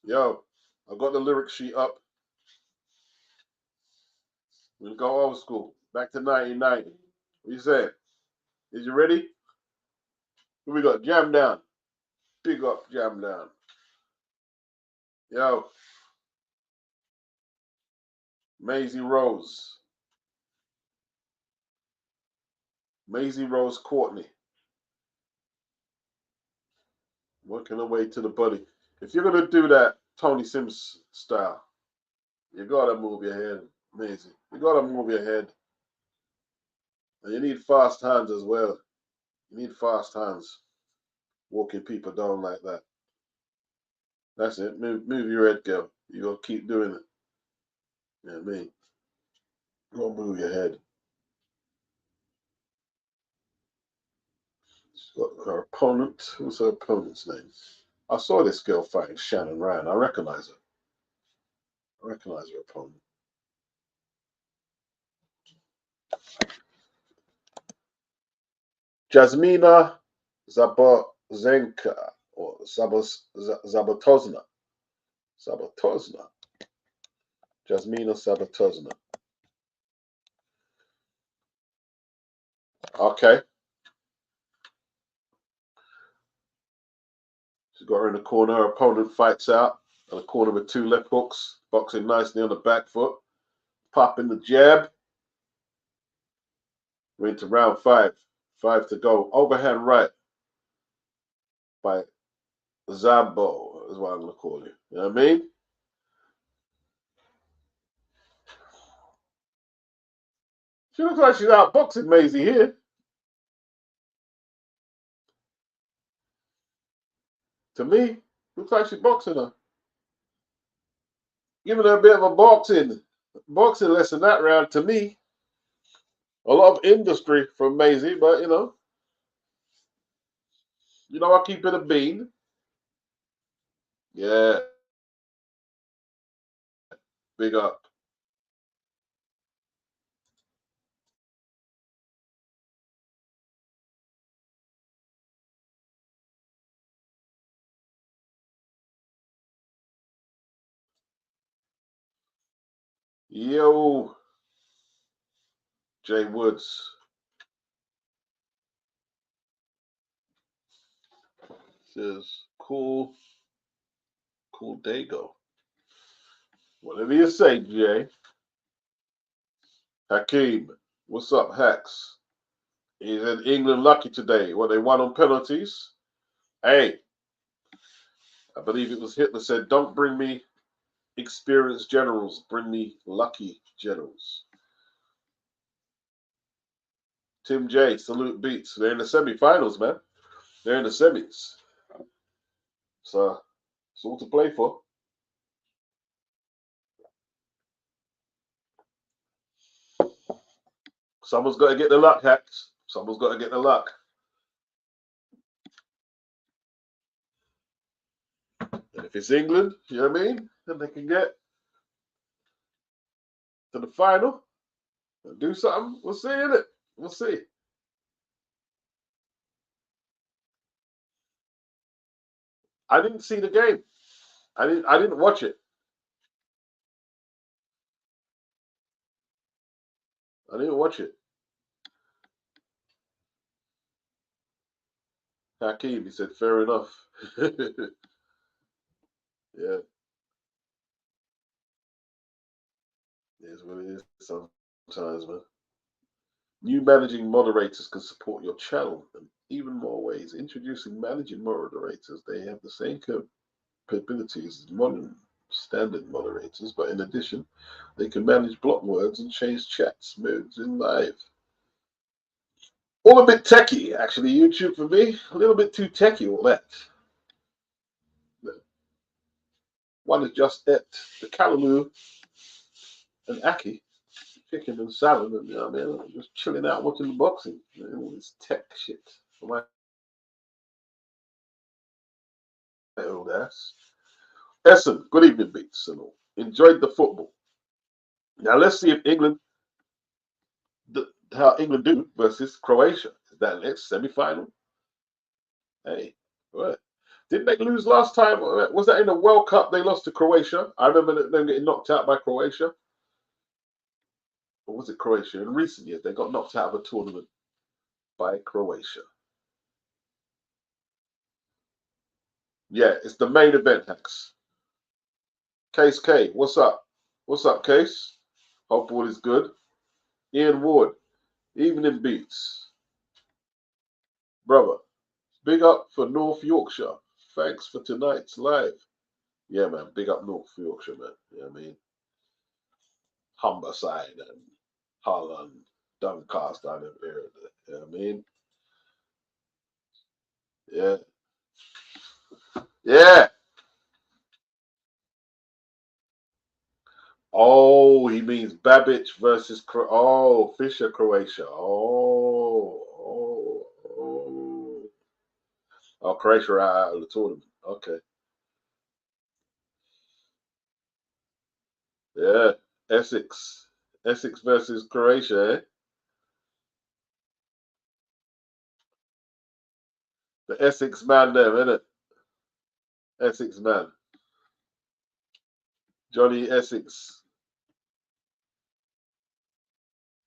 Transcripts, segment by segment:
Yo, I got the lyric sheet up. We'll go old school. Back to 1990. What you saying? Is you ready? Who we got? Jam Down. Big up, Jam Down. Yo, Maisie Rose. Maisie Rose Courtney. Working her way to the body. If you're going to do that Tony Sims style, you got to move your head, Maisie. You got to move your head. And you need fast hands as well. You need fast hands. Walking people down like that. That's it. Move your head, girl. You got to keep doing it. You know what I mean? You got to move your head. She's got her opponent. What's her opponent's name? I saw this girl fighting Shannon Ryan. I recognize her. I recognize her opponent. Jasmina Zabozenka or Zabotozna. Zabotozna. Jasmina Zabotozna. Okay. She's got her in the corner. Her opponent fights out in the corner with 2 left hooks, boxing nicely on the back foot, popping the jab. We're into round 5. 5 to go. Overhand right by Zambo is what I'm going to call you. You know what I mean? She looks like she's outboxing Maisie here. To me, looks like she's boxing her. Giving her a bit of a boxing lesson that round to me. A lot of industry from Maisie, but you know I keep it a bean. Yeah. Big up. Yo. Jay Woods. Says, cool Dago. Whatever you say, Jay. Hakeem. What's up, Hacks? He's in England lucky today. What, they won on penalties? Hey, I believe it was Hitler said, don't bring me experienced generals, bring me lucky generals. Tim J, salute beats. They're in the semi-finals, man. They're in the semis. So it's all to play for. Someone's got to get the luck, Hacks. Someone's got to get the luck. And if it's England, you know what I mean? Then they can get to the final and do something. We'll see, innit? We'll see. I didn't see the game. I didn't watch it. I didn't watch it. Hakeem, he said, fair enough. Yeah. It's what it is sometimes, man. New managing moderators can support your channel in even more ways. Introducing managing moderators, they have the same capabilities as modern standard moderators, but in addition, they can manage block words and change chats modes in live. All a bit techie, actually, YouTube for me. A little bit too techie, all that. One is just it. The Callaloo and Aki, chicken and salad, and you know what I mean, just chilling out watching the boxing. You know, all this tech shit for my old ass. Essen, good evening, beats and all. Enjoyed the football. Now let's see if England, how England do versus Croatia. Is that next semi-final? Hey, what? Didn't they lose last time? Was that in the World Cup? They lost to Croatia. I remember them getting knocked out by Croatia. Or was it Croatia? In recent years, they got knocked out of a tournament by Croatia. Yeah, it's the main event, Hex. Case K, what's up? What's up, Case? Hope all is good. Ian Ward, evening beats. Brother, big up for North Yorkshire. Thanks for tonight's live. Yeah, man, big up North Yorkshire, man. You know what I mean? Humberside and Holland, Doncaster, and area. You know what I mean? Yeah. Yeah. Oh, he means Babic versus Fischer, Croatia. Oh, Croatia out of the tournament. Okay. Yeah. Essex. Essex versus Croatia, eh? The Essex man there, isn't it? Essex man. Johnny Essex.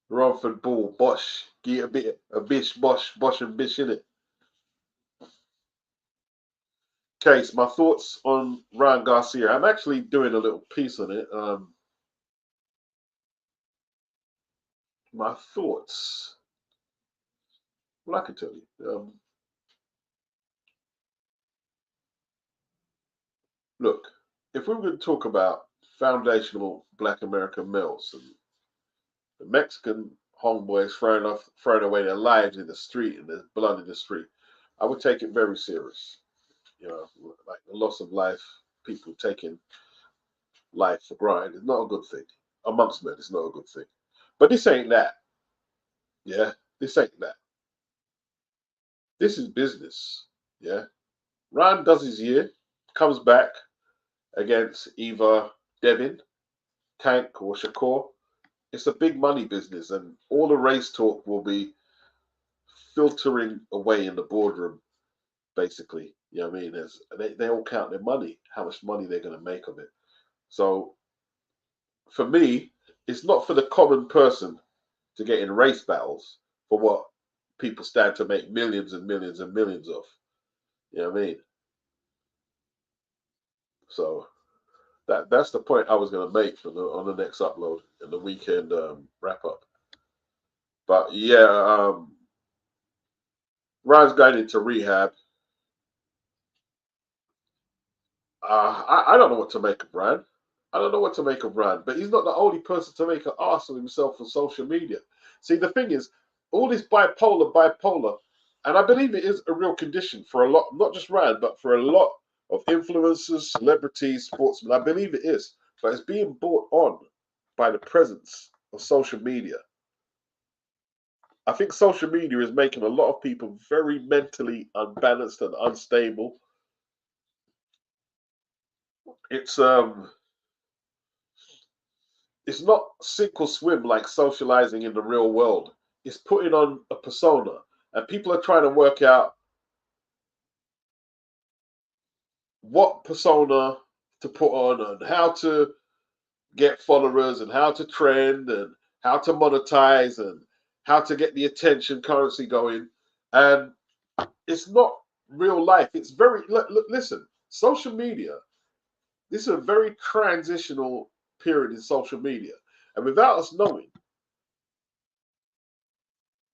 Romford Ball. Bosch. Get a bish, Bosch and bish in it. Case, my thoughts on Ryan Garcia. I'm actually doing a little piece on it. My thoughts. Well, I can tell you. Look, if we were going to talk about foundational Black American males and the Mexican homeboys throwing away their lives in the street and there's blood in the street, I would take it very serious. You know, like the loss of life, people taking life for granted is not a good thing. Amongst men, it's not a good thing. But this ain't that. Yeah, this ain't that. This is business. Yeah. Ryan does his year, comes back against either Devin, Tank, or Shakur. It's a big money business, and all the race talk will be filtering away in the boardroom, basically. You know what I mean? They all count their money, how much money they're going to make of it. So for me, it's not for the common person to get in race battles for what people stand to make millions and millions and millions of. You know what I mean? So that's the point I was going to make on the next upload in the weekend wrap up. But yeah, Ryan's going into rehab. I don't know what to make of Ryan. I don't know what to make of Ryan, but he's not the only person to make an ass of himself on social media. See, the thing is, all this bipolar, and I believe it is a real condition for a lot, not just Ryan, but for a lot of influencers, celebrities, sportsmen. I believe it is, but it's being brought on by the presence of social media. I think social media is making a lot of people very mentally unbalanced and unstable. It's it's not sink or swim like socializing in the real world. It's putting on a persona, and people are trying to work out what persona to put on and how to get followers and how to trend and how to monetize and how to get the attention currency going. And it's not real life. It's very listen. Social media. This is a very transitional period in social media, and without us knowing,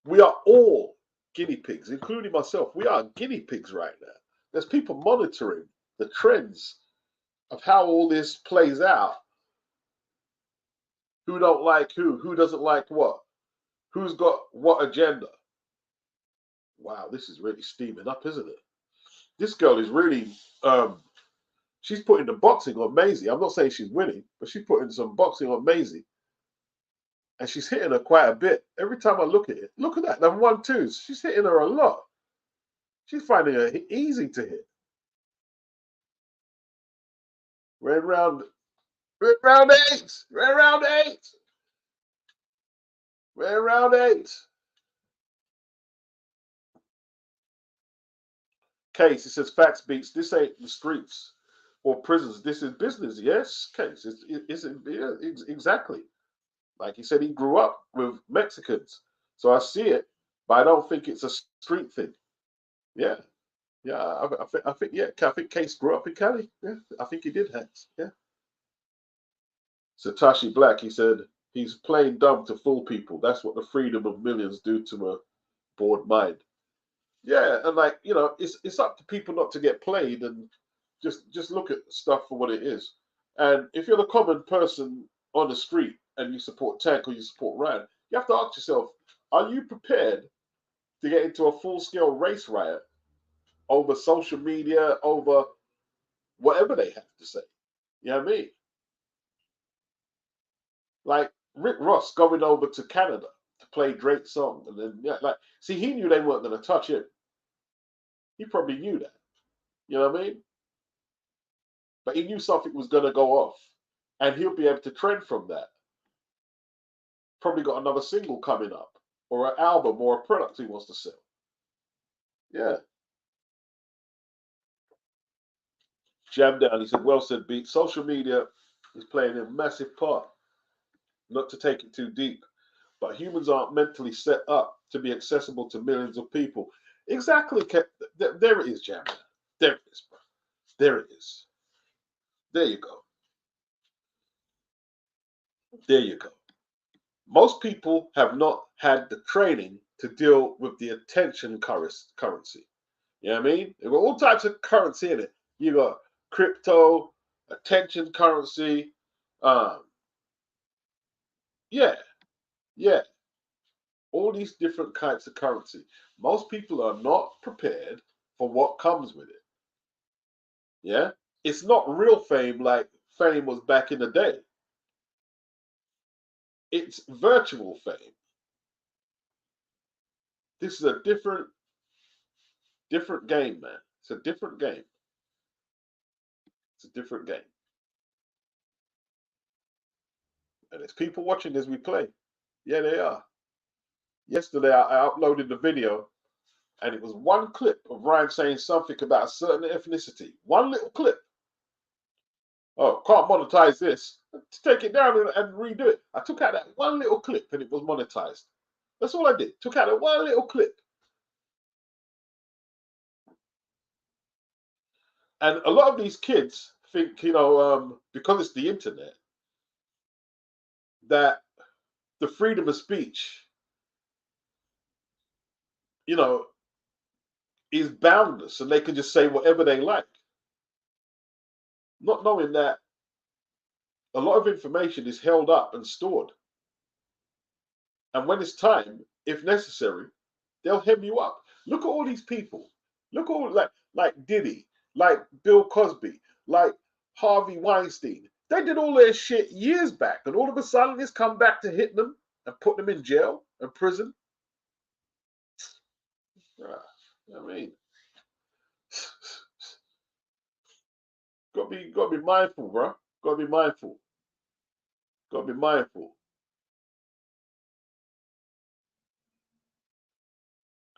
we are all guinea pigs, including myself. We are guinea pigs right now. There's people monitoring the trends of how all this plays out. Who don't like who doesn't like what, who's got what agenda. Wow, this is really steaming up, isn't it? This girl is really, she's putting the boxing on Maisie. I'm not saying she's winning, but she's putting some boxing on Maisie. And she's hitting her quite a bit. Every time I look at it, look at that, number 1-2. She's hitting her a lot. She's finding her easy to hit. We're in round 8. We're in round 8. We're in round 8. We're in round 8. Case, it says facts beats. This ain't the streets or prisons. This is business. Yes, Case. Yeah, exactly. Like he said, he grew up with Mexicans, so I see it, but I don't think it's a street thing. Yeah, yeah. I think yeah. I think Case grew up in Cali. Yeah, I think he did, Hanks. Yeah. Satoshi Black, he said, he's playing dumb to fool people. That's what the freedom of millions do to a bored mind. Yeah, and like, it's up to people not to get played and just look at stuff for what it is. And if you're the common person on the street and you support Tank or you support Rand, you have to ask yourself, are you prepared to get into a full-scale race riot over social media, over whatever they have to say? You know what I mean? Like Rick Ross going over to Canada to play Drake's song, and then see, he knew they weren't going to touch him. He probably knew that. You know what I mean? But he knew something was going to go off, and he'll be able to trend from that. Probably got another single coming up, or an album, or a product he wants to sell. Yeah. Jam down. He said, "Well said, Beat. Social media is playing a massive part. Not to take it too deep, but humans aren't mentally set up to be accessible to millions of people." Exactly. There it is, Jam. There it is, bro. There it is. There you go. There you go. Most people have not had the training to deal with the attention currency. You know what I mean? There got all types of currency in it. You got crypto, attention currency. Yeah, yeah. All these different kinds of currency. Most people are not prepared for what comes with it. Yeah? It's not real fame like fame was back in the day. It's virtual fame. This is a different game, man. It's a different game. It's a different game. And there's people watching as we play. Yeah, they are. Yesterday, I uploaded the video, and it was one clip of Ryan saying something about a certain ethnicity. One little clip. Oh, can't monetize this. Take it down and redo it. I took out that one little clip, and it was monetized. That's all I did. Took out that one little clip. And a lot of these kids think, because it's the internet, that the freedom of speech, is boundless and they can just say whatever they like. Not knowing that a lot of information is held up and stored. And when it's time, if necessary, they'll hem you up. Look at all these people. Look at all like Diddy, like Bill Cosby, like Harvey Weinstein. They did all their shit years back, and all of a sudden it's come back to hit them and put them in jail and prison. I mean, gotta be mindful, bro. Gotta be mindful. Gotta be mindful.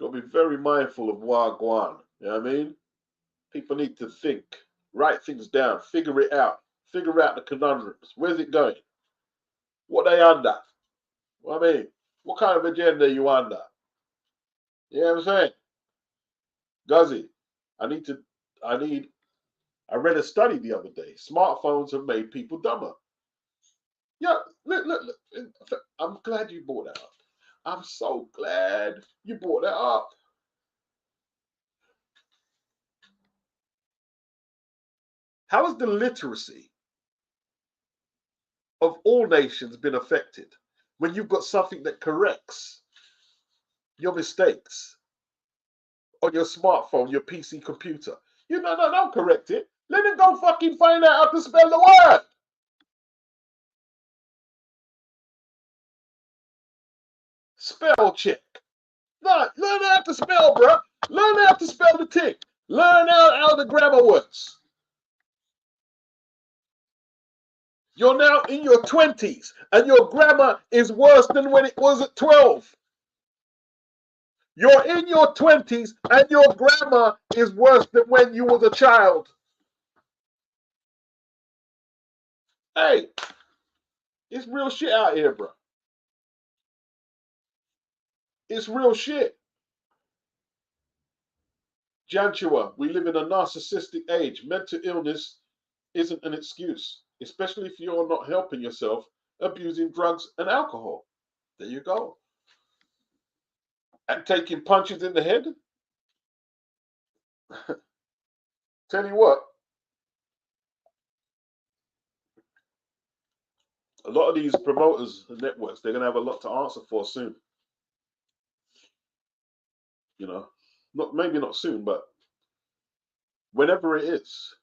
Gotta be very mindful of Wagwan. You know what I mean? People need to think, write things down, figure it out the conundrums. Where's it going? What they under? What I mean, what kind of agenda you under? You know what I'm saying? Guzzy, I read a study the other day. Smartphones have made people dumber. Yeah, look. I'm glad you brought that up. I'm so glad you brought that up. How has the literacy of all nations been affected when you've got something that corrects your mistakes on your smartphone, your PC computer? Don't correct it. Let it go fucking find out how to spell the word. Spell check. No, learn how to spell, bro. Learn how to spell the thing. Learn how the grammar works. You're now in your 20s, and your grammar is worse than when it was at 12. You're in your 20s and your grammar is worse than when you was a child. Hey, it's real shit out here, bro. It's real shit. Jantua, we live in a narcissistic age. Mental illness isn't an excuse, especially if you're not helping yourself, abusing drugs and alcohol. There you go. And taking punches in the head. Tell you what, a lot of these promoters and networks, they're going to have a lot to answer for soon. You know, maybe not soon, but whenever it is,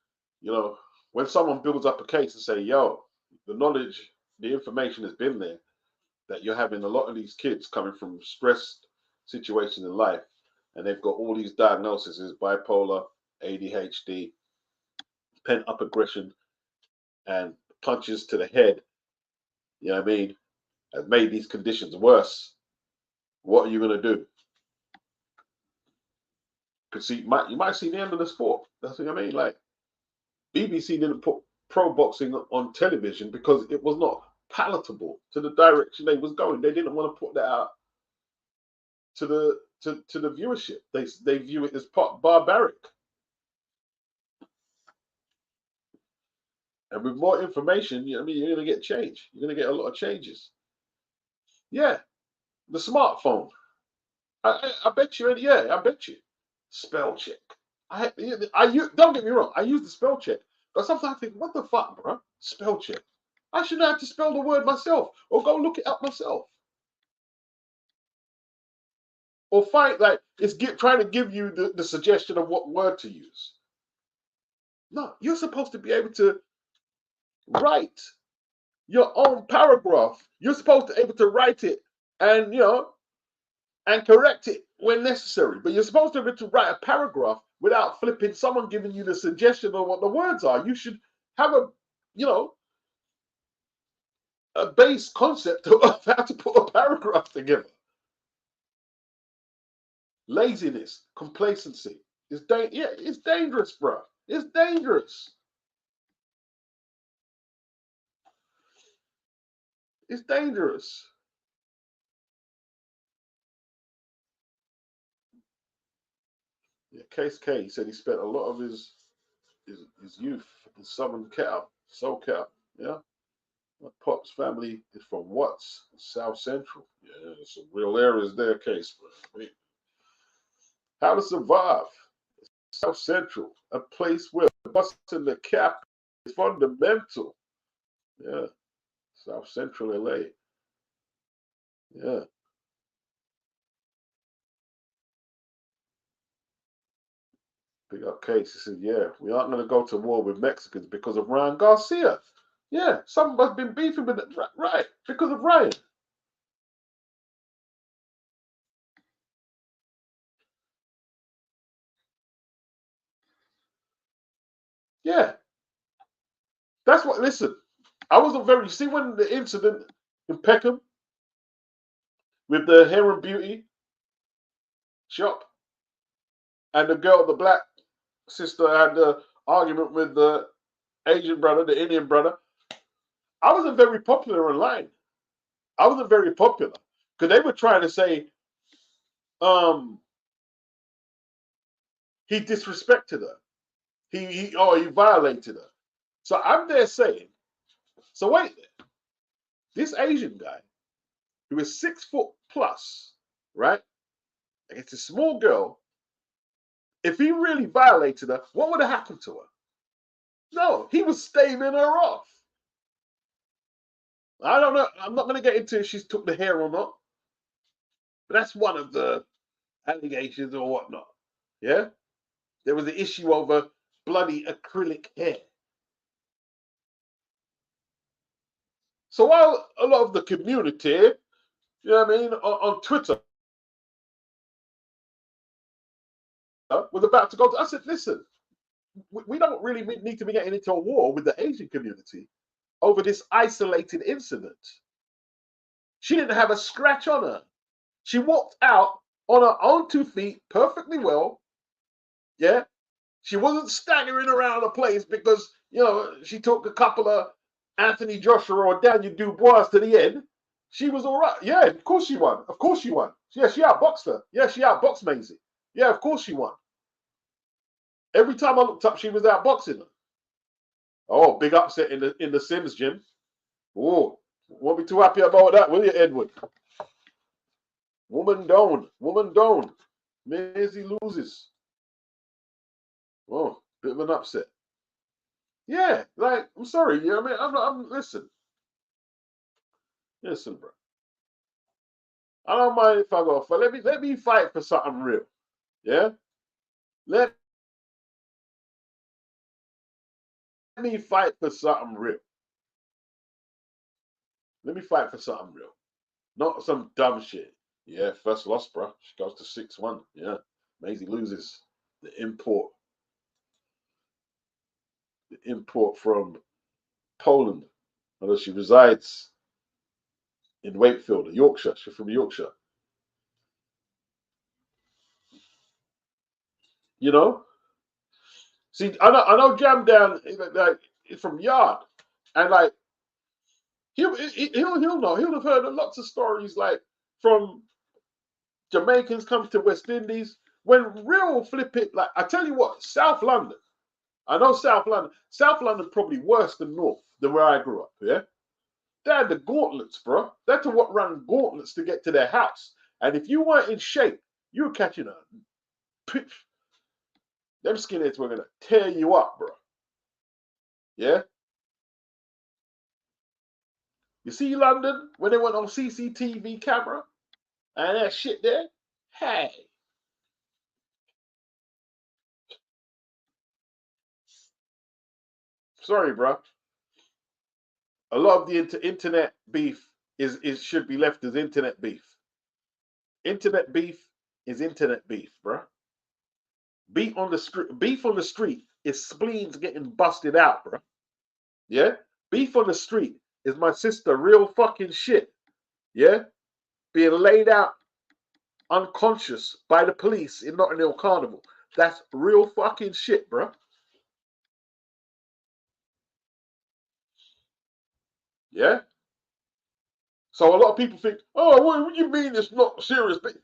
you know, when someone builds up a case and say, yo, the knowledge, the information has been there, that you're having a lot of these kids coming from stressed situations in life, and they've got all these diagnoses, bipolar, ADHD, pent up aggression, and punches to the head, you know what I mean, have made these conditions worse. What are you going to do? Because you might see the end of the sport. That's what I mean. Like, BBC didn't put pro boxing on television because it was not palatable to the direction they was going. They didn't want to put that out to the viewership. They view it as barbaric. And with more information, you know what I mean, you're going to get change. You're going to get a lot of changes. Yeah, the smartphone. I bet you. Yeah, I bet you. Spell check. Don't get me wrong. I use the spell check, but sometimes I think, what the fuck, bro? Spell check. I shouldn't have to spell the word myself, or go look it up myself, or find like it's trying to give you the suggestion of what word to use. No, you're supposed to be able to write your own paragraph. You're supposed to be able to write it, and and correct it when necessary. But you're supposed to be able to write a paragraph without flipping someone giving you the suggestion of what the words are. You should have a base concept of how to put a paragraph together. Laziness, complacency. It's dangerous, bro. It's dangerous. It's dangerous. Yeah, Case K, he said he spent a lot of his youth in southern Cal, SoCal. Yeah. My pop's family is from Watts, South Central. Yeah, some real areas there, Case. How to survive. South Central, a place where busting the cap is fundamental. Yeah. South Central LA. Yeah. Big up Case. He said, yeah, we aren't going to go to war with Mexicans because of Ryan Garcia. Yeah, some of us been beefing with it. Right, because of Ryan. Yeah. That's what, listen, I wasn't very, see when the incident in Peckham with the hair and beauty shop and the girl, the black sister had the argument with the Asian brother, the Indian brother. I wasn't very popular online. I wasn't very popular because they were trying to say he disrespected her. He violated her. So I'm there saying, so wait, this Asian guy who is 6 foot plus, right? It's a small girl. If he really violated her, what would have happened to her? No, he was staving her off. I don't know. I'm not going to get into if she's took the hair or not. But that's one of the allegations or whatnot. Yeah? There was an issue over bloody acrylic hair. So while a lot of the community, you know what I mean, on Twitter was about to go, I said, listen, we don't really need to be getting into a war with the Asian community over this isolated incident. She didn't have a scratch on her. She walked out on her own 2 feet, perfectly well. Yeah. She wasn't staggering around the place because, you know, she took a couple of Anthony Joshua or Daniel Dubois to the end. She was all right. Yeah, of course she won. Of course she won. Yeah, she outboxed her. Yeah, she outboxed Maisie. Yeah, of course she won. Every time I looked up, she was outboxing her. Oh, big upset in the Sims gym. Oh, won't be too happy about that, will you, Edward? Woman down. Woman down. Maisie loses. Oh, bit of an upset. Yeah, like, I'm sorry, you know what I mean? Listen, bro. I don't mind if I go for let me fight for something real. Yeah? Let me fight for something real. Let me fight for something real. Not some dumb shit. Yeah, first loss, bro. She goes to 6-1. Yeah. Maisie loses. The import. The import from Poland. Although she resides in Wakefield, Yorkshire. She's from Yorkshire. You know? See, I know Jam Down, like, it's from Yard. And like he'll know. He'll have heard lots of stories like from Jamaicans comes to West Indies. When real flip it, like I tell you what, South London. I know South London. South London probably worse than North, than where I grew up. Yeah, they had the gauntlets, bro. They had to what run gauntlets to get to their house. And if you weren't in shape, you were catching a pitch. Them skinheads were gonna tear you up, bro. Yeah. You see London when they went on CCTV camera and that shit there. Hey, sorry, bro. A lot of the internet beef is should be left as internet beef. Internet beef is internet beef, bro. Beef on the street is spleens getting busted out, bro. Yeah, beef on the street is my sister real fucking shit. Yeah, being laid out unconscious by the police in Notting Hill Carnival. That's real fucking shit, bro. Yeah. So a lot of people think, oh, what do you mean it's not serious? But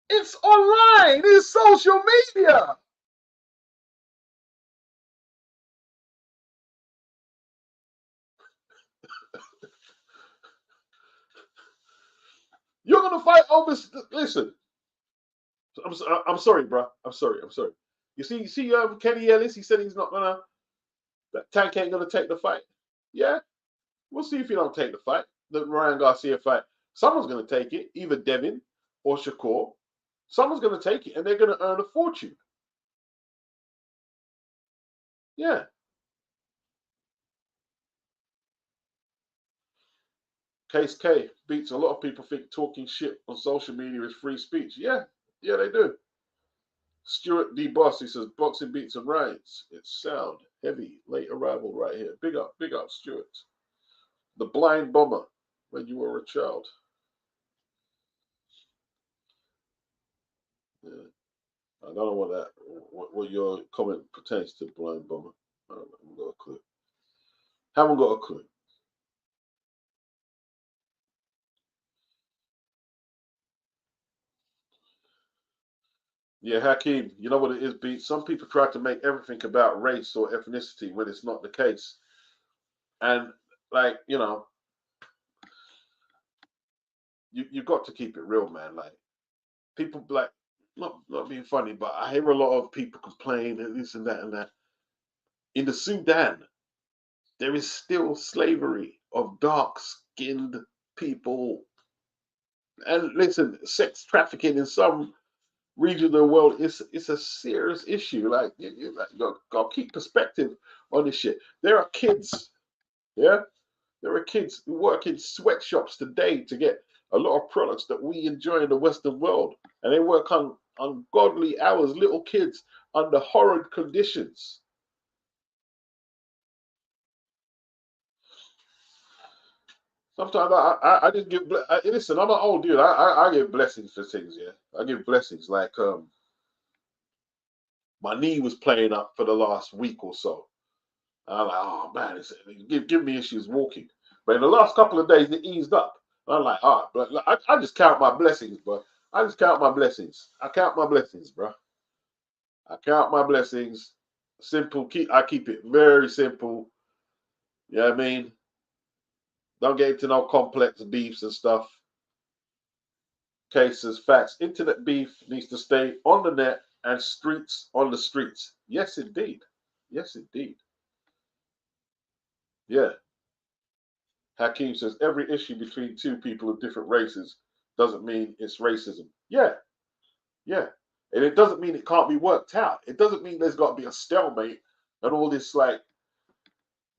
it's online. It's social media. You're gonna fight over. Listen, I'm sorry, bro. I'm sorry. I'm sorry. You see, Kenny Ellis. He said he's not gonna. That Tank ain't gonna take the fight. Yeah, we'll see if he don't take the fight. The Ryan Garcia fight. Someone's gonna take it. Either Devin or Shakur. Someone's gonna take it, and they're gonna earn a fortune. Yeah. Case K beats a lot of people think talking shit on social media is free speech. Yeah, yeah, they do. Stuart D. Boss, he says, boxing beats and rides. It's sound, heavy, late arrival right here. Big up, Stuart. The Blind Bomber, when you were a child. Yeah. I don't know what your comment pertains to, Blind Bomber. I haven't got a clue. Haven't got a clue. Yeah, Hakeem, you know what it is, Beat? Some people try to make everything about race or ethnicity when it's not the case. And, like, you know, you got to keep it real, man. Like, people, like, not being funny, but I hear a lot of people complain and this and that and that. In the Sudan, there is still slavery of dark-skinned people. And listen, sex trafficking in some region of the world is it's a serious issue. Like you got to keep perspective on this shit. There are kids, yeah, there are kids who work in sweatshops today to get a lot of products that we enjoy in the Western world, and they work on ungodly hours. Little kids under horrid conditions. Sometimes I just give. Listen, I'm an old dude. I give blessings for things. Yeah, I give blessings. Like my knee was playing up for the last week or so. And I'm like, oh man, give me issues walking. But in the last couple of days, it eased up. And I'm like, but I just count my blessings, bro. I just count my blessings. I count my blessings, bro. I count my blessings. Simple. I keep it very simple. You know what I mean? Don't get into no complex beefs and stuff. Cases, facts. Internet beef needs to stay on the net and streets on the streets. Yes, indeed. Yes, indeed. Yeah. Hakeem says every issue between two people of different races doesn't mean it's racism. Yeah, yeah. And it doesn't mean it can't be worked out. It doesn't mean there's got to be a stalemate and all this like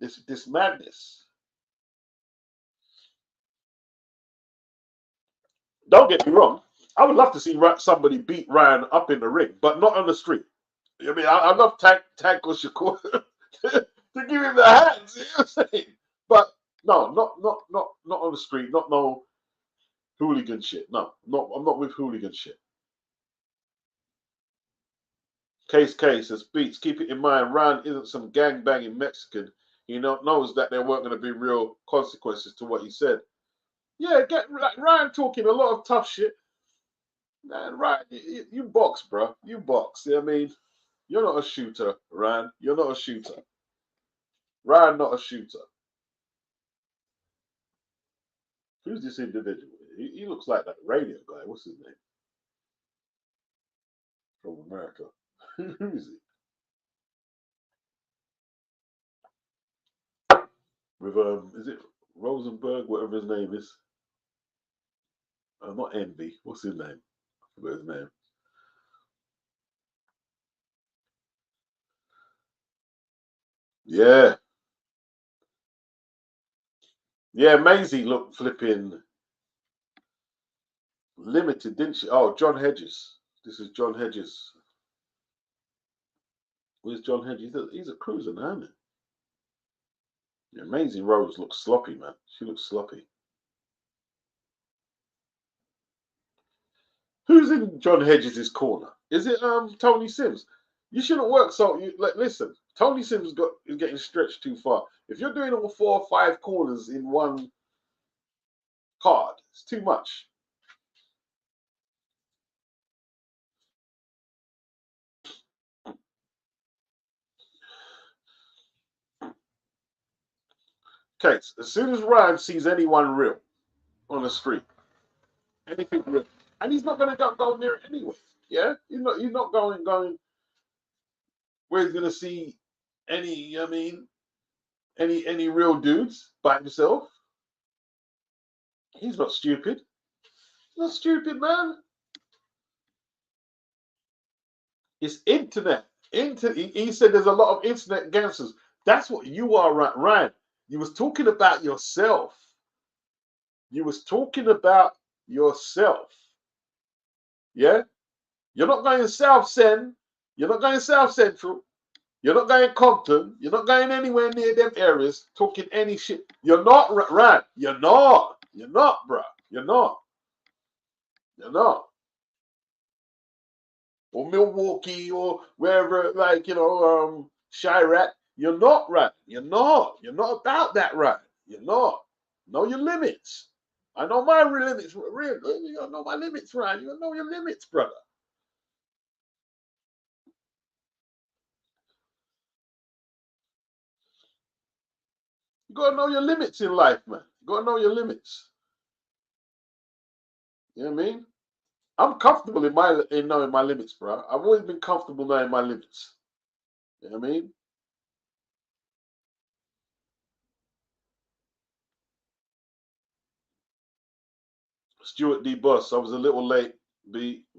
this madness. Don't get me wrong. I would love to see somebody beat Ryan up in the ring, but not on the street. I mean, I love Tank or Shakur to give him the hands. You know what I'm saying? But no, not on the street. Not no hooligan shit. No, I'm not with hooligan shit. Case says Beats. Keep it in mind, Ryan isn't some gang banging Mexican. He knows that there weren't going to be real consequences to what he said. Yeah, get like Ryan talking a lot of tough shit. Man, Ryan, you box, bro. You box. You know what I mean? You're not a shooter, Ryan. You're not a shooter. Ryan, not a shooter. Who's this individual? He looks like that radio guy. What's his name? From America. Who is he? With is it Rosenberg, whatever his name is? Not Envy. What's his name? I forgot his name. Yeah. Yeah, Maisie looked flipping limited, didn't she? Oh, John Hedges. This is John Hedges. Where's John Hedges? He's a cruiser now, isn't he? Yeah, Maisie Rose looks sloppy, man. She looks sloppy. Who's in John Hedges' corner? Is it Tony Sims? You shouldn't work so. Listen, Tony Sims is getting stretched too far. If you're doing all 4 or 5 corners in one card, it's too much. Okay, as soon as Ryan sees anyone real on the street, anything real, and he's not going to go near it anyway. Yeah, you're not going where he's going to see any. I mean, any real dudes by himself. He's not stupid. He's not stupid, man. It's internet. He said there's a lot of internet gangsters. That's what you are, Ryan. You was talking about yourself. You was talking about yourself. Yeah? You're not going South Send. You're not going South Central. You're not going Compton. You're not going anywhere near them areas talking any shit. You're not, Ryan. You're not. You're not, bro. You're not. You're not. Or Milwaukee or wherever, like, Chirac. You're not, right. You're not. You're not about that, right. You're not. Know your limits. I know my limits. You gotta know my limits, right. You gotta know your limits, brother. You gotta know your limits in life, man. You gotta know your limits. You know what I mean? I'm comfortable in knowing my limits, bro. I've always been comfortable knowing my limits. You know what I mean? Stuart D. Boss, I was a little late.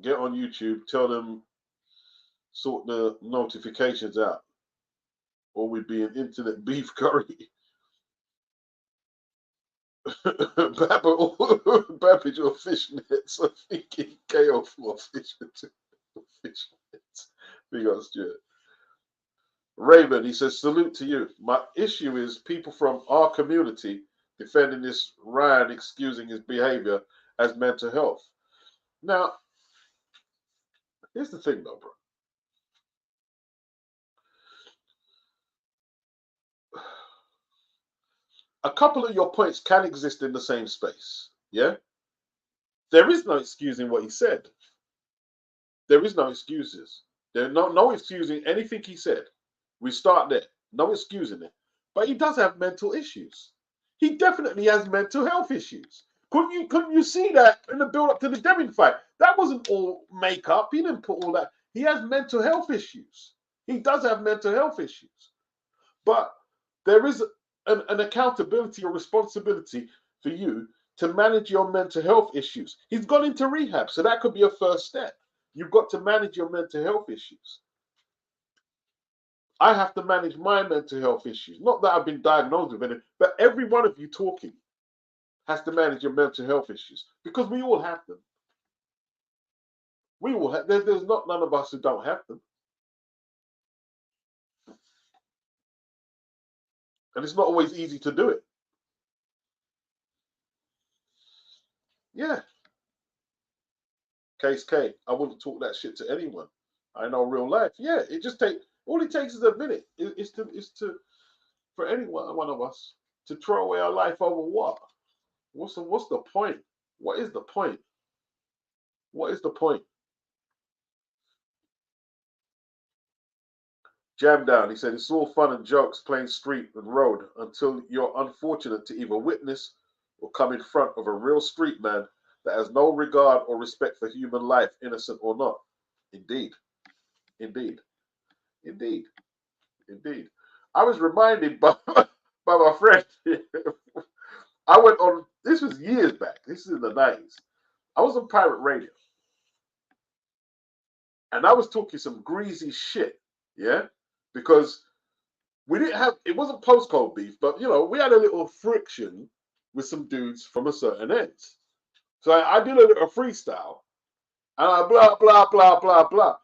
Get on YouTube, tell them sort the notifications out, or we'd be an internet beef curry. Babbage or fishnets. I'm thinking KO for fishnets. Big on Stuart. Raymond, he says, salute to you. My issue is people from our community defending this Ryan excusing his behavior as mental health. Now, here's the thing though, bro. A couple of your points can exist in the same space. Yeah? There is no excusing what he said. There is no excuses. There's no excusing anything he said. We start there. No excusing it. But he does have mental issues. He definitely has mental health issues. Couldn't you see that in the build up to the Devin fight? That wasn't all makeup. He didn't put all that. He has mental health issues. He does have mental health issues. But there is an accountability or responsibility for you to manage your mental health issues. He's gone into rehab, so that could be a first step. You've got to manage your mental health issues. I have to manage my mental health issues. Not that I've been diagnosed with any, but every one of you talking has to manage your mental health issues because we all have them. We all have. There's not none of us who don't have them, and it's not always easy to do it. Yeah. Case K, I wouldn't talk that shit to anyone. I know real life. Yeah, it just takes. All it takes is a minute. Is to for anyone, one of us, to throw away our life over what? What's the point? What is the point? What is the point? Jam down. He said it's all fun and jokes playing street and road until you're unfortunate to either witness or come in front of a real street man that has no regard or respect for human life, innocent or not. Indeed. Indeed. Indeed. Indeed. I was reminded by my friend. I went on, this was years back. This is in the 90s. I was on pirate radio. And I was talking some greasy shit. Yeah? Because we didn't have, it wasn't postcode beef, but we had a little friction with some dudes from a certain end. So I did a little freestyle. And I blah, blah, blah, blah, blah.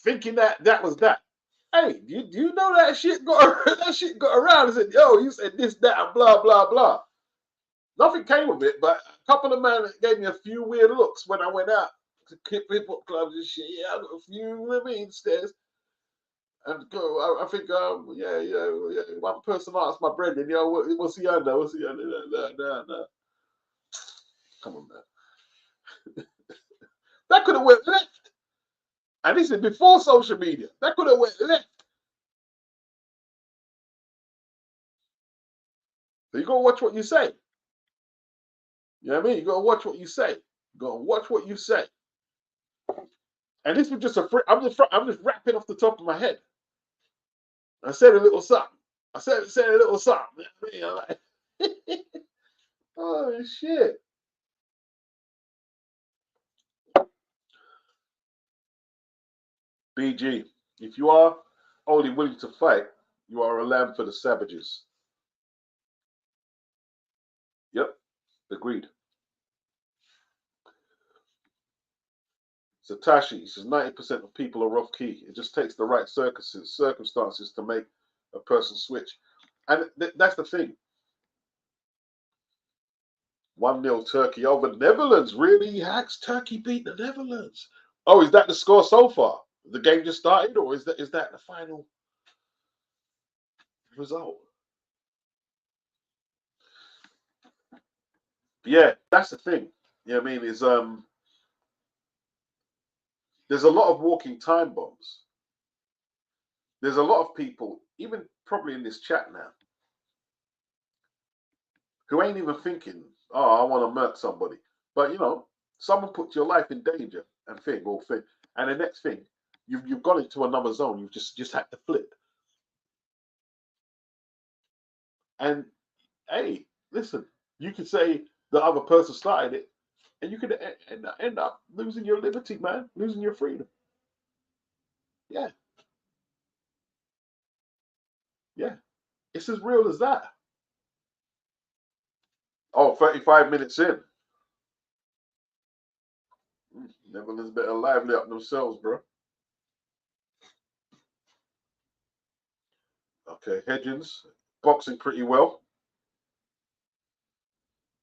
Thinking that was that. Hey, do you know that shit got that shit got around and said, yo, you said this, that, and blah, blah, blah. Nothing came of it, but a couple of men gave me a few weird looks when I went out to hip hop clubs and shit. Yeah, I got a few stairs. And go, I think, yeah. One person asked my Brendan, what's he under? What's he under? No. Come on, man. That could have went left. And this is before social media. That could have went left. So you gotta watch what you say. You know what I mean? You gotta watch what you say. You gotta watch what you say. And this was just I'm just rapping off the top of my head. I said a little something. I said a little something. Like, oh shit. BG, if you are only willing to fight, you are a lamb for the savages. Yep, agreed. Satoshi says 90% of people are off key. It just takes the right circumstances to make a person switch. And that's the thing. 1-0 Turkey over Netherlands. Really? Hacks Turkey beat the Netherlands. Oh, is that the score so far? The game just started, or is that the final result? Yeah, that's the thing. You know what I mean? Is there's a lot of walking time bombs. There's a lot of people, even probably in this chat now, who ain't even thinking, oh, I want to murk somebody. But someone puts your life in danger and thing. And the next thing, you've gone into another zone. You've just had to flip. And hey, listen, you could say the other person started it, and you could end up losing your liberty, man, losing your freedom. Yeah. Yeah. It's as real as that. Oh, 35 minutes in. Netherlands better lively up themselves, bro. Okay, Hedgens boxing pretty well.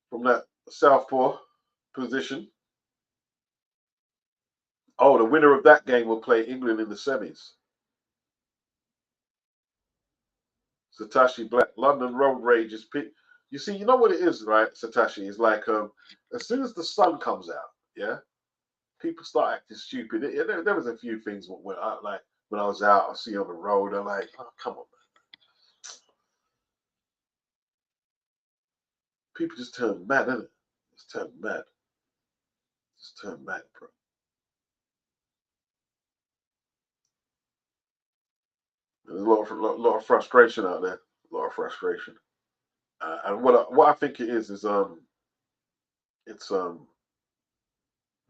from that southpaw position. Oh, the winner of that game will play England in the semis. Satoshi Black, London road rage is you see, you know what it is, right? Satoshi is like as soon as the sun comes out, yeah, people start acting stupid. There was a few things when when I was out, I see on the road, I'm like, oh, come on, man. People just turn mad, innit? Just turn mad. Just turn mad, bro. There's a lot of frustration out there. A lot of frustration. And what I think it is it's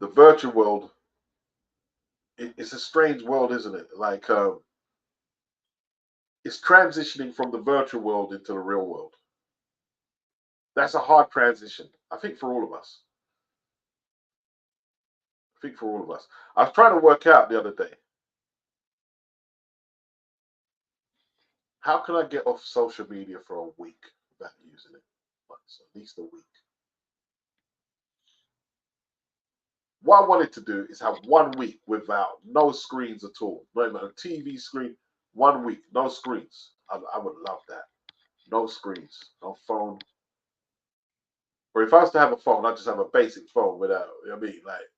the virtual world. It's a strange world, isn't it? Like it's transitioning from the virtual world into the real world. That's a hard transition, I think, for all of us. I think for all of us. I was trying to work out the other day, how can I get off social media for a week without using it? So at least a week. What I wanted to do is have 1 week without no screens at all. Not even a TV screen. 1 week, no screens. I would love that. No screens, no phone. Or if I was to have a phone, I'd just have a basic phone without, I mean, like,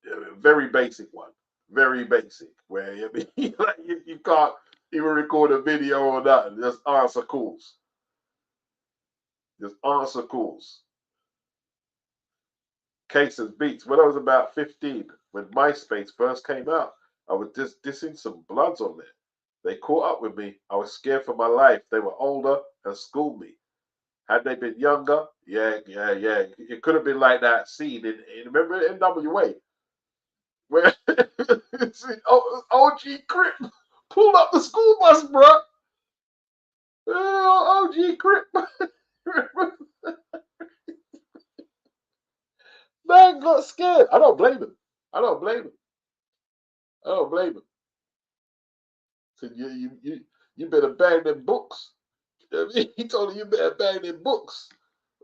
a very basic one. Very basic. Where, I mean, like, you can't even record a video or nothing. Just answer calls. Just answer calls. Cases beats. When I was about 15, when MySpace first came out, I was just dissing some bloods on there. They caught up with me. I was scared for my life. They were older and schooled me. Had they been younger, yeah. It could have been like that scene in remember NWA where OG Crip pulled up the school bus, bro. OG Crip. Man got scared. I don't blame him. I don't blame him. I don't blame him. So you better bang them books. I mean, he told him you better bang them books.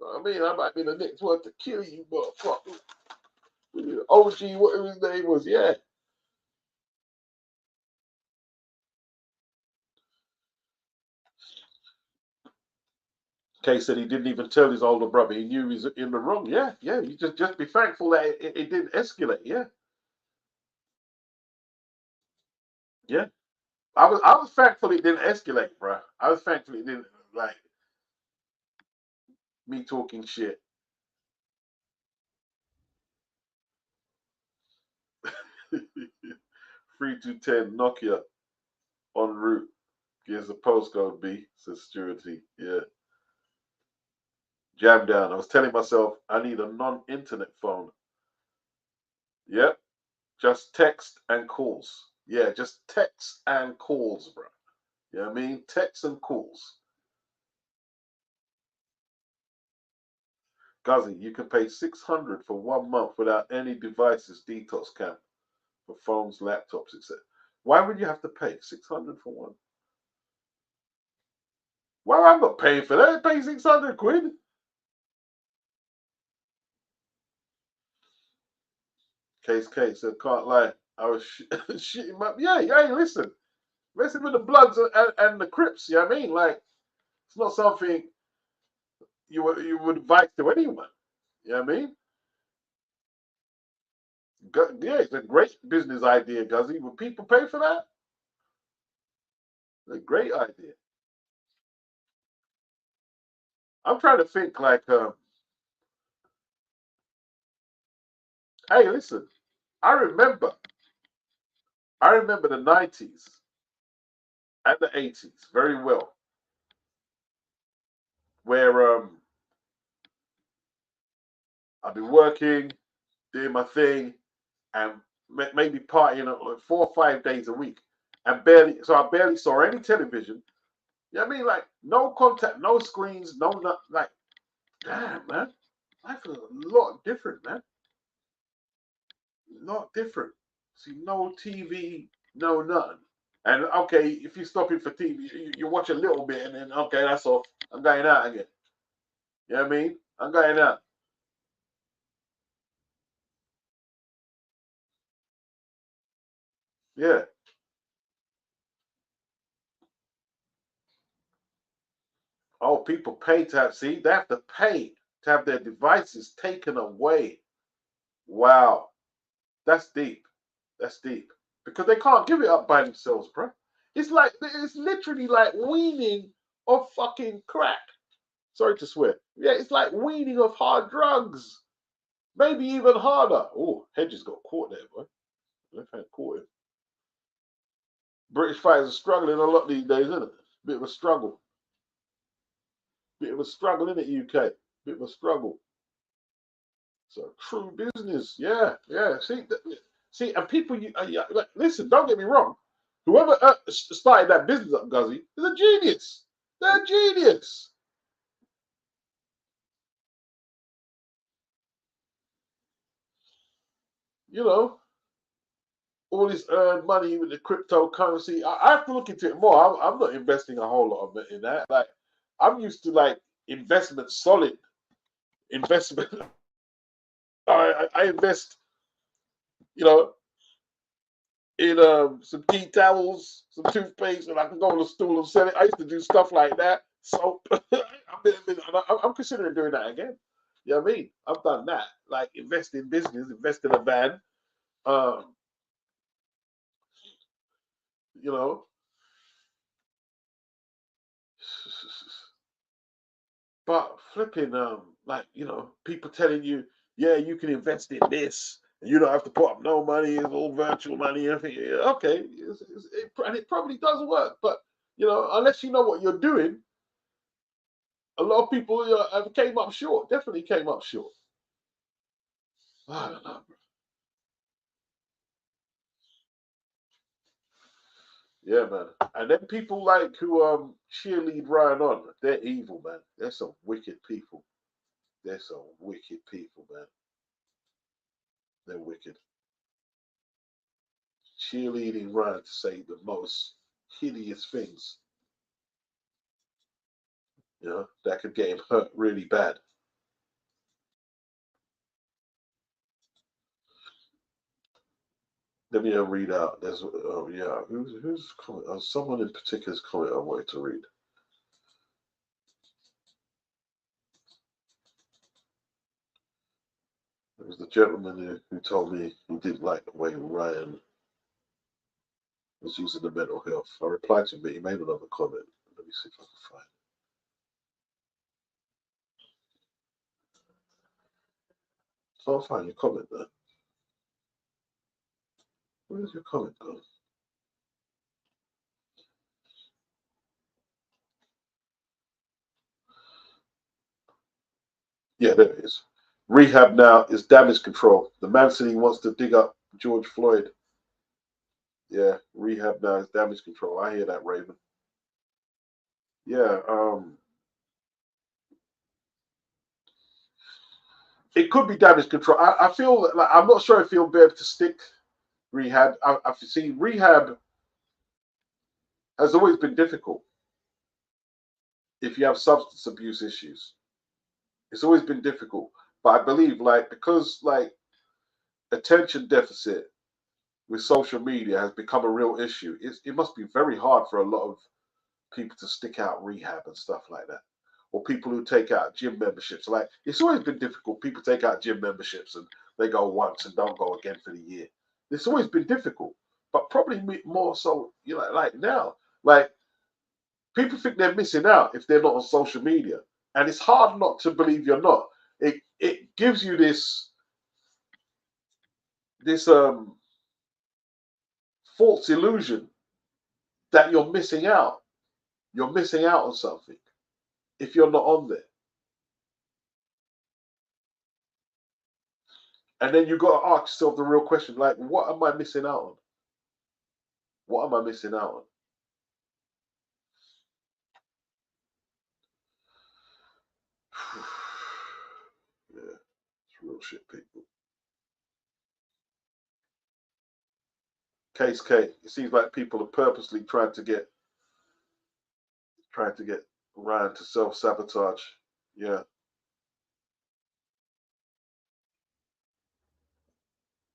I mean, I might be the next one to kill you, motherfucker. OG, whatever his name was, yeah. Kay said he didn't even tell his older brother. He knew he was in the wrong. Yeah. You just be thankful that it didn't escalate. Yeah. I was thankful it didn't escalate, bro. I was thankful it didn't like me talking shit. 3210 Nokia en route. Gives the postcode B, says security. Yeah. Jam down. I was telling myself I need a non-internet phone. Yep. Just text and calls. Yeah, just text and calls, bro. You know what I mean? Text and calls. Guzzy, you can pay 600 for 1 month without any devices detox camp for phones, laptops, etc. Why would you have to pay 600 for one? Well, I'm not paying for that. Pay 600 quid. Case, I can't lie. I was shitting my yeah. Listen with the Bloods and the Crips. You know what I mean? Like it's not something you would advise to anyone. You know what I mean? Yeah, it's a great business idea, Guzzy. Would people pay for that? It's a great idea. I'm trying to think like, hey, listen, I remember, the 90s and the 80s very well, where I've been working, doing my thing, and maybe partying 4 or 5 days a week, and I barely saw any television. You know what I mean? Like no contact, no screens, no like, damn man, life is a lot different, man. A lot different. See, no TV, no nothing. And okay, if you're stopping for TV, you watch a little bit, and then okay, that's off. I'm going out again. You know what I mean? I'm going out. Yeah. Oh, people pay to have, see, they have to pay to have their devices taken away. Wow. That's deep. That's deep. Because they can't give it up by themselves, bro. It's literally like weaning of fucking crack. Sorry to swear. Yeah, it's like weaning of hard drugs. Maybe even harder. Oh, Hedges got caught there, boy. Left hand caught him. British fighters are struggling a lot these days, isn't it? Bit of a struggle. Bit of a struggle in the UK. Bit of a struggle. So true business. Yeah, yeah. See, and people, yeah, like, listen, don't get me wrong. Whoever started that business up, Guzzy, is a genius. They're a genius. You know, all this earned money with the cryptocurrency. I have to look into it more. I'm not investing a whole lot of it in that. Like, I'm used to like investment, solid investment. I invest, you know, in some tea towels, some toothpaste, and I can go on the stool and sell it. I used to do stuff like that. So I'm considering doing that again. You know what I mean? I've done that, like invest in business, invest in a van. Um, you know, but flipping, like people telling you, yeah, you can invest in this, and you don't have to put up no money. It's all virtual money. I think, yeah, okay, and it probably does work, but unless you know what you're doing, a lot of people have came up short. Definitely came up short. I don't know. Yeah, man. And then people like who cheerlead Ryan on, they're evil, man. They're some wicked people. They're some wicked people, man. They're wicked. Cheerleading Ryan to say the most hideous things, that could get him hurt really bad. Let me read out. There's yeah, who's comment? Someone in particular's comment I wanted to read. It was the gentleman who told me he didn't like the way Ryan was using the mental health. I replied to him, but he made another comment. Let me see if I can find it. Can't find your comment there. Where's your comment gone? Yeah, there it is. Rehab now is damage control. The man said he wants to dig up George Floyd. Yeah, rehab now is damage control. I hear that, Raven. Yeah, it could be damage control. I feel like I'm not sure if he'll be able to stick rehab. I've seen rehab has always been difficult if you have substance abuse issues. It's always been difficult, but I believe because attention deficit with social media has become a real issue. It must be very hard for a lot of people to stick out rehab and stuff like that. Or people who take out gym memberships. Like, it's always been difficult. People take out gym memberships and they go once and don't go again for the year. It's always been difficult, but probably more so, like now. Like, people think they're missing out if they're not on social media. And it's hard not to believe you're not. It gives you this false illusion that you're missing out. You're missing out on something if you're not on there. And then you got to ask yourself the real question, like, what am I missing out on? What am I missing out on? Yeah, it's real shit, people. Case K. It seems like people are purposely trying to get Ryan to self sabotage. Yeah,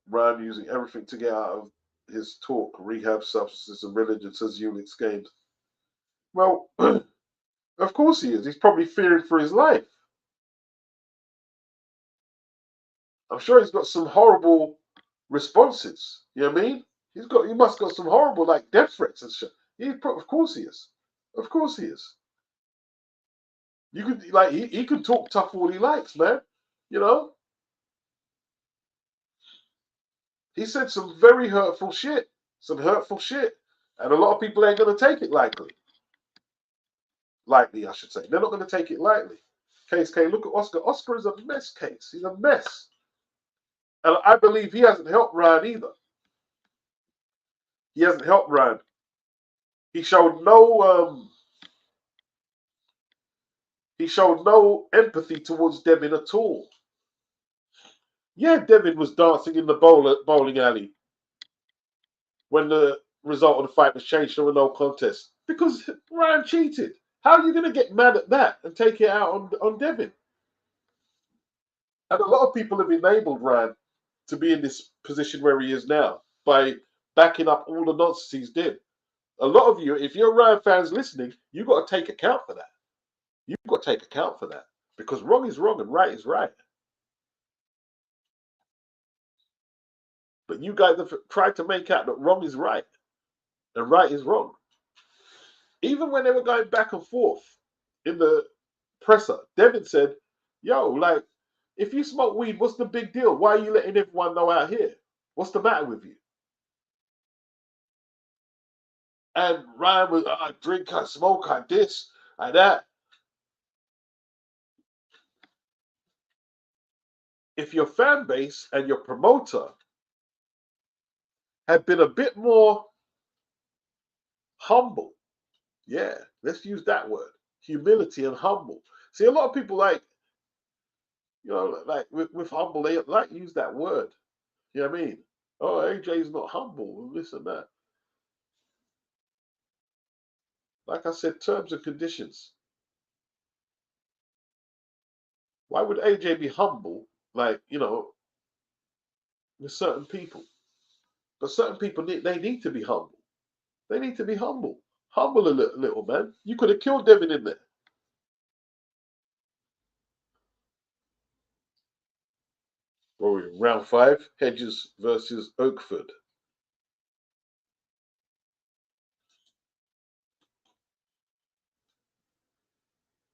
Ryan using everything to get out of his talk, rehab, substances, and religion, says Unix Games. Well, of course he is. He's probably fearing for his life. I'm sure he's got some horrible responses. You know what I mean? He must got some horrible like death threats and shit. Of course he is. Of course he is. You could like he could talk tough all he likes, man. You know, he said some very hurtful shit, and a lot of people ain't gonna take it lightly. Lightly, I should say. They're not gonna take it lightly. Case K, look at Oscar. Oscar is a mess case. He's a mess, and I believe he hasn't helped Ryan either. He hasn't helped Ryan. He showed no empathy towards Devin at all. Yeah, Devin was dancing in the bowling alley when the result of the fight was changed to a no contest because Ryan cheated. How are you going to get mad at that and take it out on Devin? And a lot of people have enabled Ryan to be in this position where he is now by backing up all the nonsense he's did. A lot of you, if you're Ryan fans listening, you've got to take account for that. You've got to take account for that because wrong is wrong and right is right. But you guys have tried to make out that wrong is right and right is wrong. Even when they were going back and forth in the presser, Devin said, yo, like, if you smoke weed, what's the big deal? Why are you letting everyone know out here? What's the matter with you? And Ryan was, I drink, I smoke, I this, I that. If your fan base and your promoter had been a bit more humble, yeah, let's use that word, humility and humble. See, a lot of people like, like with humble, they like use that word. You know what I mean? Oh, AJ's not humble, this and that. Like I said, terms and conditions. Why would AJ be humble, like, with certain people? But certain people, they need to be humble. They need to be humble. Humble a little, man. You could have killed Devin in there. Or round 5, Hedges versus Oakford.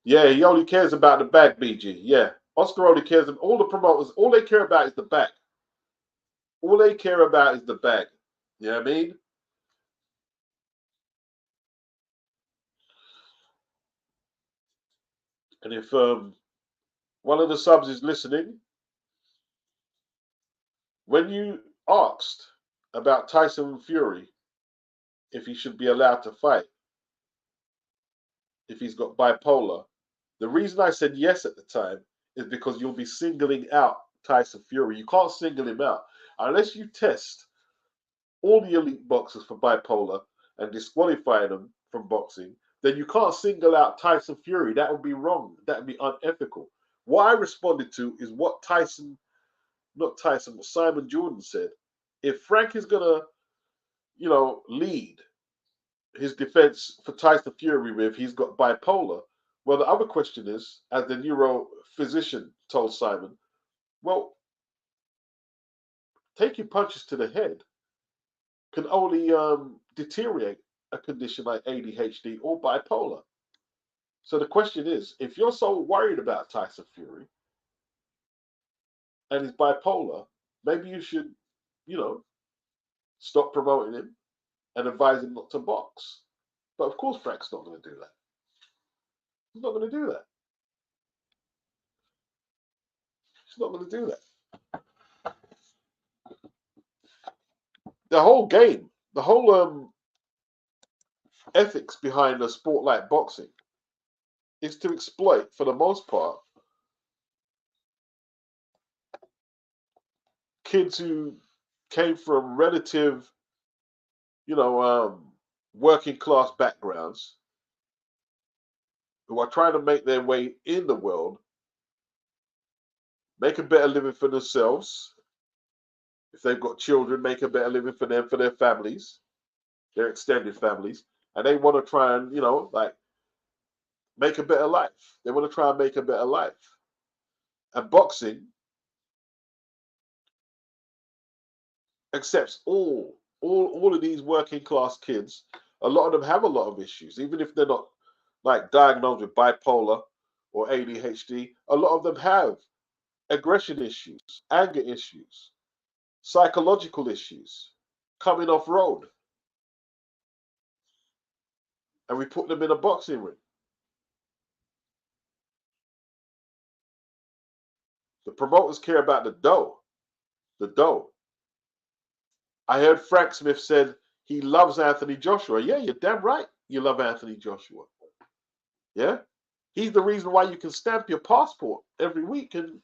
Yeah, he only cares about the bag, BG. Yeah. Oscar only cares about all the promoters, all they care about is the bag. All they care about is the bag. You know what I mean? And if one of the subs is listening, when you asked about Tyson Fury, if he should be allowed to fight, if he's got bipolar, the reason I said yes at the time is because you'll be singling out Tyson Fury. You can't single him out unless you test all the elite boxers for bipolar and disqualify them from boxing. Then you can't single out Tyson Fury. That would be wrong. That would be unethical. What I responded to is what what Simon Jordan said. If Frank is gonna, lead his defense for Tyson Fury with he's got bipolar, well, the other question is, as the neuro physician told Simon, well, taking punches to the head can only deteriorate a condition like ADHD or bipolar. So the question is, if you're so worried about Tyson Fury and he's bipolar, maybe you should, you know, stop promoting him and advise him not to box. But of course, Frank's not going to do that. He's not going to do that. He's not going to do that. The whole game, the whole ethics behind a sport like boxing is to exploit, for the most part, kids who came from relative, working class backgrounds who are trying to make their way in the world, make a better living for themselves, If they've got children, make a better living for them, for their families, their extended families, and they want to try and, like, make a better life. They want to try and make a better life. And boxing accepts all of these working class kids. A lot of them have a lot of issues, even if they're not like diagnosed with bipolar or ADHD. A lot of them have aggression issues, anger issues, psychological issues, coming off road, and we put them in a boxing ring. The promoters care about the dough. The dough. I heard Frank Smith said he loves Anthony Joshua. Yeah, you're damn right. You love Anthony Joshua. Yeah, he's the reason why you can stamp your passport every week. And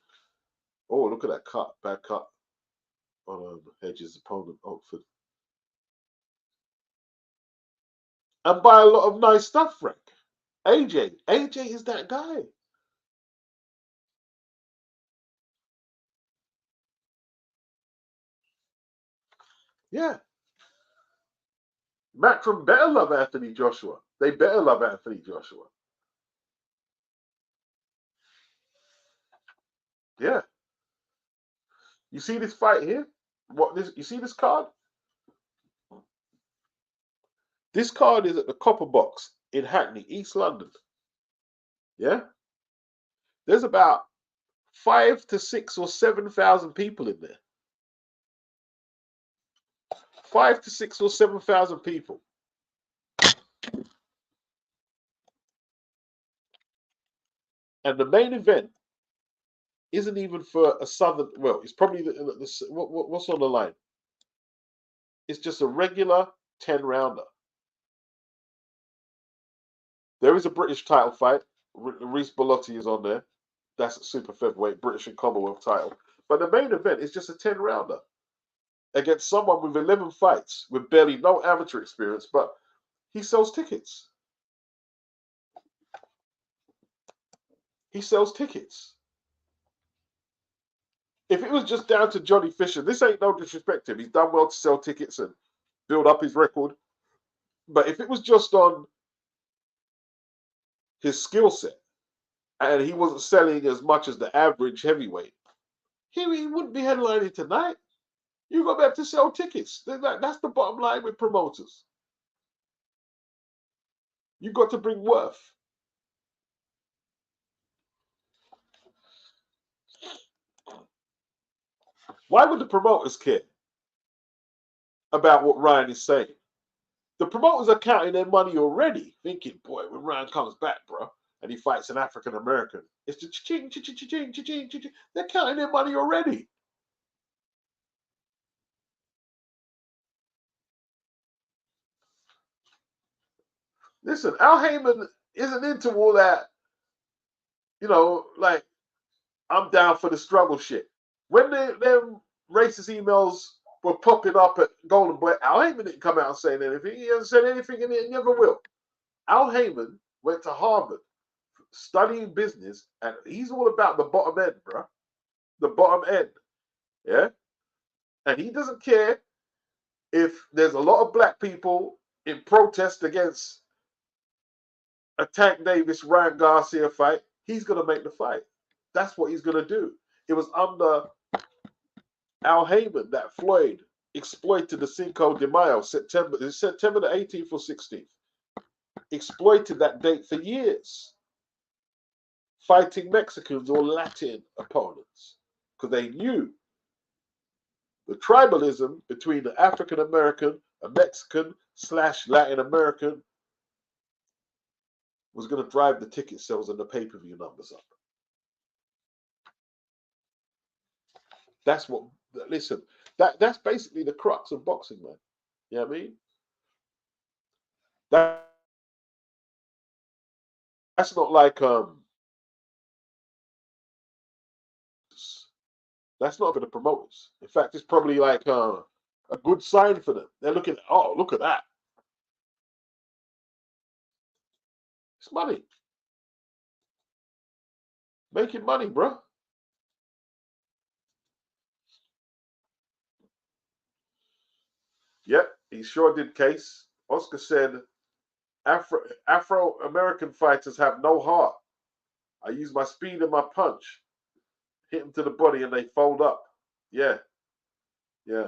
oh, look at that cut, bad cut on Hedges' opponent, Oakford. And buy a lot of nice stuff, Frank. AJ is that guy. Yeah. Matchroom better love Anthony Joshua. They better love Anthony Joshua. Yeah. You see this fight here? You see this card? This card is at the Copper Box in Hackney, East London. Yeah? There's about 5 to 6 or 7,000 people in there. 5 to 6 or 7,000 people. And the main event isn't even for a southern. Well, it's probably what's on the line. It's just a regular 10-rounder. There is a British title fight. Reece Bellotti is on there. That's a super featherweight British and Commonwealth title. But the main event is just a 10-rounder against someone with 11 fights, with barely no amateur experience, but he sells tickets. He sells tickets. If it was just down to Johnny Fisher, this ain't no disrespect to him. He's done well to sell tickets and build up his record. But if it was just on his skill set and he wasn't selling as much as the average heavyweight, he wouldn't be headlining tonight. You got to be able to sell tickets. That's the bottom line with promoters. You got to bring worth. Why would the promoters care about what Ryan is saying? The promoters are counting their money already, thinking, boy, when Ryan comes back, bro, and he fights an African American, it's just ching, ching, ching, ching, ching, ching, ching. They're counting their money already. Listen, Al Heyman isn't into all that, like, I'm down for the struggle shit. When them racist emails were popping up at Golden Boy, Al Heyman didn't come out and say anything. He hasn't said anything and he never will. Al Heyman went to Harvard studying business, and he's all about the bottom end, bro. The bottom end. Yeah? And he doesn't care if there's a lot of black people in protest against a Tank Davis Ryan Garcia fight. He's going to make the fight. That's what he's going to do. It was under Al Heyman that Floyd exploited the Cinco de Mayo, September the 18th or 16th. Exploited that date for years, fighting Mexicans or Latin opponents, because they knew the tribalism between the African American, a Mexican / Latin American was going to drive the ticket sales and the pay-per-view numbers up. That's what. Listen, that's basically the crux of boxing, man. You know what I mean? That's not like that's not for the promoters. In fact, it's probably like a good sign for them. They're looking, oh, look at that. It's money. Making money, bro. Yep, he sure did, Case. Oscar said, Afro-American fighters have no heart. I use my speed and my punch. Hit them to the body and they fold up. Yeah, yeah.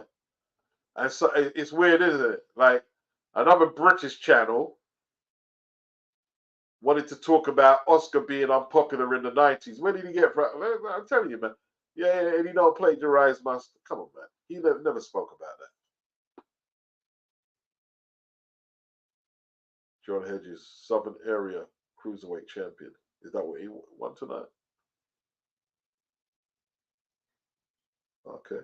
And so it's weird, isn't it? Like, another British channel wanted to talk about Oscar being unpopular in the 90s. Where did he get from? I'm telling you, man. Yeah, and he don't plagiarize master. Come on, man. He never spoke about that. John Hedges, Southern Area Cruiserweight Champion. Is that what he won tonight? Okay.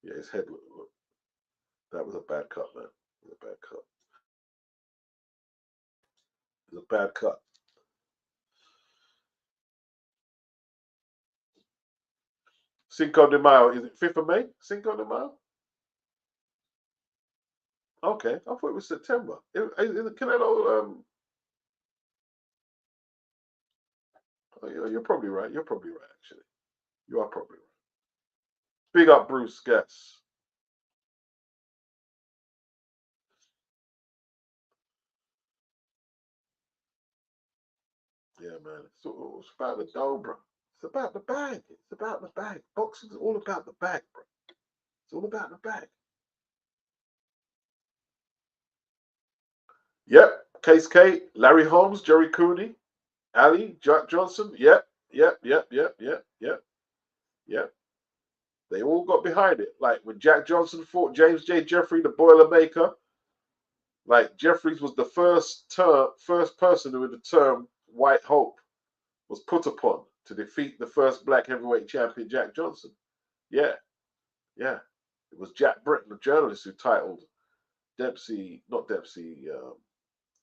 Yeah, his head look. That was a bad cut, man. It was a bad cut. It was a bad cut. Cinco de Mayo. Is it 5th of May? Cinco de Mayo? Okay. I thought it was September. Is it Canelo? You're probably right. You're probably right, actually. You are probably right. Big up Bruce Guess. Yeah, man. It's about the dough, bro. It's about the bag. It's about the bag. Boxing is all about the bag, bro. It's all about the bag. Yep. Case K, Larry Holmes, Jerry Cooney, Ali, Jack Johnson. Yep. They all got behind it. Like when Jack Johnson fought James J. Jeffrey, the Boilermaker. Like Jeffries was the first person who the term White Hope was put upon to defeat the first black heavyweight champion, Jack Johnson. Yeah. It was Jack Britton, the journalist, who titled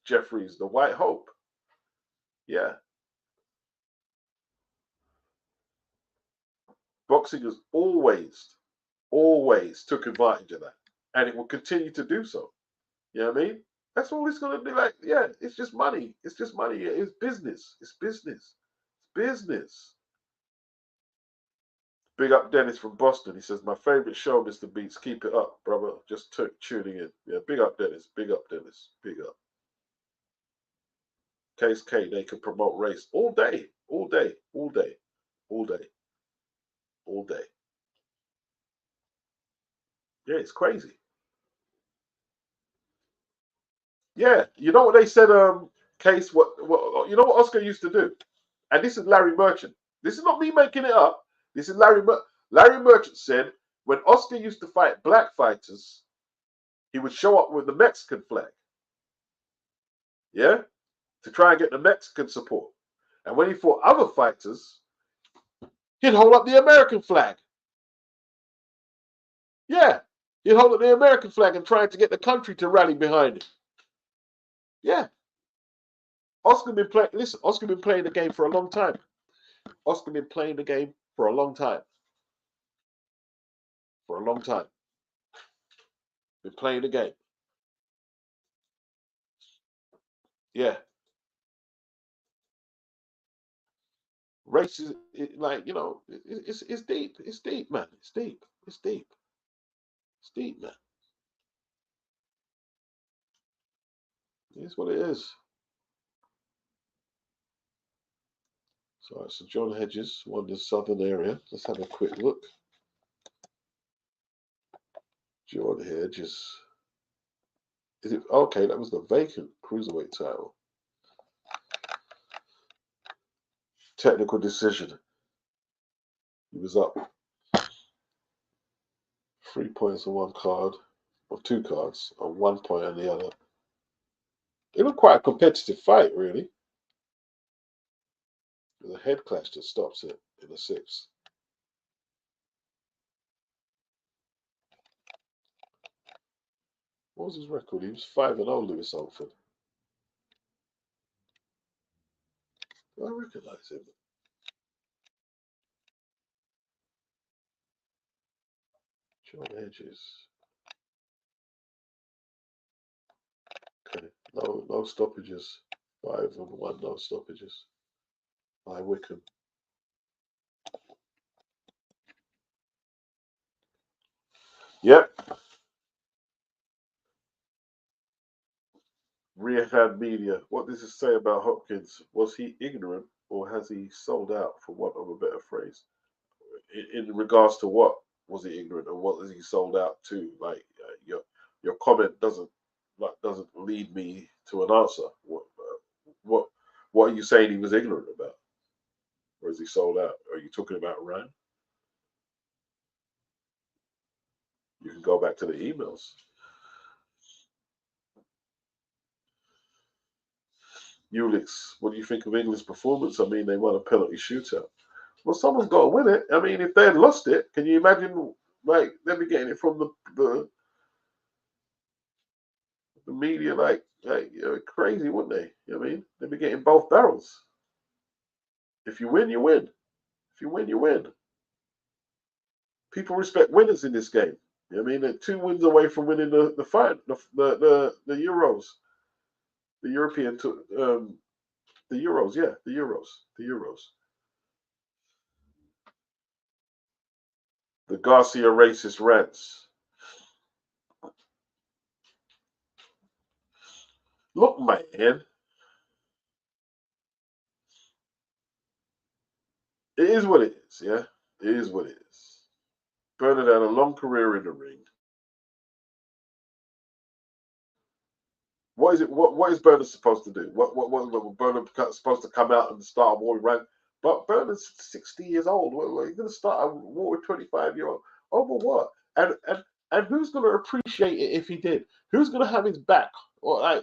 Jeffries, the White Hope. Yeah. Boxing has always took advantage of that. And it will continue to do so. You know what I mean? That's all it's going to do. Like, yeah, it's just money. It's just money. It's business. It's business. It's business. Big up Dennis from Boston. He says, my favorite show, Mr. Beats. Keep it up, brother. Just tuning in. Yeah, big up Dennis. Big up Dennis. Big up. Case K, they can promote race all day. All day. All day. All day. All day. Yeah, it's crazy. Yeah, you know what they said, Case, what you know what Oscar used to do? And this is Larry Merchant. This is not me making it up. This is Larry Merchant said when Oscar used to fight black fighters, he would show up with the Mexican flag. Yeah? To try and get the Mexican support. And when he fought other fighters, he'd hold up the American flag. Yeah. He'd hold up the American flag and try to get the country to rally behind him. Yeah. Oscar been playing the game for a long time. Oscar been playing the game for a long time. For a long time. Been playing the game. Yeah. Race is like, it's deep. It's deep, man. It's deep. It's deep. It's deep, man. It's what it is. So John Hedges won the southern area. Let's have a quick look. John Hedges. Is it okay? That was the vacant cruiserweight title. Technical decision. He was up 3 points on one card, or 2 cards, and 1 point on the other. It was quite a competitive fight, really. There's a head clash that stops it in the 6th. What was his record? He was 5-0, Lewis Alford. Do I recognize him? John Hedges. Okay. No stoppages. 5-1, no stoppages. By Wickham. Yep. Rehab Media. What does it say about Hopkins? Was he ignorant or has he sold out, for want of a better phrase? In regards to what? Was he ignorant or what is he sold out to? Like your comment doesn't lead me to an answer. What what are you saying he was ignorant about? Or is he sold out? Are you talking about Ryan? You can go back to the emails. Ulix, what do you think of England's performance? I mean, they won a penalty shootout. Well, someone's got to win it. I mean, if they had lost it, can you imagine? Like, they'd be getting it from the media, like crazy, wouldn't they? You know what I mean? They'd be getting both barrels. If you win, you win. If you win, you win. People respect winners in this game. You know what I mean? They're 2 wins away from winning the fight, the Euros, the European, the Euros, yeah, the Euros. The Garcia racist rants. Look, man, it is what it is. Yeah, it is what it is. Bernard had a long career in the ring. What is it? What is Bernard supposed to do? What Bernard supposed to come out and start a war with Rand? But Bernard's 60 years old. What, he's going to start a war with 25-year-old over what? And who's going to appreciate it if he did? Who's going to have his back? Or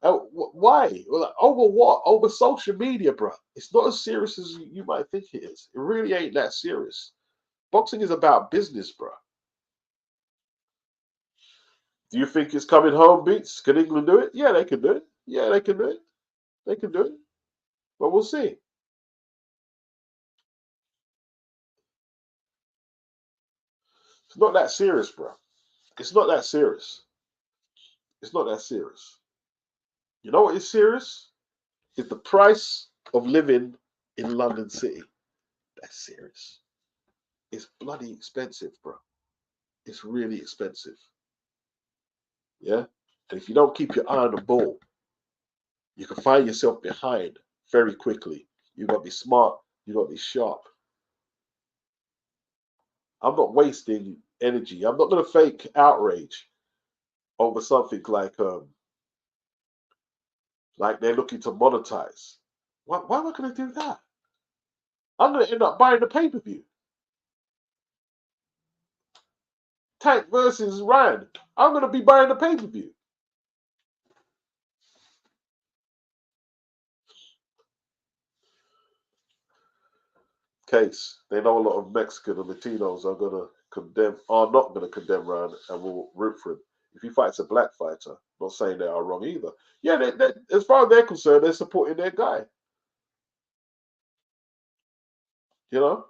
why? Like, over what? Over social media, bro. It's not as serious as you might think it is. It really ain't that serious. Boxing is about business, bro. Do you think it's coming home, Beats? Can England do it? Yeah, they can do it. Yeah, they can do it. They can do it. But we'll see. It's not that serious, bro. It's not that serious. It's not that serious. You know what is serious? Is the price of living in London City. That's serious. It's bloody expensive, bro. It's really expensive. Yeah? And if you don't keep your eye on the ball, you can find yourself behind very quickly. You got to be smart. You got to be sharp. I'm not wasting energy. I'm not going to fake outrage over something like they're looking to monetize. Why am I going to do that? I'm going to end up buying the pay per view. Tank versus Ryan. I'm going to be buying the pay per view. Case. They know a lot of Mexican and Latinos are not going to condemn Ryan and will root for him. If he fights a black fighter, I'm not saying they are wrong either. Yeah, as far as they're concerned, they're supporting their guy. You know?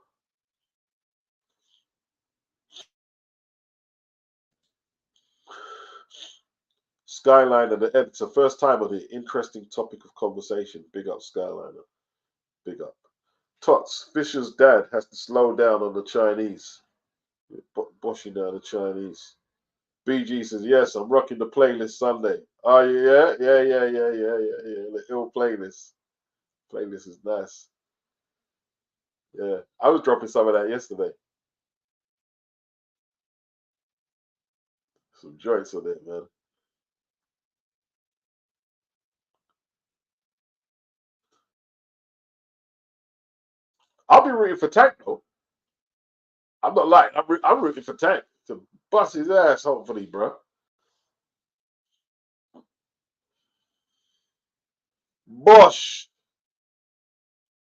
Skyliner, the editor, first time on the interesting topic of conversation. Big up, Skyliner. Big up. Tots, Fisher's dad has to slow down on the Chinese. Boshing down the Chinese. BG says, yes, I'm rocking the playlist Sunday. Oh, yeah. The ill playlist. Playlist is nice. Yeah. I was dropping some of that yesterday. Some joints on it, man. I'll be rooting for Tank, though. I'm not lying. I'm rooting for Tank to bust his ass, hopefully, bro. Bosh!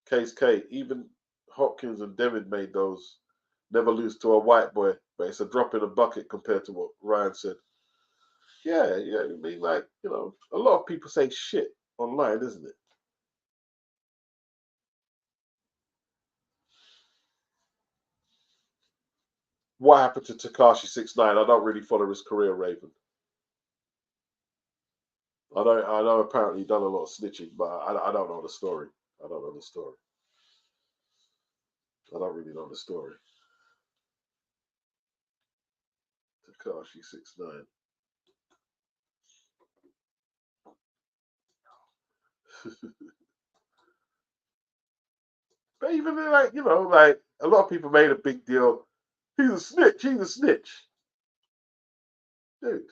Case K. Even Hopkins and Devin made those. Never lose to a white boy, but it's a drop in a bucket compared to what Ryan said. Yeah. I mean, like, a lot of people say shit online, isn't it? What happened to Takashi 69? I don't really follow his career, Raven. I know apparently he done a lot of snitching, but I don't know the story. I don't know the story. I don't really know the story. Takashi 69. But even like, like a lot of people made a big deal. He's a snitch. He's a snitch, dude.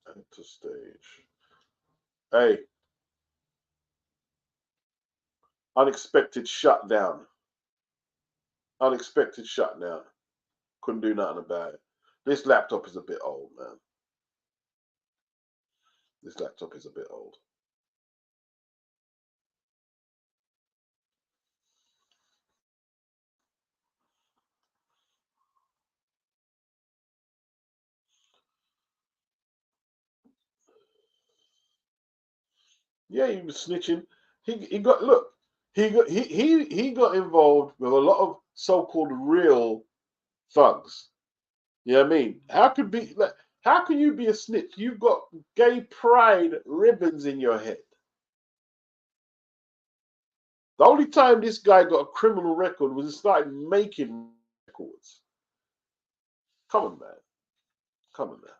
Enter stage. Hey. Unexpected shutdown. Unexpected shutdown. Couldn't do nothing about it. This laptop is a bit old, man. This laptop is a bit old. Yeah, he was snitching. He got look. He got involved with a lot of so-called real thugs. You know what I mean? How can you be a snitch? You've got gay pride ribbons in your head. The only time this guy got a criminal record was he started making records. Come on, man. Come on, man.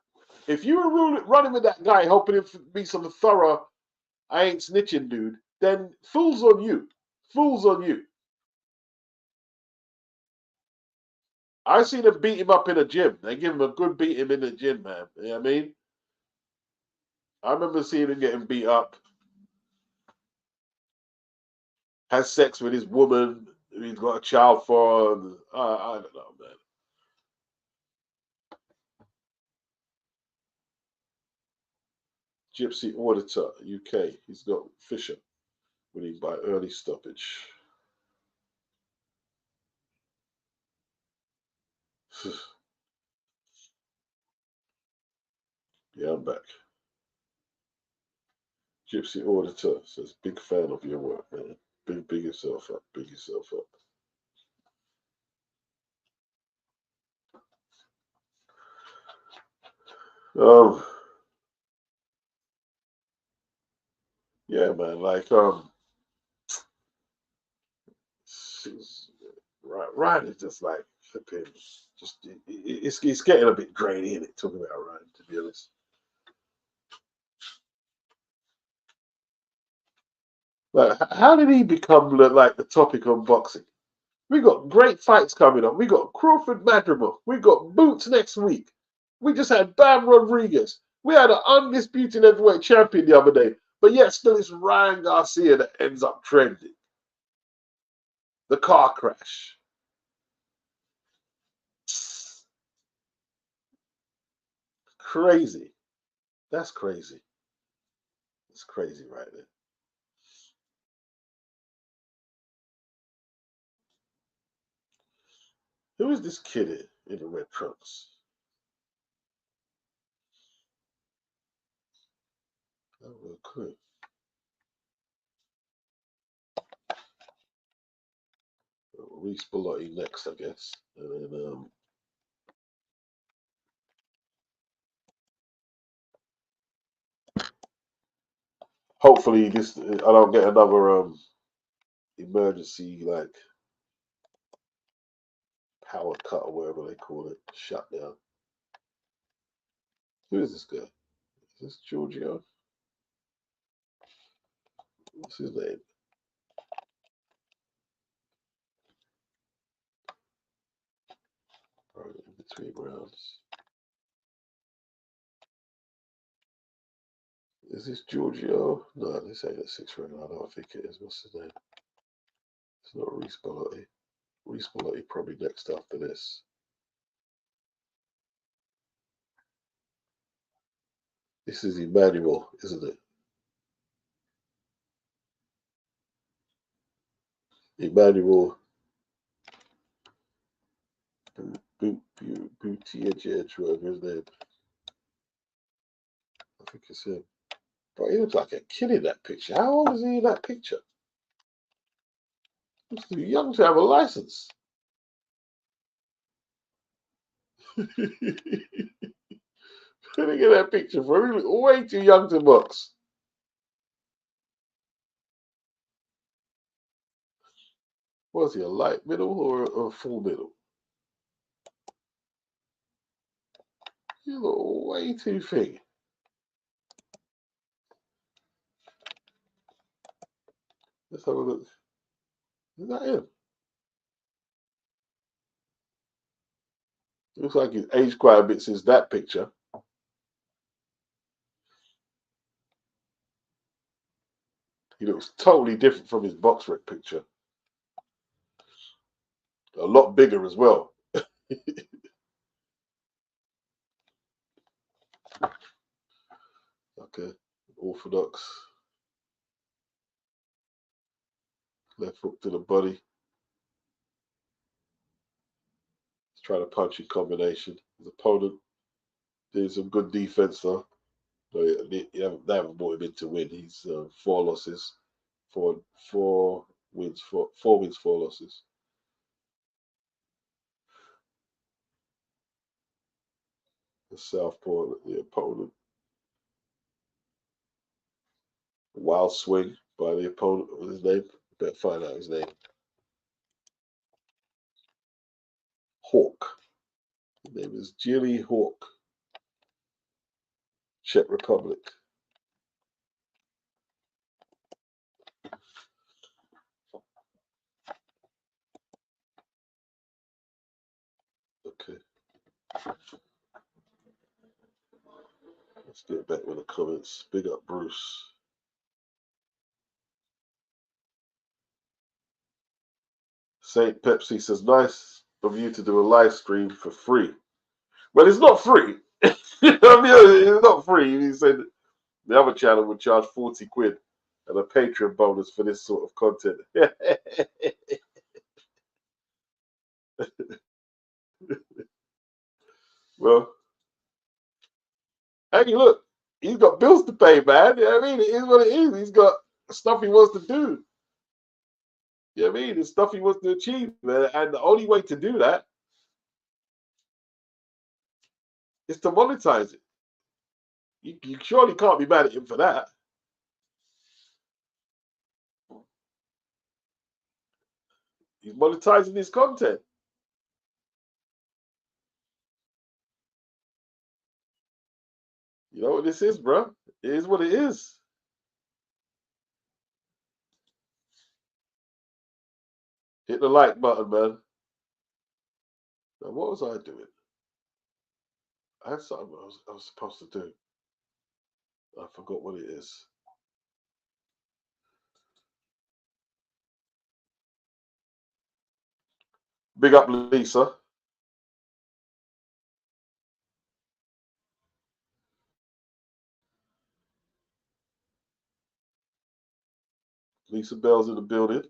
If you were running with that guy, hoping him to be some thorough, I ain't snitching dude, then fools on you. Fools on you. I seen them beat him up in a gym. They give him a good beat him in the gym, man. You know what I mean? I remember seeing him getting beat up. Has sex with his woman he's got a child for. I don't know, man. Gypsy Auditor, UK. He's got Fisher winning by early stoppage. Yeah, I'm back. Gypsy Auditor says, big fan of your work, man. Big yourself up. Big yourself up. Yeah, man. Like, Ryan is just like flipping. Just it's getting a bit grainy, isn't it? Talking about Ryan, to be honest. Like, how did he become like the topic on boxing? We got great fights coming up. We got Crawford Madrimov. We got Boots next week. We just had Bam Rodriguez. We had an undisputed heavyweight champion the other day. But yet still it's Ryan Garcia that ends up trending. The car crash. Crazy. That's crazy. It's crazy right there. Who is this kid in the red trunks? Oh, real quick. Reese Bellotti next, I guess. And then, hopefully this I don't get another emergency like power cut or whatever they call it, shutdown. Who is this guy? Is this Giorgio? What's his name? All right, in between rounds. Is this Giorgio? No, this ain't a 6th round. I don't think it is. What's his name? It's not Reese Bellotti. Reese Bellotti probably next after this. This is Emmanuel, isn't it? Emmanuel Buttigieg, whatever his name. I think it's him. But he looks like a kid in that picture. How old is he in that picture? He's too young to have a license. Look at that picture, bro. He way too young to box. Was he a light middle or a full middle? You look way too thick. Let's have a look. Is that him? Looks like he's aged quite a bit since that picture. He looks totally different from his box rec picture. A lot bigger as well. Okay, orthodox. Left hook to the body. He's trying to punch in combination. His opponent did some good defense though. They haven't brought him in to win. He's 4 losses, four wins, 4 losses. The southpaw, the opponent. Wild swing by the opponent. What was his name? Better find out his name. Hawk. His name is Jilly Hawk. Czech Republic. Okay. Let's get back with the comments. Big up, Bruce. Saint Pepsi says, nice of you to do a live stream for free. Well, it's not free. You know what I mean? It's not free. He said the other channel would charge 40 quid and a Patreon bonus for this sort of content. Well, hey, look, he's got bills to pay, man. You know what I mean? It is what it is. He's got stuff he wants to do. You know what I mean? It's stuff he wants to achieve, man. And the only way to do that is to monetize it. You surely can't be mad at him for that. He's monetizing his content. You know what this is, bro? It is what it is. Hit the like button, man. Now, what was I doing? I had something I was supposed to do. I forgot what it is. Big up, Lisa. Lisa Bell's in the building.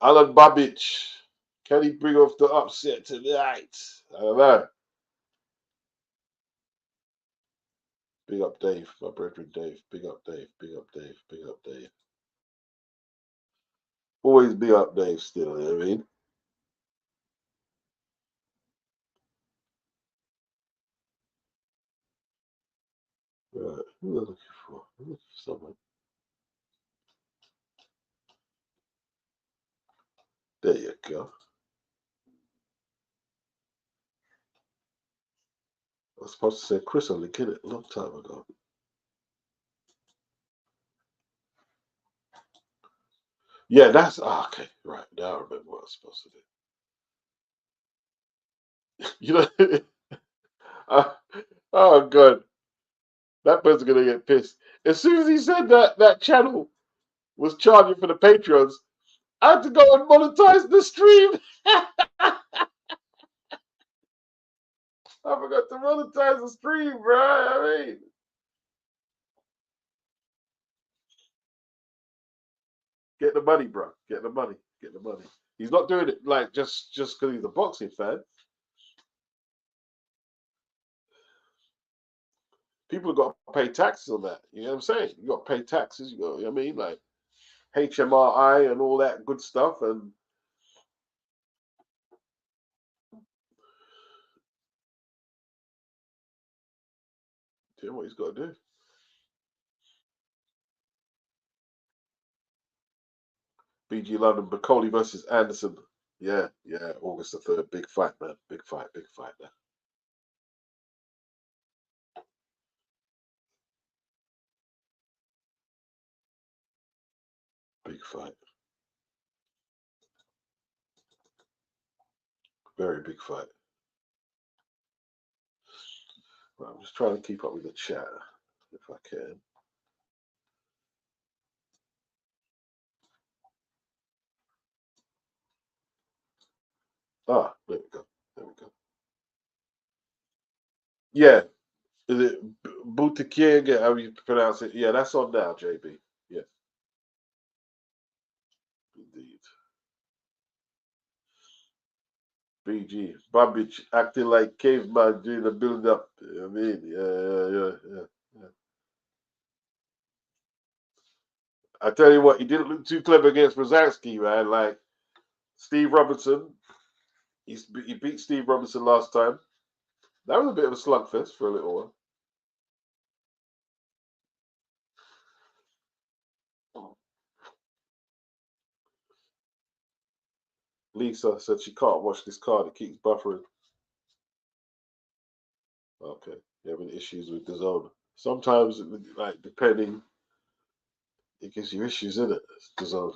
Alen Babic. Can he bring off the upset tonight? I don't know. Big up Dave, my brethren Dave. Big up Dave. Big up Dave. Big up Dave. Always big up Dave still, you know what I mean? Right. Who am I looking for? I'm looking for someone. There you go. I was supposed to say Chris on LinkedIn a long time ago. Yeah, that's okay. Right. Now I remember what I was supposed to do. You know, oh god. That person's gonna get pissed. As soon as he said that channel was charging for the Patreons, I had to go and monetize the stream. I forgot to monetize the stream, bro. I mean, get the money, bro. Get the money. Get the money. He's not doing it like just because he's a boxing fan. People have got to pay taxes on that. You know what I'm saying? You got to pay taxes. You know what I mean? Like HMRI and all that good stuff. And you know what he's got to do. BG London, Bacoli versus Anderson. Yeah, August the 3rd. Big fight, man. Big fight, man. Big fight. Very big fight. Right, I'm just trying to keep up with the chat if I can. Ah, there we go. There we go. Yeah. Is it Boutique? How you pronounce it? Yeah, that's on now, JB. Yes, indeed. BG. Babic acting like caveman during the build up. I mean, yeah. I tell you what, he didn't look too clever against Brzezinski, man. Like Steve Robinson, he beat Steve Robinson last time. That was a bit of a slugfest for a little while. Lisa said she can't watch this card. It keeps buffering. Okay, you having issues with the zone. Sometimes, like depending, it gives you issues in it. The zone.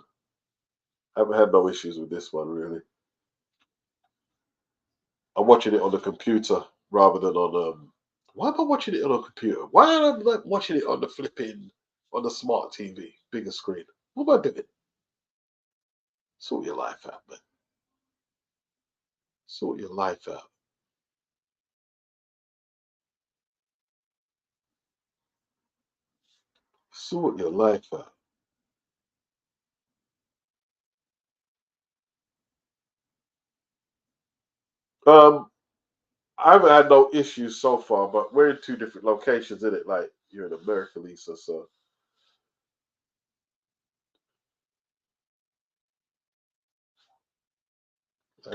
I haven't had no issues with this one really. I'm watching it on the computer rather than on. Why am I watching it on a computer? Why am I like watching it on the flipping on the smart TV, bigger screen? What am I doing? Sort your life out, man. Sort your life out. Sort your life out. Um, I haven't had no issues so far, but we're in two different locations, isn't it? Like you're in America, Lisa, so I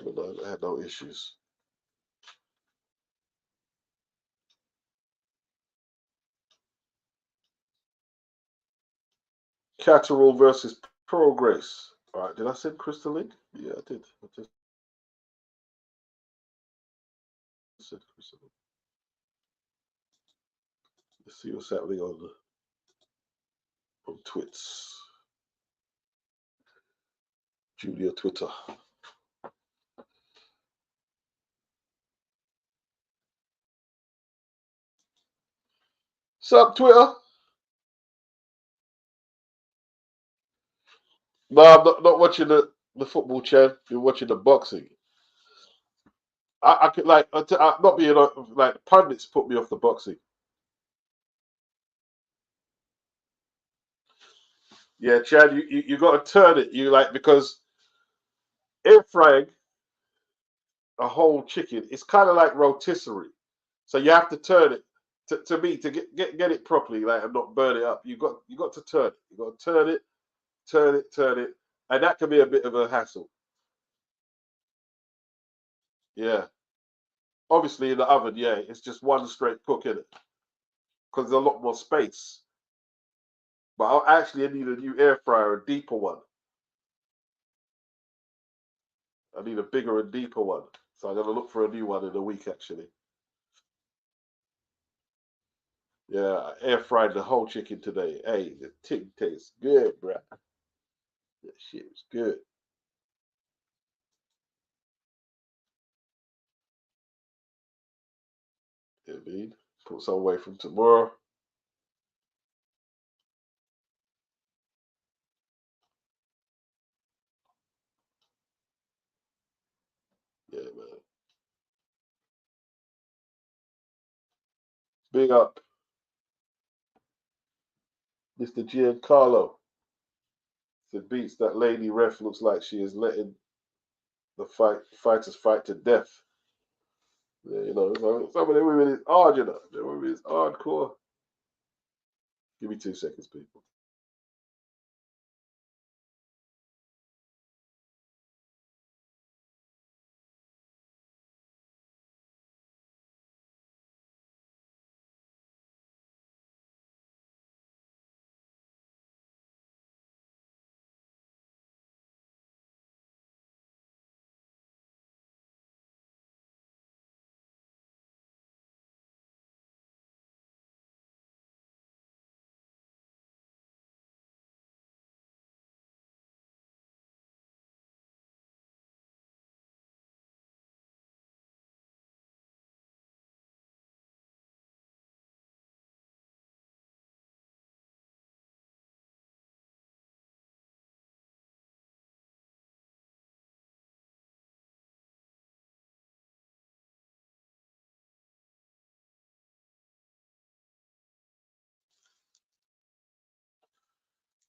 had no issues. Catterall versus Progress. All right, did I send Crystal link? Yeah, I did. I just sent Crystal link. Let's see what's happening on Twits. Julia Twitter. Sup, Twitter? No, I'm not watching the football channel. You're watching the boxing. I could like not being like pundits put me off the boxing. Yeah, Chad, you got to turn it. You like because air frying a whole chicken. It's kind of like rotisserie, so you have to turn it. To me, to get it properly, like and not burn it up, you got to turn it. You got to turn it, and that can be a bit of a hassle. Yeah, obviously in the oven, yeah, it's just one straight cook in it because there's a lot more space. But I need a new air fryer, a deeper one. I need a bigger and deeper one. So I'm gonna look for a new one in a week actually. Yeah, I air fried the whole chicken today. Hey, the thing tastes good, bruh. That shit was good. You know what I mean? Put some away from tomorrow. Yeah, man. Big up, Mr. Giancarlo. Said beats that lady ref looks like she is letting the fighters fight to death. Yeah, you know, some of the women is hard, you know. The women is hardcore. Give me 2 seconds, people.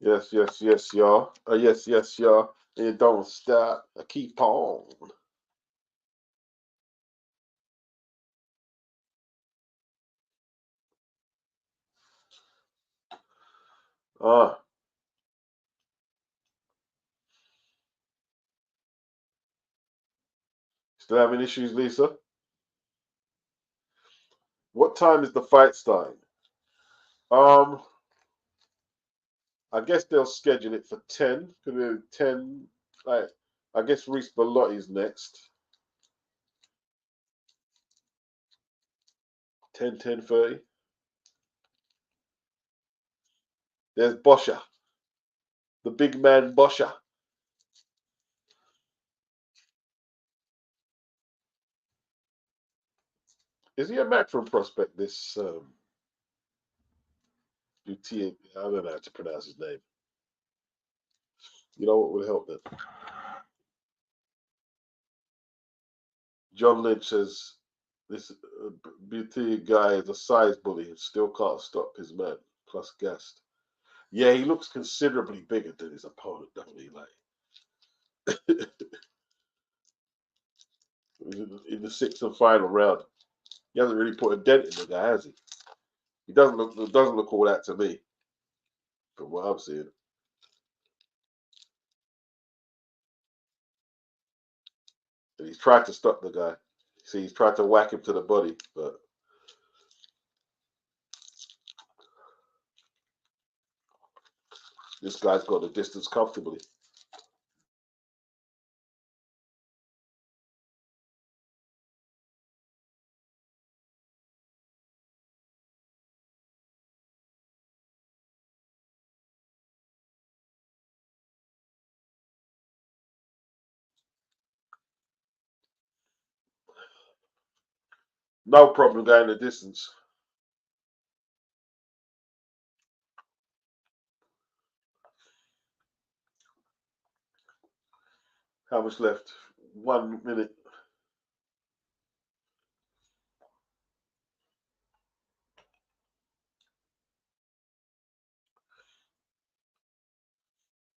Yes, yes, yes, y'all. Yes, yes, y'all. It don't stop. I keep on. Ah, still having issues, Lisa? What time is the fight starting? Um, I guess they'll schedule it for 10. Could be 10. Like, I guess Reese Belotti's next. 10, 10:30. There's Boscha, the big man Boscha. Is he a Macron prospect? This UT, I don't know how to pronounce his name. You know what would help then? John Lynch says this BT guy is a size bully and still can't stop his man. Plus gassed. Yeah, he looks considerably bigger than his opponent, don't he? Like in the sixth and final round, he hasn't really put a dent in the guy, has he? He doesn't look all that to me, from what I'm seeing. And he's tried to stop the guy. See, he's tried to whack him to the body, but this guy's got the distance comfortably. No problem going the distance. How much left? 1 minute.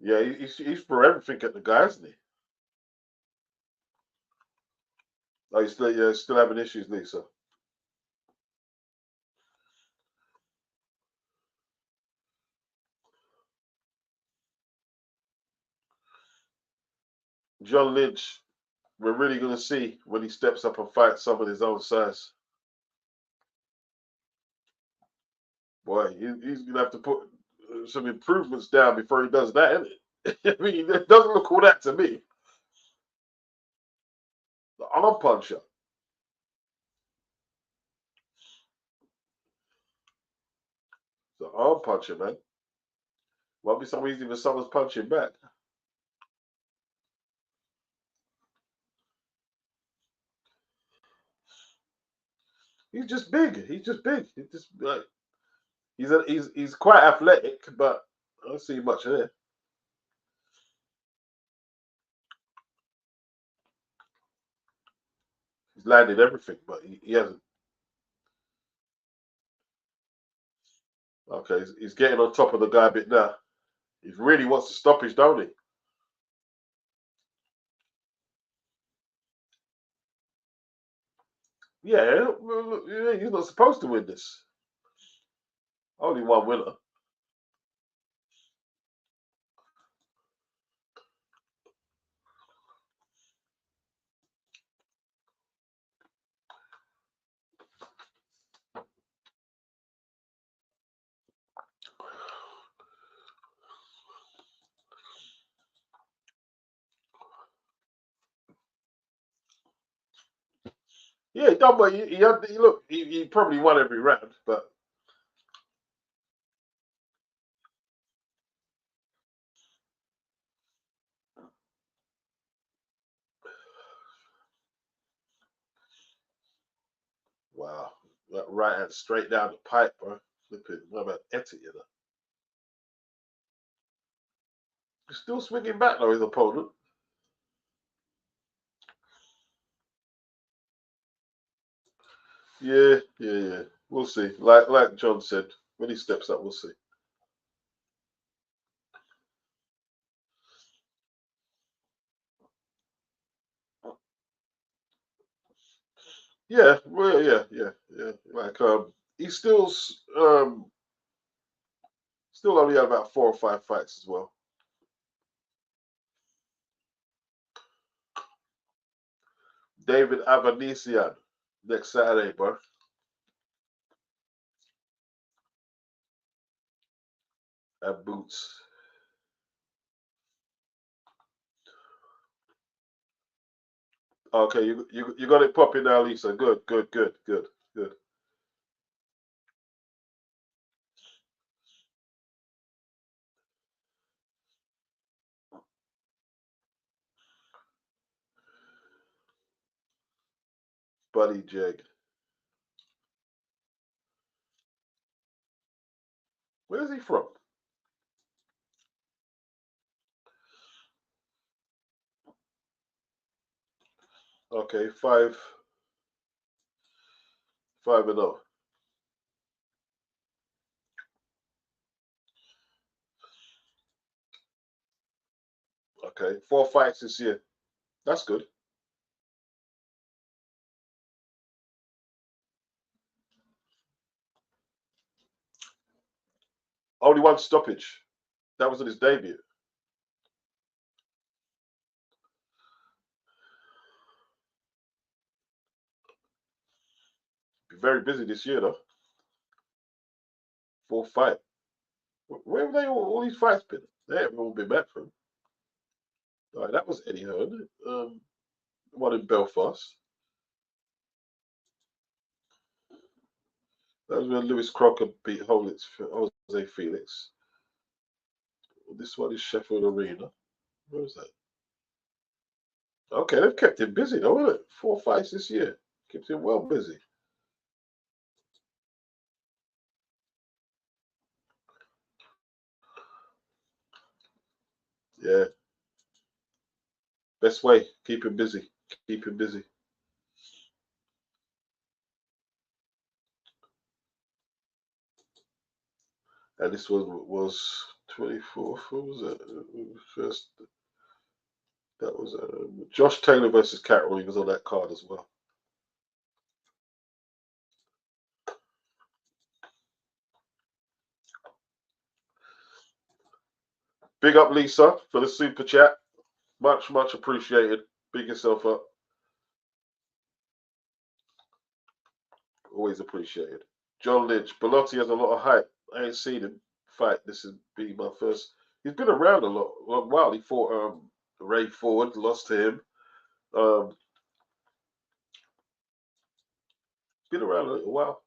Yeah, he's for everything at the guy, isn't he? Oh, he's still having issues, Lisa. John Lynch, we're really going to see when he steps up and fights someone his own size. Boy, he's going to have to put some improvements down before he does that, isn't it? I mean, it doesn't look all that to me. The arm puncher. The arm puncher, man. Might be some reason when someone's punching back. He's just big. He's just big. He's just like he's quite athletic, but I don't see much of it. He's landed everything, but he hasn't. Okay, he's getting on top of the guy a bit now. He really wants to stoppage, don't he? Yeah, he's not supposed to win this. Only one winner. Yeah, he done, but he probably won every round, but wow, that right hand straight down the pipe, bro. Flipping, what about etiquette? He's still swinging back though, his opponent. Yeah, yeah, yeah. We'll see. Like John said, when he steps up, we'll see. Yeah, well, yeah. Like he's still only had about 4 or 5 fights as well. David Avanesian next Saturday, bro. At Boots. Okay, you got it popping now, Lisa. Good. Buddy Jag. Where's he from? Okay, 5-0. Okay, 4 fights this year. That's good. Only one stoppage. That was in his debut. Be very busy this year though. 4 fight. Where have they all these fights been? They haven't all been back from. All right, that was Eddie Hearn. One in Belfast. That was when Lewis Crocker beat Jose Felix. This one is Sheffield Arena. Where was that? Okay, they've kept him busy though, haven't it? 4 fights this year. Kept him well busy. Yeah. Best way. Keep him busy. Keep him busy. And this one was 24th. What was it? First, that was Josh Taylor versus Carroll. He was on that card as well. Big up Lisa for the super chat. Much appreciated. Big yourself up. Always appreciated. John Lynch. Belotti has a lot of hype. I ain't seen him fight. This is be my first. He's been around a while. He fought Ray Ford, lost to him. Um, been around a little while.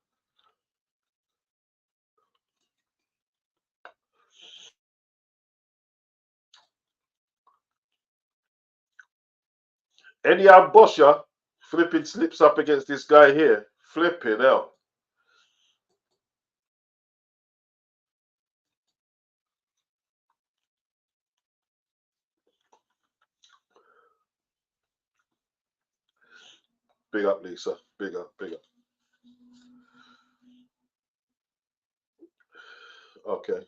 Anyhow, Bosha flipping slips up against this guy here. Flipping hell. Big up, Lisa. Big up. Okay.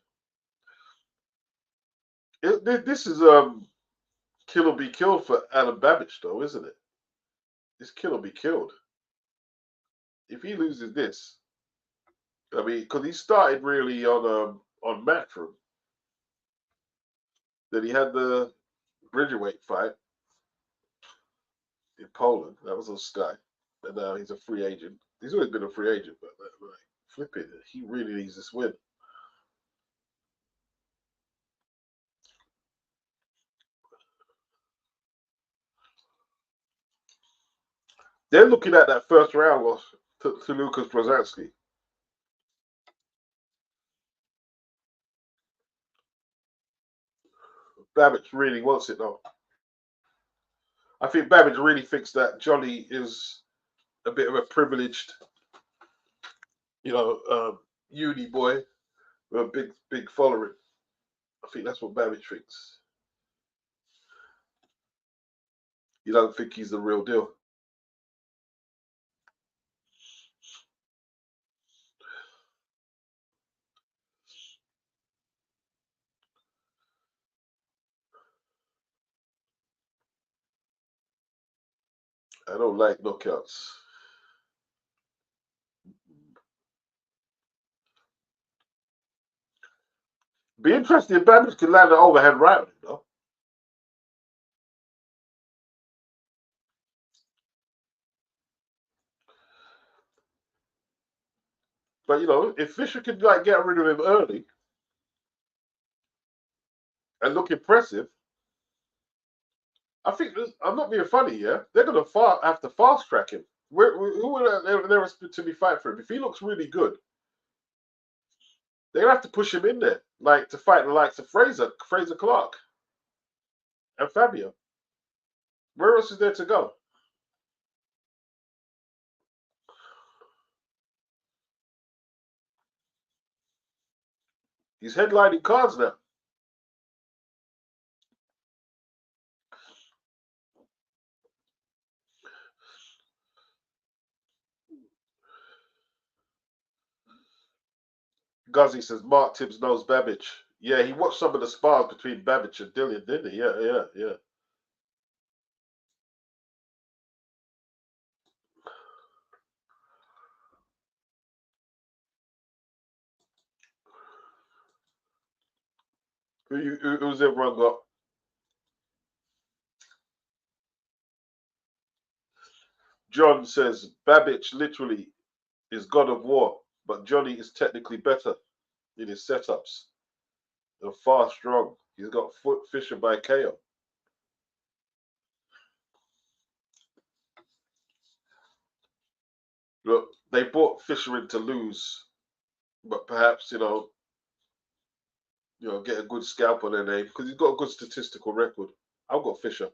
This is kill or be killed for Alen Babic, though, isn't it? It's kill or be killed. If he loses this, I mean, because he started really on Matchroom. Then he had the Bridgerweight fight in Poland. That was on Sky. And now he's a free agent. He's always been a free agent, but like, flip it. He really needs this win. They're looking at that first round loss to Lucas Brzezinski. Babic really wants it though. I think Babic really thinks that Johnny is a bit of a privileged, uni boy with a big following. I think that's what Babic thinks. You don't think he's the real deal. I don't like knockouts. Be interested if Babic can land an overhand right on him, though. But you know, if Fisher could like get rid of him early and look impressive, I think I'm not being funny. Yeah, they're gonna have to fast track him. Who would there to be fight for him? If he looks really good, they're gonna have to push him in there, like to fight the likes of Fraser Clark, and Fabio. Where else is there to go? He's headlining cards now. Guzzy says Mark Tibbs knows Babic. Yeah, he watched some of the spars between Babic and Dillian, didn't he? Yeah. Who's everyone got? John says Babic literally is God of War, but Johnny is technically better in his setups and far strong. He's got Fisher by KO. Look, they brought Fisher in to lose, but perhaps get a good scalp on their name because he's got a good statistical record. I've got Fisher.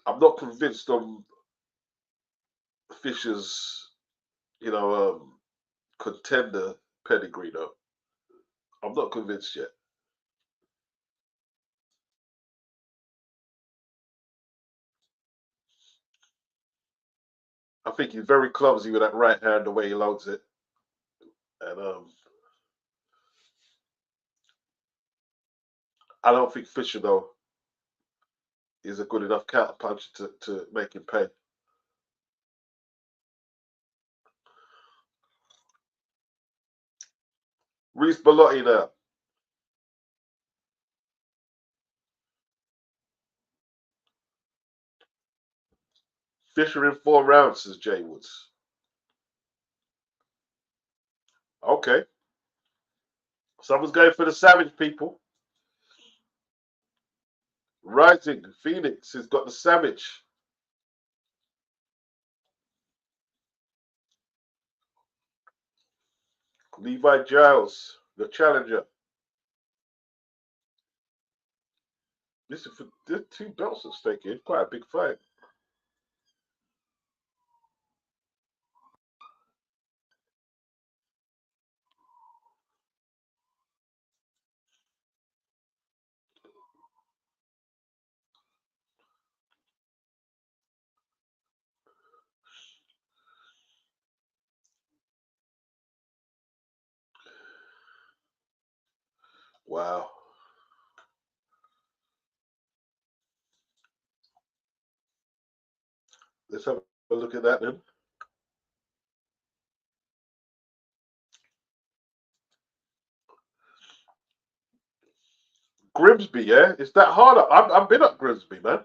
I'm not convinced on Fisher's, contender pedigree though. I'm not convinced yet. I think he's very clumsy with that right hand, the way he loads it. And I don't think Fisher, though, is a good enough counterpuncher to make him pay. Reese Bellotti now. Fisher in 4 rounds, says Jay Woods. Okay. Someone's going for the Savage, people. Rising Phoenix has got the Savage. Levi Giles, the challenger. This is for 2 belts at stake here. It's quite a big fight. Wow. Let's have a look at that then. Grimsby, yeah? Is that harder? I've been up Grimsby, man.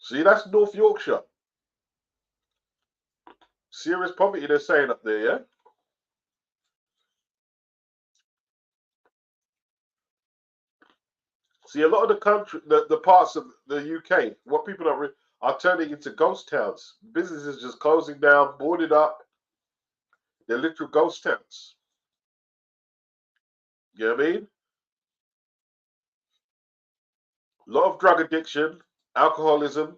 See, that's North Yorkshire. Serious poverty, they're saying up there, yeah? See, a lot of the country, the parts of the UK, what people are turning into ghost towns. Businesses just closing down, boarded up. They're literal ghost towns. You know what I mean? A lot of drug addiction, alcoholism,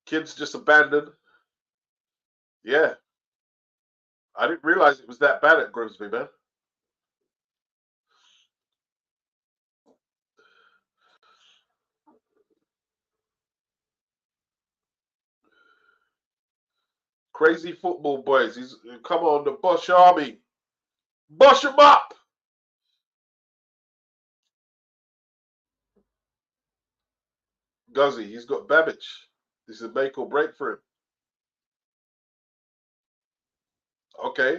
kids just abandoned. Yeah. I didn't realize it was that bad at Grimsby, man. Crazy football boys. He's come on, the Bosch Army. Bosch him up. Guzzy, he's got Babic. This is make or break for him. Okay.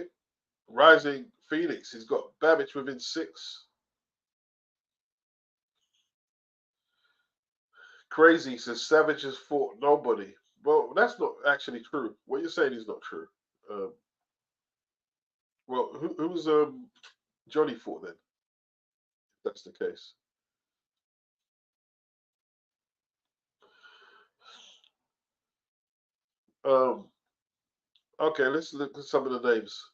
Rising Phoenix. He's got Babic within 6. Crazy says Savage has fought nobody. Well, that's not actually true. What you're saying is not true. Well, who's Johnny fought then? If that's the case. Okay, let's look at some of the names.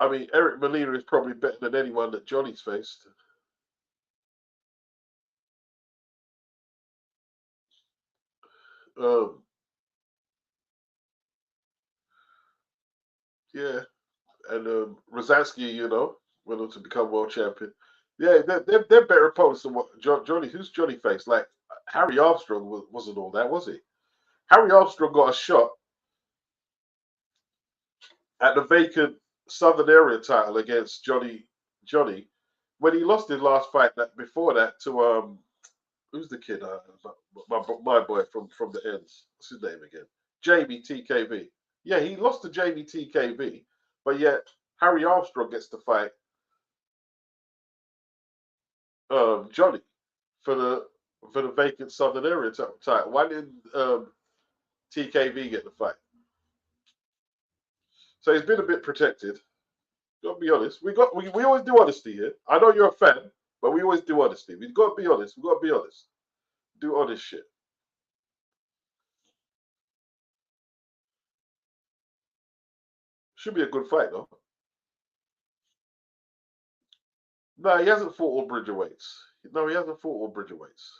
I mean, Eric Molina is probably better than anyone that Johnny's faced. Yeah, and Rosansky, you know, went on to become world champion. Yeah, they're better opponents than what Johnny. Who's Johnny faced? Like Harry Armstrong wasn't all that, was he? Harry Armstrong got a shot at the vacant Southern Area title against Johnny when he lost his last fight. That before that to who's the kid? My boy from the ends. What's his name again? Jamie TKV. Yeah, he lost to Jamie TKV, but yet Harry Armstrong gets to fight Johnny for the vacant Southern Area title. Why didn't TKV get the fight? So he's been a bit protected. Gotta be honest. We always do honesty here. I know you're a fan, but we always do honesty. We've got to be honest. We've got to be honest. Do honest shit. Should be a good fight though. No, he hasn't fought all Bridgerweights. No, he hasn't fought all Bridgerweights.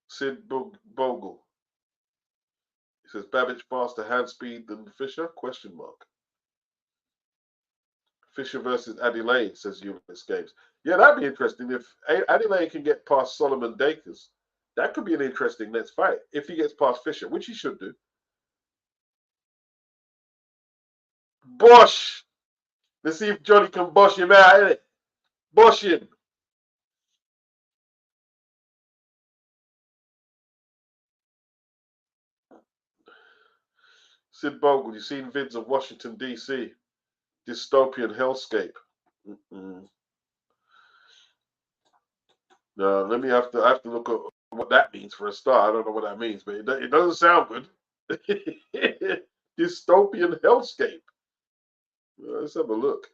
Sid Bogle. He says Babic faster hand speed than Fisher? Question mark. Fisher versus Adelaide, says Ulysses Games. Yeah, that'd be interesting. If Adelaide can get past Solomon Dakers, that could be an interesting next fight. If he gets past Fisher, which he should do. Bosh! Let's see if Johnny can bosh him out, innit? Bosh him. Sid Bogle, you seen vids of Washington, D.C.? Dystopian hellscape. No, I have to look at what that means for a start. I don't know what that means, but it doesn't sound good. Dystopian hellscape. Let's have a look.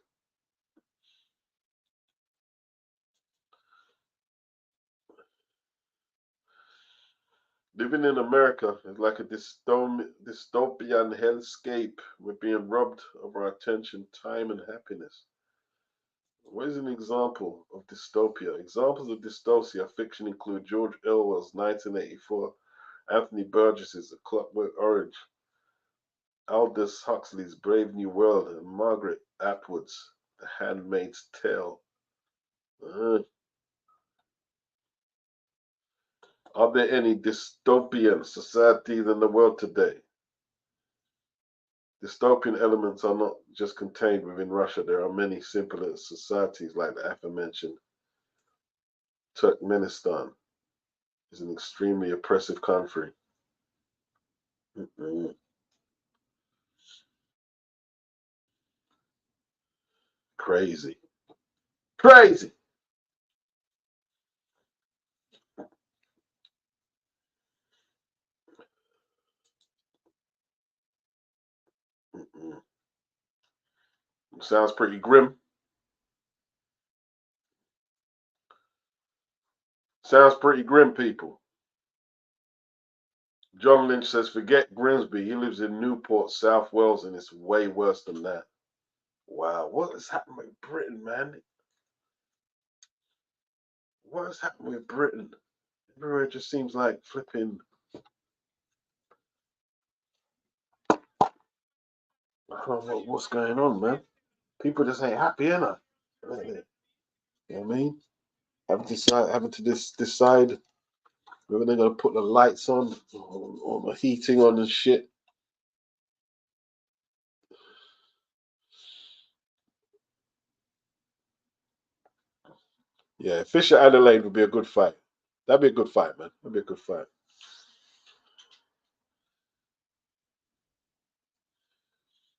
Living in America is like a dystopian hellscape. We're being robbed of our attention, time, and happiness. What is an example of dystopia? Examples of dystopia fiction include George Orwell's 1984, Anthony Burgess's A Clockwork Orange, Aldous Huxley's Brave New World, and Margaret Atwood's The Handmaid's Tale. Are there any dystopian societies in the world today? Dystopian elements are not just contained within Russia. There are many simpler societies like the aforementioned. Turkmenistan is an extremely oppressive country. Crazy. Crazy. Sounds pretty grim. Sounds pretty grim, people. John Lynch says, forget Grimsby. He lives in Newport, South Wales, and it's way worse than that. Wow, what has happened with Britain, man? What has happened with Britain? Everywhere it just seems like flipping. I don't know what's going on, man. People just ain't happy, innit? You know what I mean? Having to decide whether they're gonna put the lights on or the heating on and shit. Yeah, Fisher and Alen would be a good fight. That'd be a good fight, man. That'd be a good fight.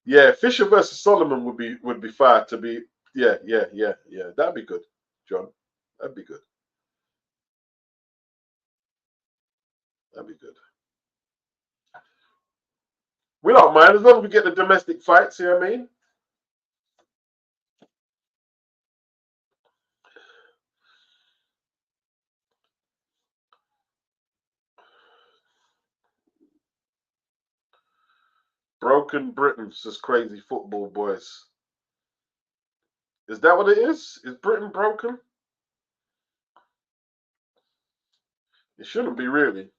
Yeah, Fisher versus Solomon would be fire to be. Yeah, yeah, yeah, yeah. That'd be good, John. That'd be good. That'd be good. We don't mind as long as we get the domestic fights. You know what I mean? Broken Britain, says crazy football boys. Is that what it is? Is Britain broken? It shouldn't be really.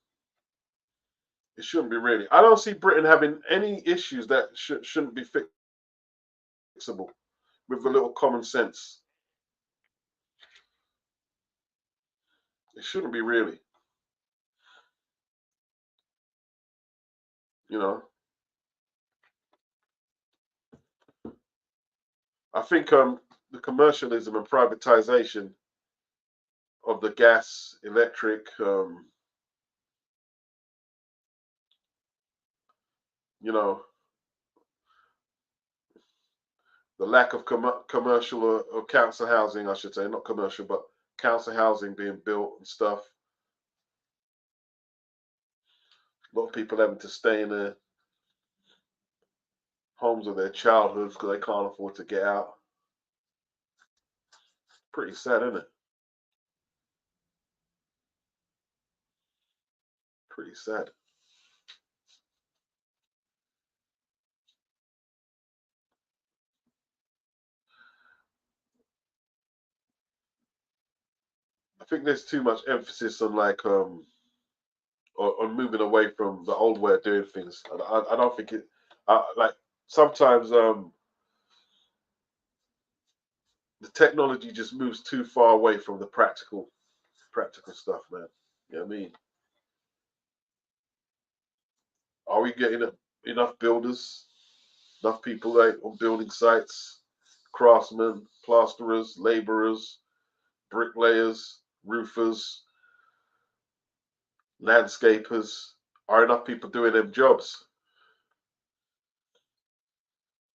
It shouldn't be really. I don't see Britain having any issues that shouldn't be fixable with a little common sense. It shouldn't be really. You know, I think the commercialism and privatization of the gas, electric, you know, the lack of commercial or council housing, I should say, not commercial, but council housing being built and stuff. A lot of people having to stay in their homes of their childhoods because they can't afford to get out. Pretty sad, isn't it? Pretty sad. I think there's too much emphasis on like on moving away from the old way of doing things. I don't think it. Like sometimes the technology just moves too far away from the practical stuff, man. You know what I mean? Are we getting enough builders, enough people like on building sites, craftsmen, plasterers, laborers, bricklayers, roofers, landscapers? Are enough people doing them jobs?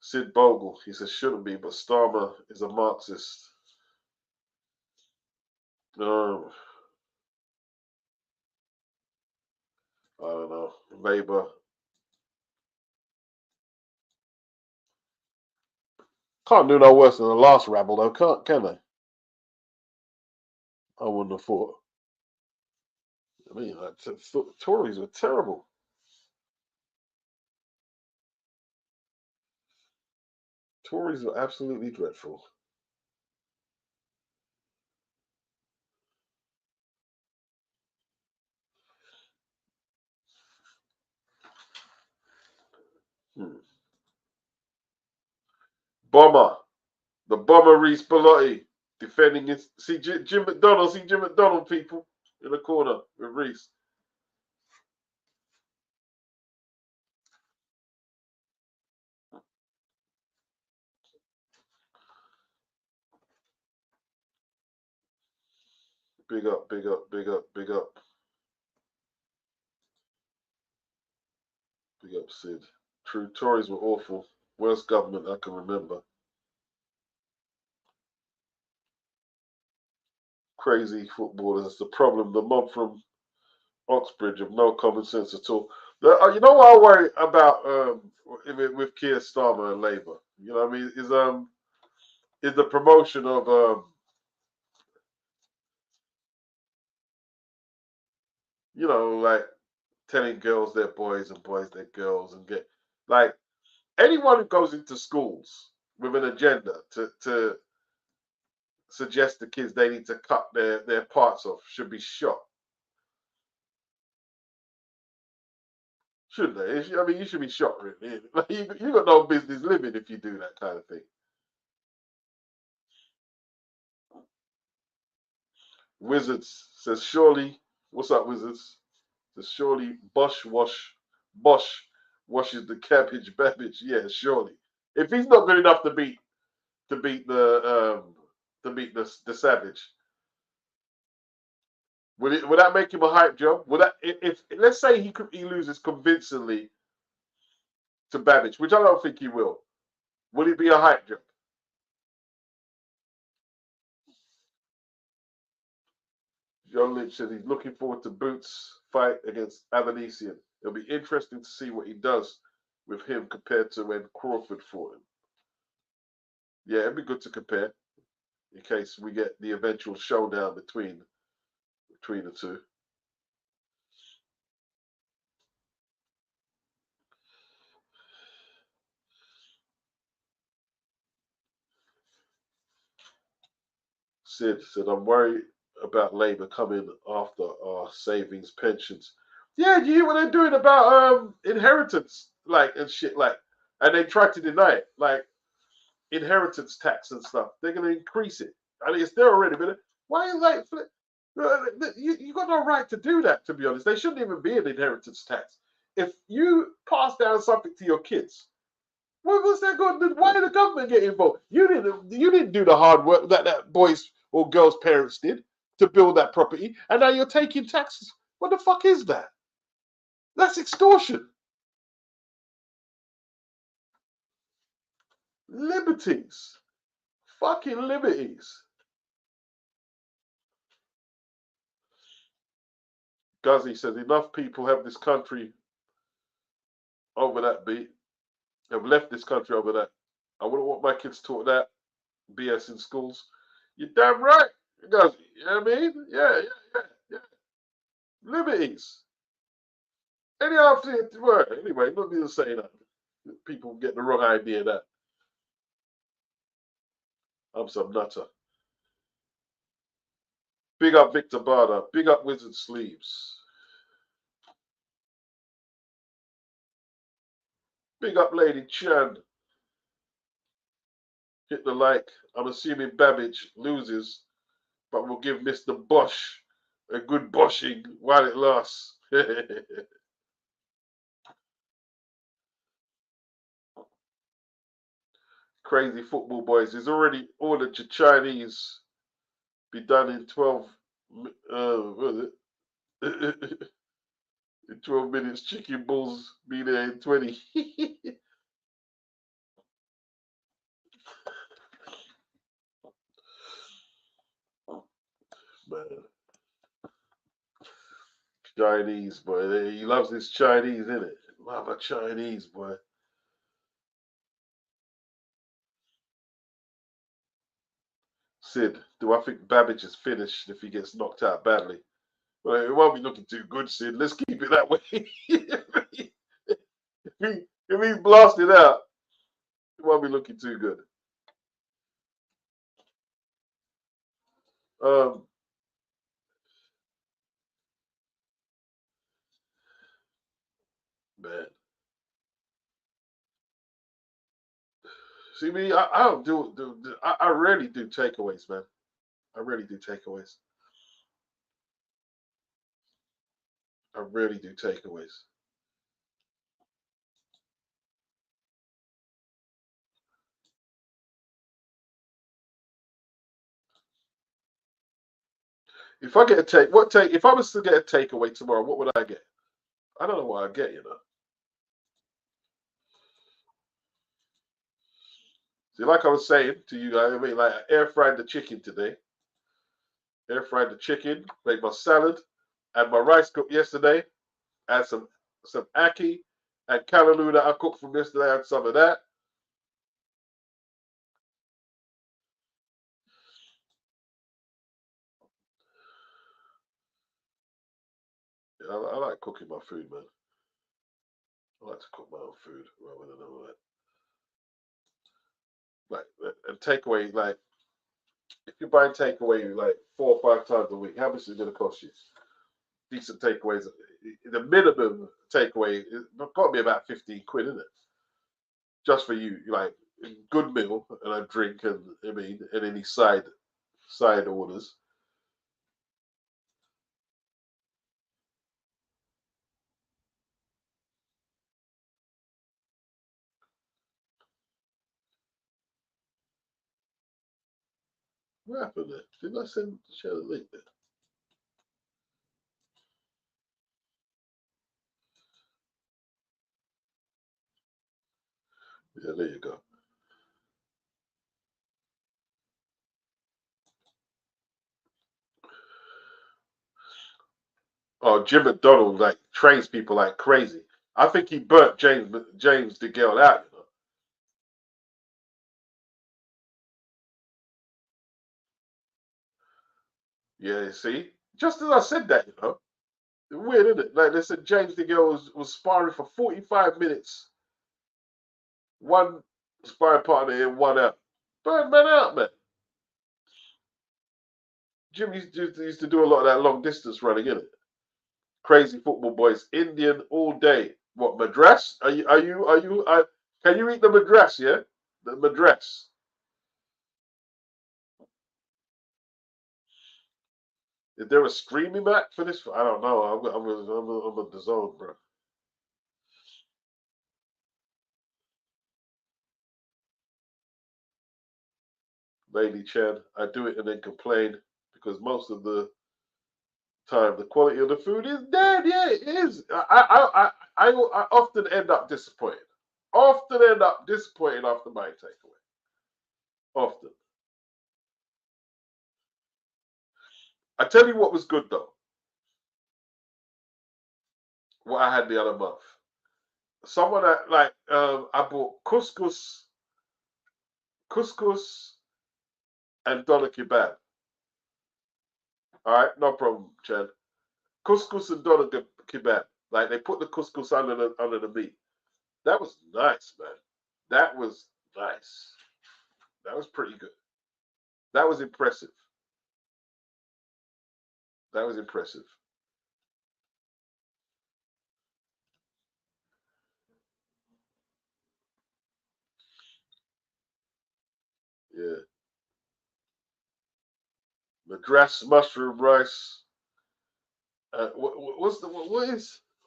Sid Bogle, he says shouldn't be, but Starmer is a Marxist. No, I don't know. Labour can't do no worse than the last rabble, though, can they? I wouldn't have thought. I mean, like, Tories were terrible. Tories were absolutely dreadful. Hmm. Bomber, the bomber Reese Bellotti defending his. See Jim McDonald, people in the corner with Reese. Big up, big up, big up, big up, big up, Sid. True, Tories were awful. Worst government I can remember. Crazy footballers. That's the problem. The mob from Oxbridge have no common sense at all. You know what I worry about with Keir Starmer and Labour? You know what I mean? Is the promotion of like telling girls they're boys and boys they're girls and get like anyone who goes into schools with an agenda to suggest to kids they need to cut their parts off should be shot. Shouldn't they? I mean, you should be shot, really. Like, you got no business living if you do that kind of thing. Wizards says, surely, what's up, Wizards? Says, surely Bosch washes the cabbage, Babbage. Yeah, surely. If he's not good enough to beat the Savage, Would that make him a hype job? Would that if let's say he loses convincingly to Babic, which I don't think he will, would it be a hype job? John Lynch said he's looking forward to Boots' fight against Avanesian. It'll be interesting to see what he does with him compared to when Crawford fought him. Yeah, it'd be good to compare in case we get the eventual showdown between the two. Sid said, I'm worried about Labour coming after our savings pensions. Yeah, do you hear what they're doing about inheritance, like and shit, like, and they try to deny it, like inheritance tax and stuff. They're going to increase it. I mean, it's there already, but why like you got no right to do that? To be honest, they shouldn't even be an inheritance tax. If you pass down something to your kids, what was that going to? Why did the government get involved? You didn't do the hard work that boys or girls' parents did to build that property, and now you're taking taxes. What the fuck is that? That's extortion. Liberties. Fucking liberties. Guzzy says enough people have this country over that beat. Have left this country over that. I wouldn't want my kids taught that BS in schools. You're damn right, Guzzy. You know what I mean? Yeah. Liberties. Any other word. Anyway, not me to say that. People get the wrong idea that I'm some nutter. Big up Victor Barda. Big up Wizard Sleeves. Big up Lady Chan. Hit the like. I'm assuming Babbage loses, but we'll give Mr. Bosch a good boshing while it lasts. Crazy football boys. He's already ordered your Chinese be done in 12 in 12 minutes. Chicken balls be there in 20. Man. Chinese boy. He loves his Chinese, innit? Love a Chinese boy. Sid, do I think Babbage is finished if he gets knocked out badly? Well, it won't be looking too good, Sid. Let's keep it that way. if he's blasted out, it won't be looking too good. Um, man. See me, I don't do I rarely do takeaways, man. I rarely do takeaways. I rarely do takeaways. If I get a if I was to get a takeaway tomorrow, what would I get? I don't know what I get, you know. See, like I was saying to you guys, I mean, like I air fried the chicken today. Air fried the chicken, made my salad, had my rice cooked yesterday, had some ackee and callaloo that I cooked from yesterday, I had some of that. Yeah, I like cooking my food, man. I like to cook my own food rather than all that. Like and takeaway, like if you're buying takeaway like 4 or 5 times a week, how much is it going to cost you? Decent takeaways, the minimum takeaway is got to be about 15 quid, isn't it? Just for you, like good meal and a drink, and I mean, and any side orders. What happened there? Didn't I share the link there? Yeah, there you go. Oh, Jim McDonald like trains people like crazy. I think he burnt James DeGale out. Yeah, see, just as I said that, weird, isn't it? Like they said, James DeGale was sparring for 45 minutes, one sparring partner in, one out. Burn man out, man. Jim used to do a lot of that long distance running, innit? Crazy football boys, Indian all day. What madras? Can you eat the madras? Yeah, the madras. Is there a screaming match for this? I don't know. I'm a DAZN, bro. Lady Chan, I do it and then complain because most of the time the quality of the food is dead. Yeah, it is. I often end up disappointed. Often end up disappointed after my takeaway. Often. I tell you what was good though. What I had the other month. Someone that like I bought couscous and doner kebab. All right, no problem, Chad. Couscous and doner kebab. Like they put the couscous under the meat. That was nice, man. That was nice. That was pretty good. That was impressive. That was impressive. Yeah. Madras mushroom rice.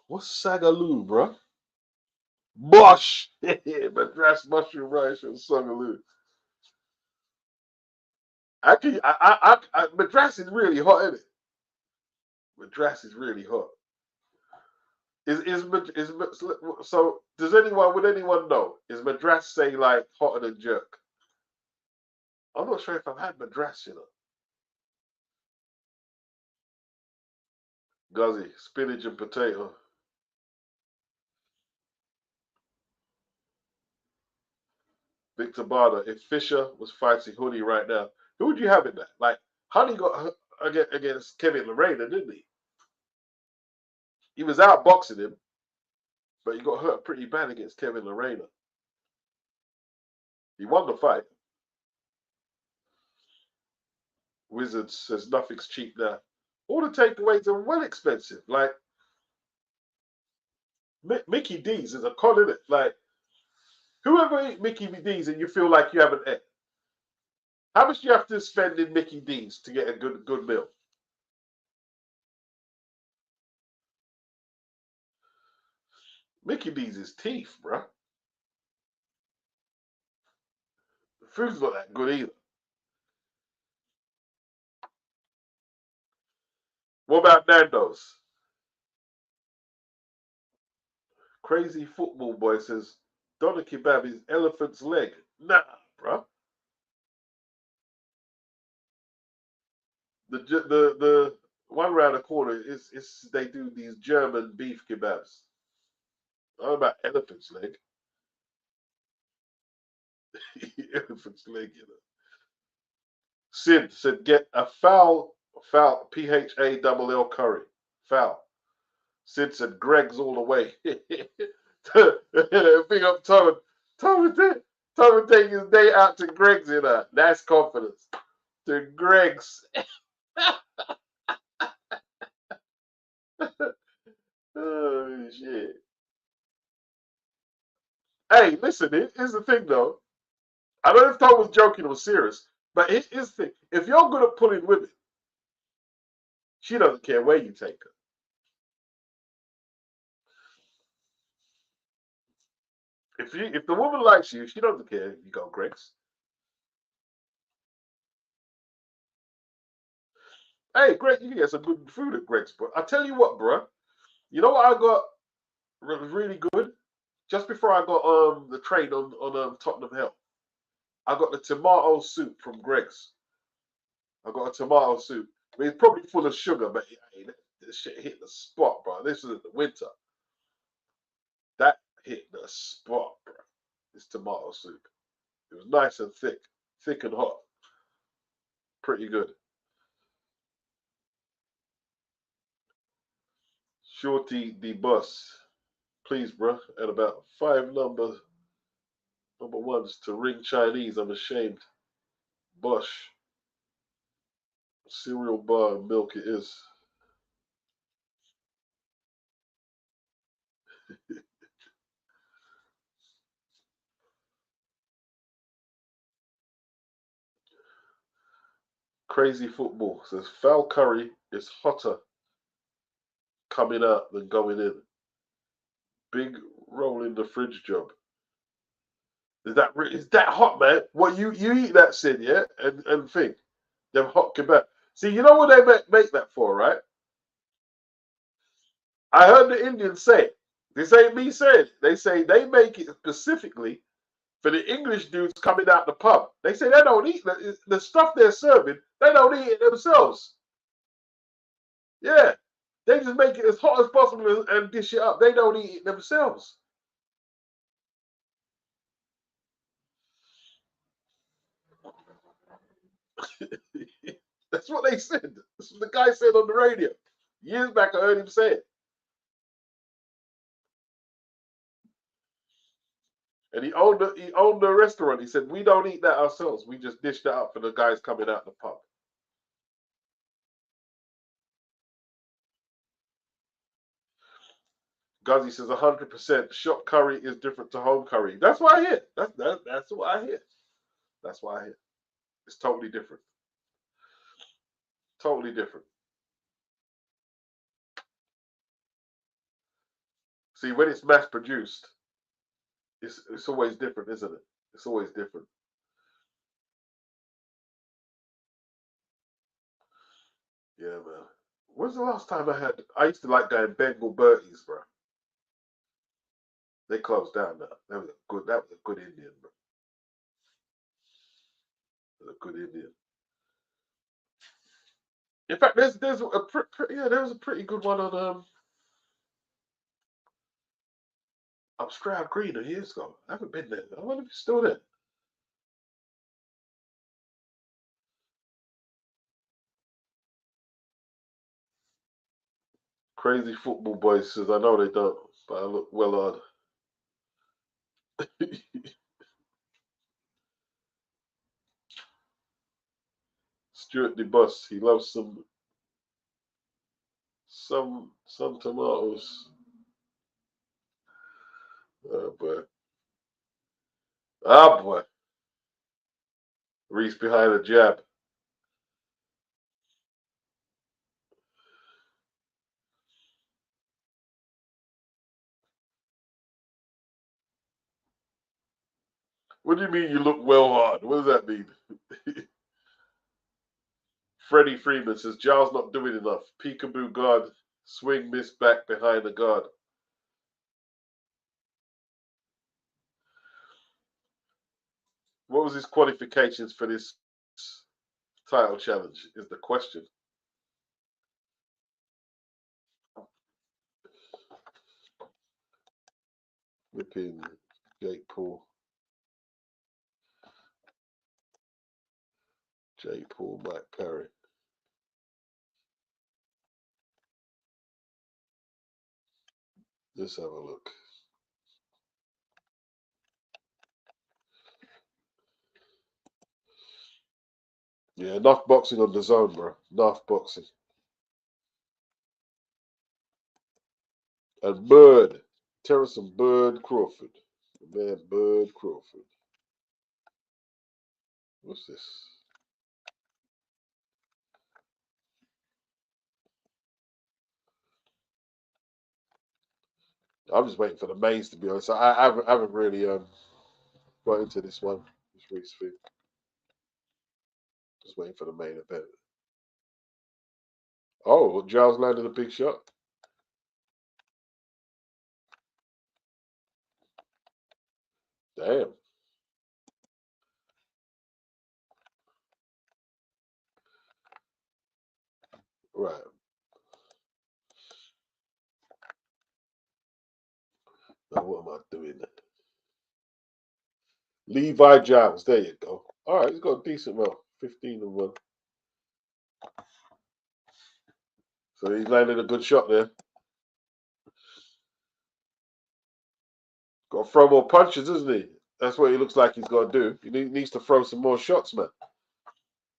What's sagaloo, bro? Bosh. Madras mushroom rice and sagaloo. Madras is really hot, isn't it? Madras is really hot. Is so? Would anyone know? Is Madras say like hotter than jerk? I'm not sure if I've had Madras, Guzzy, spinach and potato. Victor Barter, if Fisher was fighting Honey right now, who would you have in that? Like, Honey got against Kevin Lorena, didn't he? He was out boxing him, but he got hurt pretty bad against Kevin Lorena. He won the fight. Wizards says nothing's cheap now. All the takeaways are well expensive. Like, Mickey D's is a con, isn't it? Like, whoever eat Mickey D's and you feel like you haven't ate, how much do you have to spend in Mickey D's to get a good meal? Mickey D's is teeth, bro. The food's not that good either. What about Nando's? Crazy football boy says doner kebab is elephant's leg. Nah, bro. The one round the corner is they do these German beef kebabs. Not about elephant's leg. Elephant's leg, Sid said get a foul PHA curry. Foul. Sid said Greg's all the way. Big up Tom. Tom would take his day out to Greg's in that. That's confidence. To Greg's. Oh shit. Hey, listen, here's the thing though. I don't know if Tom was joking or serious, but here's the thing. If you're good at pulling women, she doesn't care where you take her. If the woman likes you, she doesn't care if you go Greg's. Hey, Greg, you can get some good food at Greg's, but I tell you what, bro. You know what I got really good? just before I got the train on Tottenham Hill, I got the tomato soup from Greg's. I got a tomato soup. I mean, it's probably full of sugar, but hey, this shit hit the spot, bro. This is in the winter. That hit the spot, bro. This tomato soup. It was nice and thick and hot. Pretty good. Shorty the bus, please, bro. And about 5 number ones to ring Chinese. I'm ashamed. Bosh. Cereal bar and milk it is. Crazy football says foul curry is hotter coming out than going in. Big roll in the fridge job. Is that hot, man? What you eat that sin, yeah, and think them hot kebab. See, you know what they make that for, right? I heard the Indians say it. This ain't me saying it. They say they make it specifically for the English dudes coming out the pub. They say they don't eat the stuff they're serving. They don't eat it themselves. Yeah, they just make it as hot as possible and dish it up. They don't eat it themselves. That's what they said. That's what the guy said on the radio. Years back, I heard him say it. And he owned the restaurant. He said, we don't eat that ourselves. We just dish that up for the guys coming out the pub. Guzzy says 100% shop curry is different to home curry. That's what I hear. That's what I hear. That's what I hear. It's totally different. Totally different. See, when it's mass produced, it's always different, isn't it? It's always different. Yeah, man. When's the last time I used to like going Bengal Bertie's, bro. They closed down now. That was a good Indian, bro. That was a good Indian. In fact, there's there was a pretty good one on up Stroud Green years ago. I haven't been there. I wonder if it's still there. Crazy football boys says I know they don't, but I look well on. Stuart DeBus, he loves some tomatoes. Oh boy. Ah boy. Reese behind a jab. What do you mean you look well hard? What does that mean? Freddie Freeman says Giles not doing enough. Peekaboo guard. Swing miss back behind the guard. What was his qualifications for this title challenge is the question. Whipping Jake Paul. Jake Paul, Mike Perry. Let's have a look. Yeah, enough boxing on the zone, bro. Enough boxing. And Bird. Terrence and Bird Crawford. Man, Bird Crawford. What's this? I'm just waiting for the mains, to be honest. I haven't really got into this one, this week's thing. Just waiting for the main event. Oh, Giles landed a big shot. Damn. Right. Now what am I doing? Levi Giles. There you go. All right, he's got a decent run. 15 and 1. So he's landed a good shot there. Got to throw more punches, isn't he? That's what he looks like he's got to do. He needs to throw some more shots, man.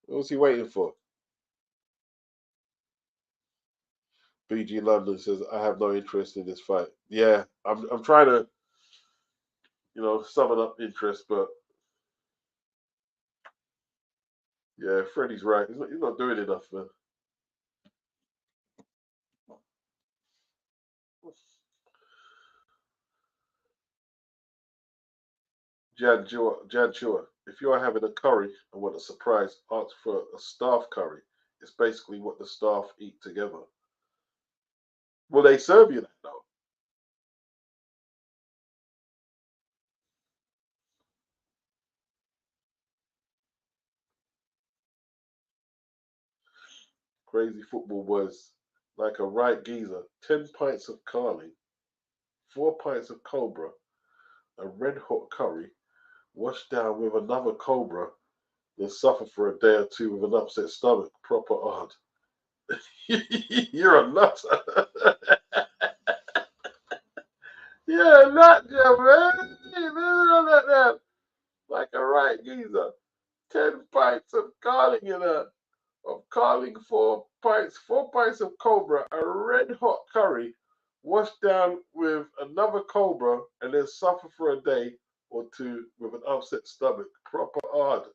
What's he waiting for? BG London says, I have no interest in this fight. Yeah, I'm trying to, summon up interest, but yeah, Freddie's right. He's not doing enough, man. Jan Chua, if you're having a curry and want a surprise, ask for a staff curry. It's basically what the staff eat together. Will they serve you that though? Crazy football boys, like a right geezer, 10 pints of Carling, 4 pints of Cobra, a red hot curry, washed down with another Cobra, then suffer for a day or two with an upset stomach. Proper odd. You're a nut. You're a nut, man. Like a right geezer. 10 pints of Carling in a of Carling, 4 pints of Cobra, a red hot curry, washed down with another Cobra, and then suffer for a day or two with an upset stomach. Proper odd.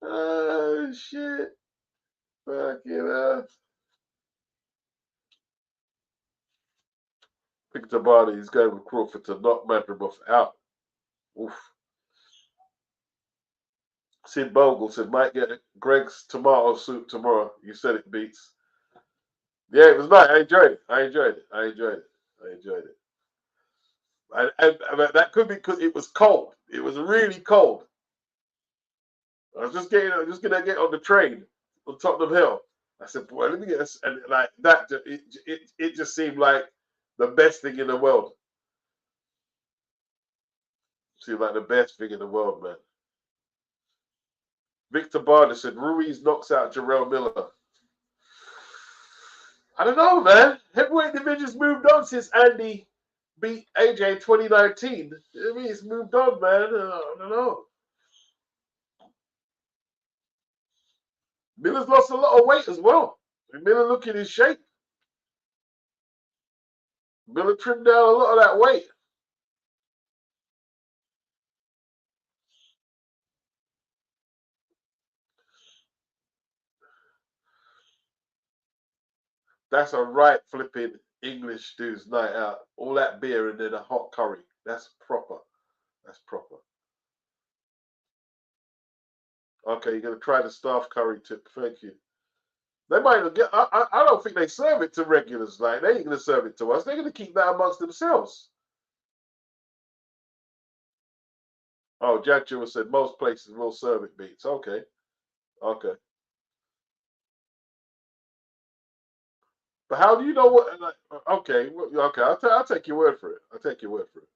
Oh shit. Fucking hell. Victor Barney, he's going with Crawford to knock Madripoff out. Oof. Sid Bogle said, might get Greg's tomato soup tomorrow. You said it beats. Yeah, it was nice. I enjoyed it. I enjoyed it. And that could be because it was cold. It was really cold. I was just gonna get on the train on Tottenham Hill. I said, boy, let me get this. And like that, it just seemed like the best thing in the world. Seemed like the best thing in the world, man. Victor Barder said, Ruiz knocks out Jarrell Miller. I don't know, man. Heavyweight division's moved on since Andy beat AJ 2019. I mean, it's moved on, man. I don't know. Miller's lost a lot of weight as well. Miller looking in shape. Miller trimmed down a lot of that weight. That's a right flipping English dude's night out. All that beer and then a hot curry. That's proper. That's proper. Okay, you're gonna try the staff curry tip. Thank you. They might not get. I don't think they serve it to regulars. Like they ain't gonna serve it to us. They're gonna keep that amongst themselves. Oh, Jack Jewell said most places will serve it beats. Okay, okay. But how do you know what? Like, okay, okay. I'll take your word for it. I'll take your word for it.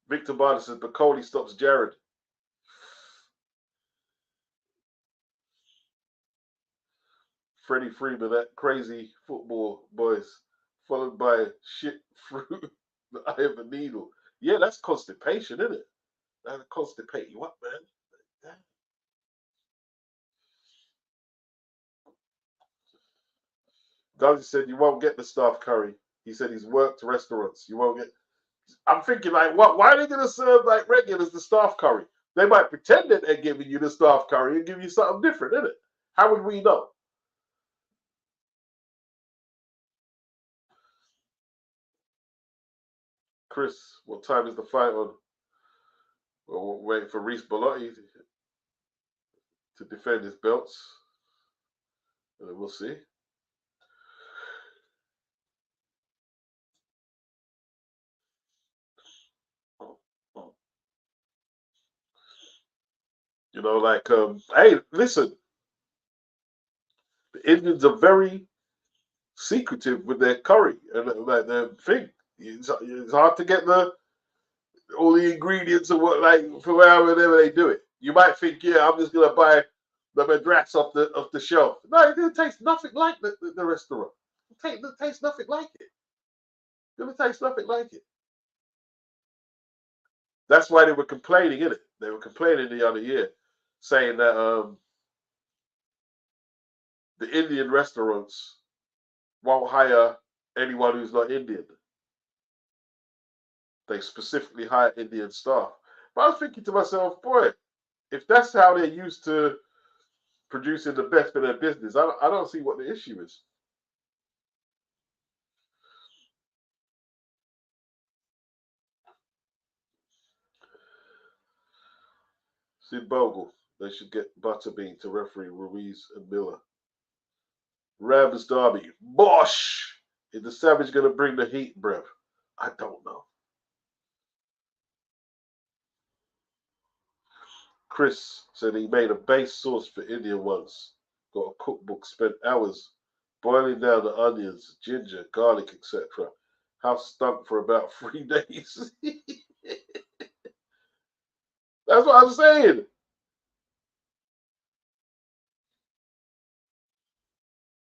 Victor Barnes says, but Cody stops Jared. Freddie Freeman, that crazy football boys, followed by shit through the eye of a needle. Yeah, that's constipation, isn't it? That'll constipate you up, man. Garcia said you won't get the staff curry. He said he's worked restaurants. You won't get. I'm thinking like, what? Why are they gonna serve like regulars the staff curry? They might pretend that they're giving you the staff curry and give you something different, isn't it? How would we know? Chris, what time is the fight on? Well, we're waiting for Reese Bellotti to defend his belts. We'll see. You know, like, hey, listen, the Indians are very secretive with their curry and like their thing. It's hard to get all the ingredients and what, like, for wherever they do it. You might think, yeah, I'm just gonna buy the madras off the shelf. No, it tastes nothing like the restaurant. It tastes nothing like it. It's gonna taste nothing like it. That's why they were complaining, innit? They were complaining the other year, saying that the Indian restaurants won't hire anyone who's not Indian. They specifically hire Indian staff. But I was thinking to myself, boy, if that's how they're used to producing the best for their business, I don't see what the issue is. Sid Bogle, they should get Butterbean to referee Ruiz and Miller. Rams Derby, Bosh! Is the Savage going to bring the heat, bruv? I don't know. Chris said he made a base sauce for India once. Got a cookbook, spent hours boiling down the onions, ginger, garlic, etc. House stunk for about 3 days. That's what I'm saying.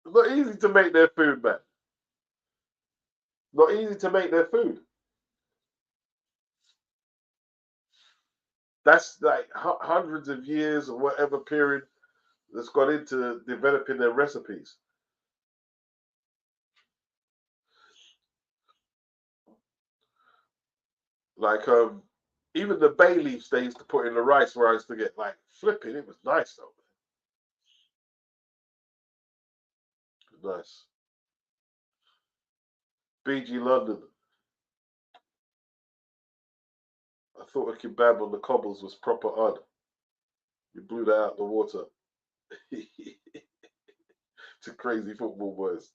It's not easy to make their food, man. Not easy to make their food. That's like hundreds of years or whatever period that's gone into developing their recipes. Like even the bay leaves they used to put in the rice where I used to get like flipping. It was nice though. Nice. BG London. I thought a kebab on the cobbles was proper odd. You blew that out the water. To crazy football boys.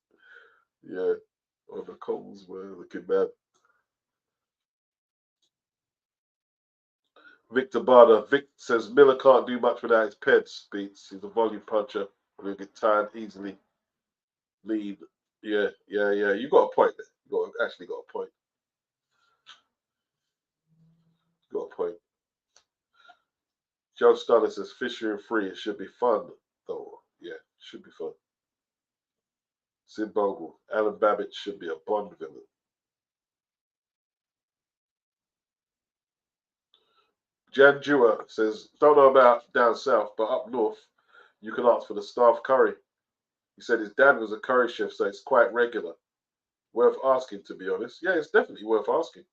Yeah. On the cobbles were the kebab. Victor Barder. Vic says Miller can't do much without his peds beats. He's a volume puncher. He'll get tired easily. Lead. Yeah. You got a point there. Actually got a point. Got a point. Joe Stunner says Fisher and Free. It should be fun, though. Yeah, should be fun. Sid Bogle. Alan Babic should be a Bond villain. Jan Dewar says, don't know about down south, but up north, you can ask for the staff curry. He said his dad was a curry chef, so it's quite regular. Worth asking, to be honest. Yeah, it's definitely worth asking.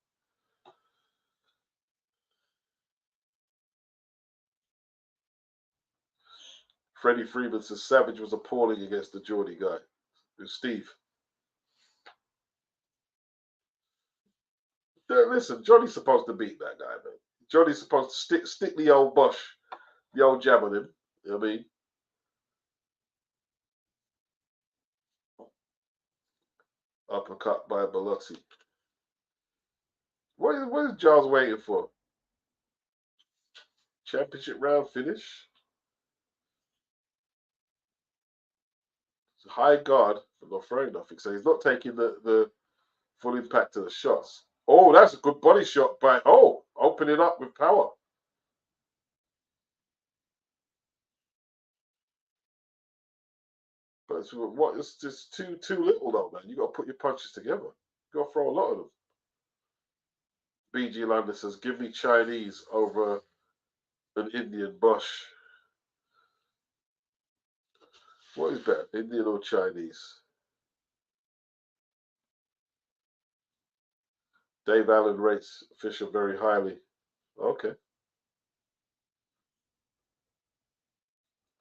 Freddie Freeman says Savage was appalling against the Geordie guy. Steve. Listen, Johnny's supposed to beat that guy, man. Johnny's supposed to stick the old Bosch, the old jab on him. You know what I mean? Uppercut by Bellotti. What is Giles waiting for? Championship round finish? It's a high guard, but not throwing nothing. So he's not taking the full impact of the shots. Oh, that's a good body shot by, opening up with power. But it's just too little though, man. You got to put your punches together. You got to throw a lot of them. BG Lander says, give me Chinese over an Indian Bosch. What is better, Indian or Chinese? Dave Allen rates Fisher very highly. Okay.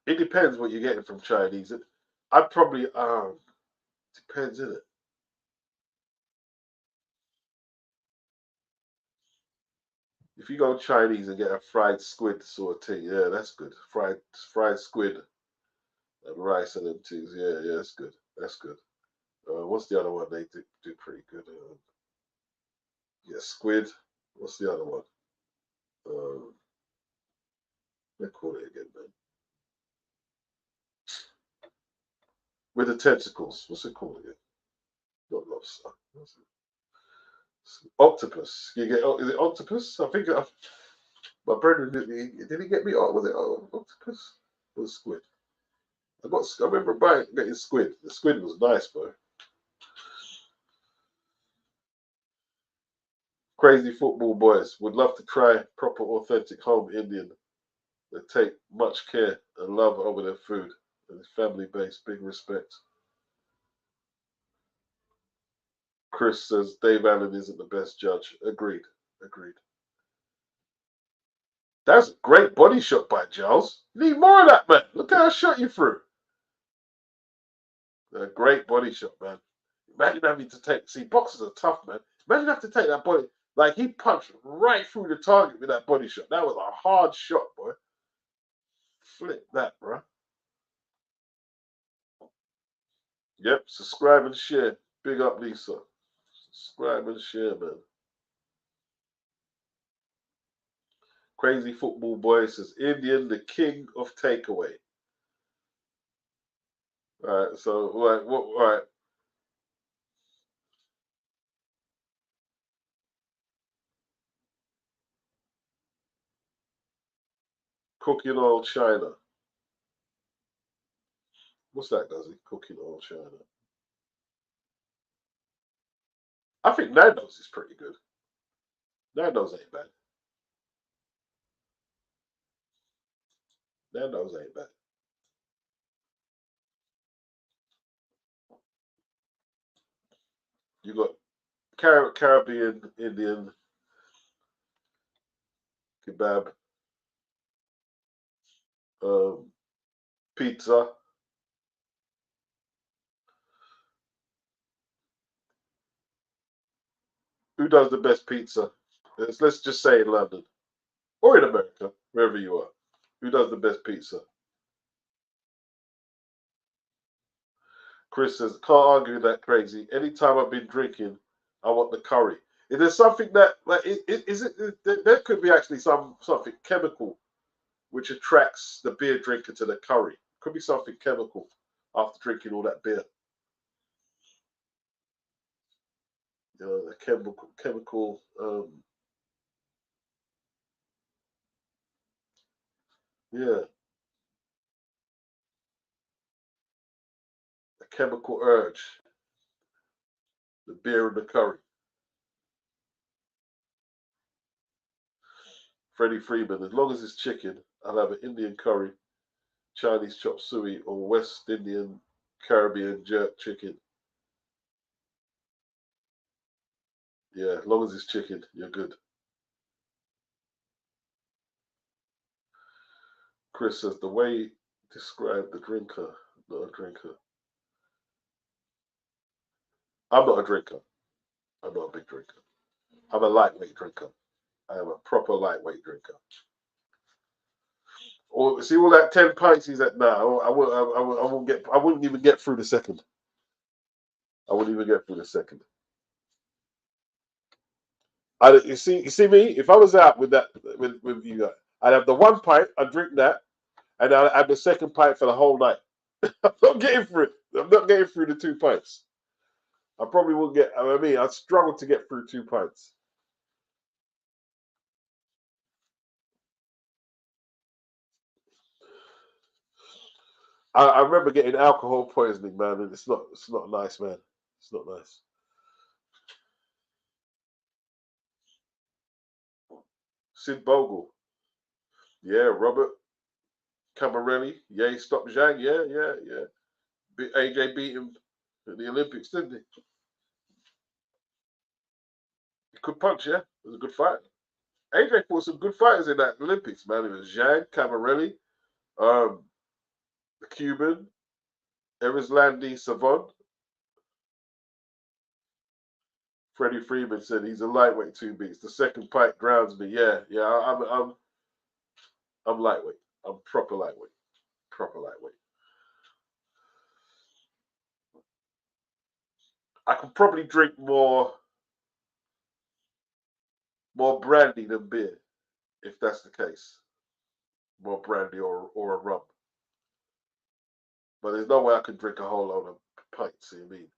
It depends what you're getting from Chinese. I'd probably depends, isn't it? If you go Chinese and get a fried squid sort of thing, yeah, that's good. Fried squid. And rice and them things. Yeah, yeah, that's good. That's good. What's the other one? They do pretty good. Yeah, squid. What's the other one? They call it again, man. With the tentacles. What's it called again? Not lobster. What's it? Octopus. You get? Is it octopus? I think my brother did he get me? Was it octopus or squid? I remember getting squid. The squid was nice, bro. Crazy football boys would love to try proper authentic home Indian. They take much care and love over their food and it's family based. Big respect. Chris says Dave Allen isn't the best judge. Agreed. Agreed. That's a great body shot by Giles. You need more of that, man. Look how I shot you through. A great body shot, man. Imagine having to take. See, boxers are tough, man. Imagine having to take that body. Like he punched right through the target with that body shot. That was a hard shot, boy. Flip that, bro. Yep. Subscribe and share. Big up, Lisa. Subscribe and share, man. Crazy football boy says Indian, the king of takeaway. All right. So, all right. Cooking oil China. What's that, Guzzy? Cooking oil China. I think Nando's is pretty good. Nando's ain't bad. Nando's ain't bad. You got Caribbean, Indian, kebab, pizza. Who does the best pizza? Let's just say in London or in America, wherever you are. Who does the best pizza? Chris says, can't argue that crazy. Anytime I've been drinking, I want the curry. Is there something that, like, is it, there could be actually something chemical which attracts the beer drinker to the curry. Could be something chemical after drinking all that beer. You know, the chemical, yeah, a chemical urge, the beer and the curry. Freddie Freeman, as long as it's chicken, I'll have an Indian curry, Chinese chop suey, or West Indian Caribbean jerk chicken. Yeah, as long as it's chicken, you're good. Chris says the way describe the drinker, not a drinker. I'm not a drinker. I'm not a big drinker. I'm a lightweight drinker. I am a proper lightweight drinker. Or see all that 10 pints he's at now. I wouldn't even get through the second. I wouldn't even get through the second. You see me. If I was out with that, with you, I'd have the 1 pint. I'd drink that, and I'd have the second pint for the whole night. I'm not getting through it. I'm not getting through the 2 pints. I probably won't get. I mean, I'd struggle to get through 2 pints. I remember getting alcohol poisoning, man, and it's not nice, man. It's not nice. Sid Bogle, yeah, Robert Camarelli, yeah, he stopped Zhang, yeah, yeah, yeah. AJ beat him at the Olympics, didn't he? He could punch, yeah. It was a good fight. AJ fought some good fighters in that Olympics, man. It was Zhang, Camarelli, um, the Cuban, Erislandy Savon. Freddie Freeman said he's a lightweight 2 beats. The second fight grounds me. Yeah, yeah. I'm lightweight. I'm proper lightweight. Proper lightweight. I could probably drink more brandy than beer, if that's the case. More brandy or a rum. But there's no way I could drink a whole load of pints, you mean?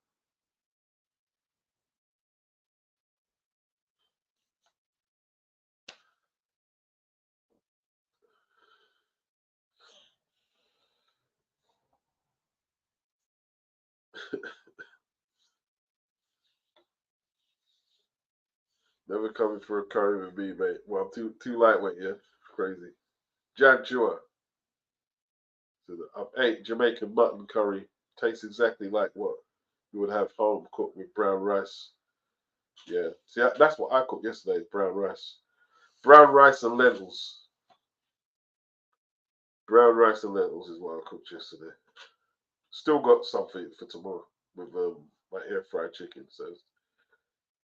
Never coming for a curry with me, mate. Well, I'm too lightweight, yeah? Crazy. Jan Chua. So I've ate Jamaican mutton curry. Tastes exactly like what you would have home cooked with brown rice. Yeah. See, that's what I cooked yesterday, brown rice. Brown rice and lentils. Brown rice and lentils is what I cooked yesterday. Still got something for tomorrow with my air fried chicken. So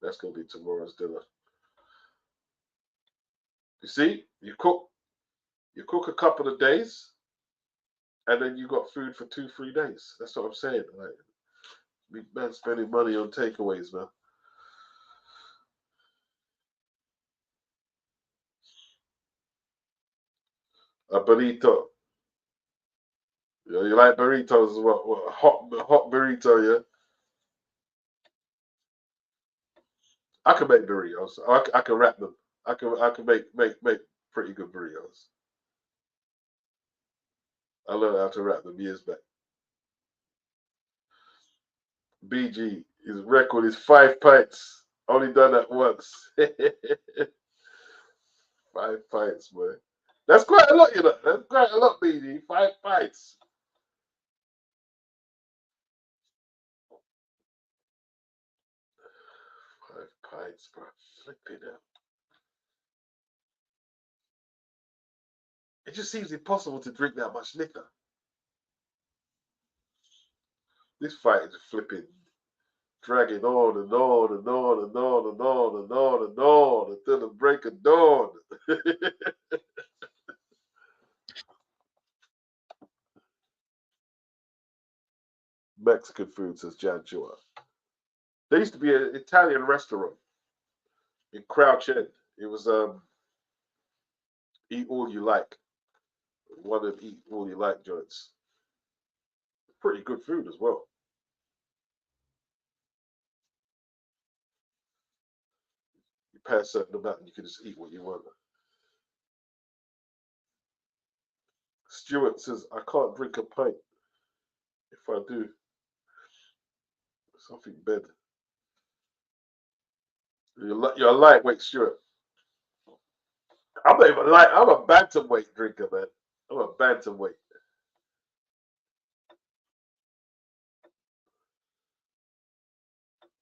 that's going to be tomorrow's dinner. You see, you cook a couple of days, and then you got food for 2-3 days. That's what I'm saying. Like, big man spending money on takeaways, man. A burrito. You like burritos? What hot burrito? Yeah. I can make burritos. I can wrap them. I can make pretty good burritos. I learned how to wrap them years back. BG, his record is 5 pints. Only done that once. 5 pints, boy. That's quite a lot, you know. That's quite a lot, BG. 5 pints. 5 pints, bro. Flipping out. It just seems impossible to drink that much liquor. This fight is flipping, dragging on and on and on and on and on and on and on until the break of dawn. Mexican food, says Jan Chua. There used to be an Italian restaurant in Crouch End. It was Eat All You Like. One of Eat All You Like joints. Pretty good food as well. You pay a certain amount and you can just eat what you want. Stuart says, I can't drink a pint. If I do, something bad. You're a lightweight, Stuart. I'm not even light. I'm a bantamweight drinker, man. I'm a bantamweight.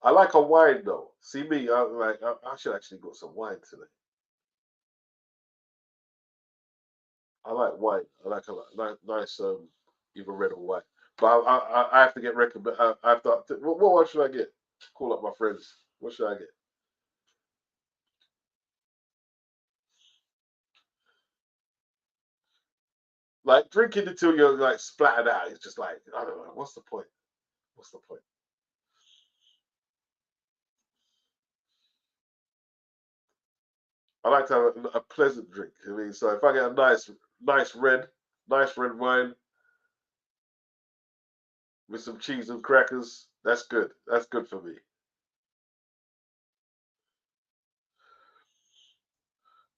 I like a wine though. See me, I should actually got some wine today. I like wine. I like a nice either red or white. But I have to get recommend. I have to. What should I get? Call up my friends. What should I get? Like drinking until you're like splattered out. It's just like I don't know. What's the point? What's the point? I like to have a pleasant drink. I mean, so if I get a nice red wine with some cheese and crackers, that's good. That's good for me.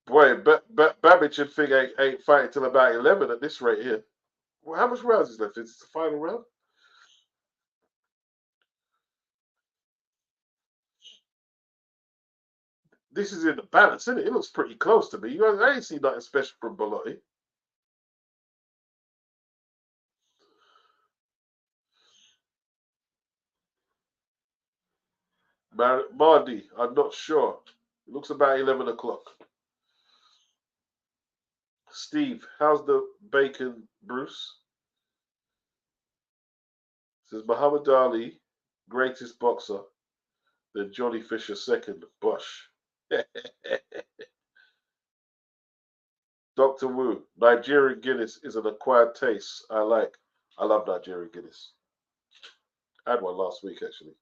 Boy, Babic and Fig ain't fighting till about 11 at this rate here. Well, how much rounds is left? Is it the final round? This is in the balance, isn't it? It looks pretty close to me. I ain't seen nothing special from Bellotti. Mardi, I'm not sure. It looks about 11 o'clock. Steve, how's the bacon, Bruce? Says Muhammad Ali, greatest boxer. Then Johnny Fisher second, Bush. Dr. Wu, Nigerian Guinness is an acquired taste I like. I love Nigerian Guinness. I had one last week, actually.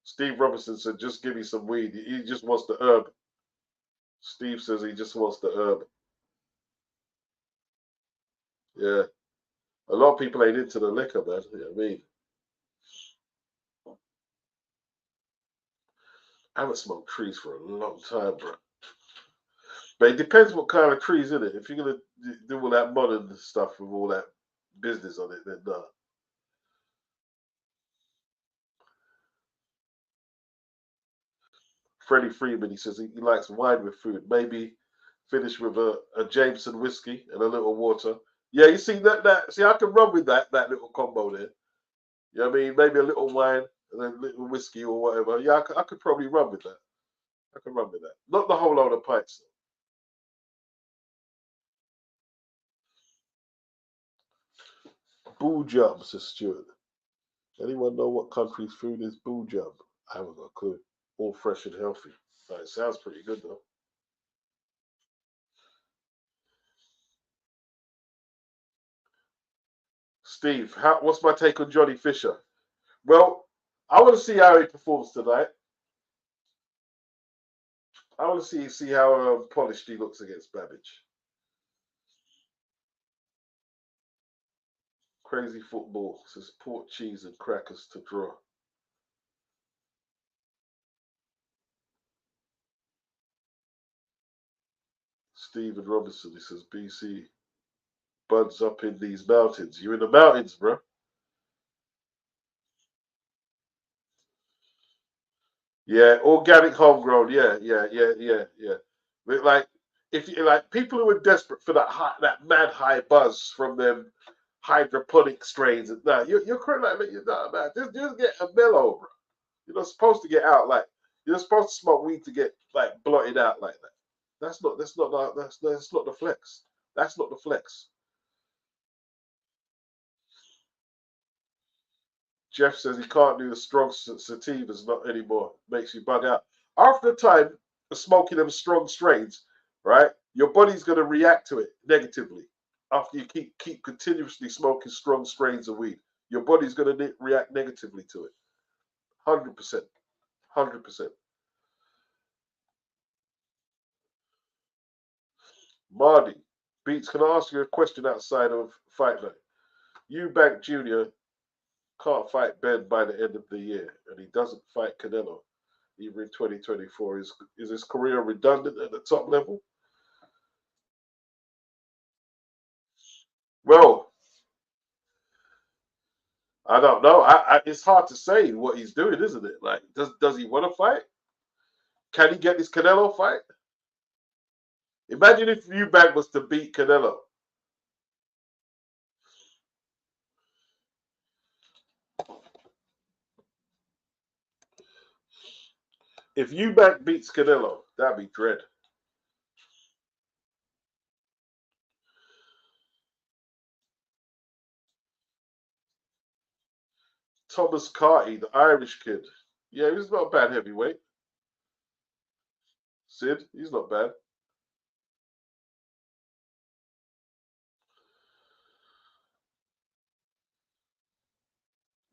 Steve Robinson said, just give me some weed. He just wants the herb. Steve says he just wants the herb. Yeah. A lot of people ain't into the liquor, man. You know what I mean? I haven't smoked trees for a long time, bro. But it depends what kind of trees in it. If you're gonna do all that modern stuff with all that business on it, then no. Freddie Freeman, he says he likes wine with food. Maybe finish with a Jameson whiskey and a little water. Yeah, you see that see I can run with that little combo there. You know what I mean? Maybe a little wine and then a little whiskey or whatever. Yeah, I could probably run with that. I can run with that. Not the whole load of pints. Boo jum, says Stuart. Anyone know what country's food is? Boo jum. I haven't got a clue. All fresh and healthy. It sounds pretty good though. Steve, what's my take on Johnny Fisher? Well, I want to see how he performs tonight. I want to see how polished he looks against Babic. Crazy football says pork, cheese, and crackers to draw. Stephen Robinson, he says BC buds up in these mountains. You're in the mountains, bro. Yeah, organic homegrown. Yeah. But like, if you like, people who are desperate for that mad high buzz from them hydroponic strains, and that you're correct. Like, you're not man. Just get a mellow, bro. You're not supposed to get out like you're not supposed to smoke weed to get like blotted out like that. That's not the flex. That's not the flex. Jeff says he can't do the strong sativas not anymore. Makes you bug out. After the time of smoking them strong strains, right? Your body's going to react to it negatively. After you keep continuously smoking strong strains of weed, your body's going to react negatively to it. 100%. 100%. Marty, Beats, can I ask you a question outside of Fight Night? Eubank Jr. can't fight Ben by the end of the year, and he doesn't fight Canelo even in 2024. Is his career redundant at the top level? Well, I don't know. It's hard to say what he's doing, isn't it? Like, does he want to fight? Can he get this Canelo fight? Imagine if Eubank was to beat Canelo. If Eubank beats Canelo, that'd be dread. Thomas Carty, the Irish kid. Yeah, he's not a bad heavyweight. Sid, he's not bad.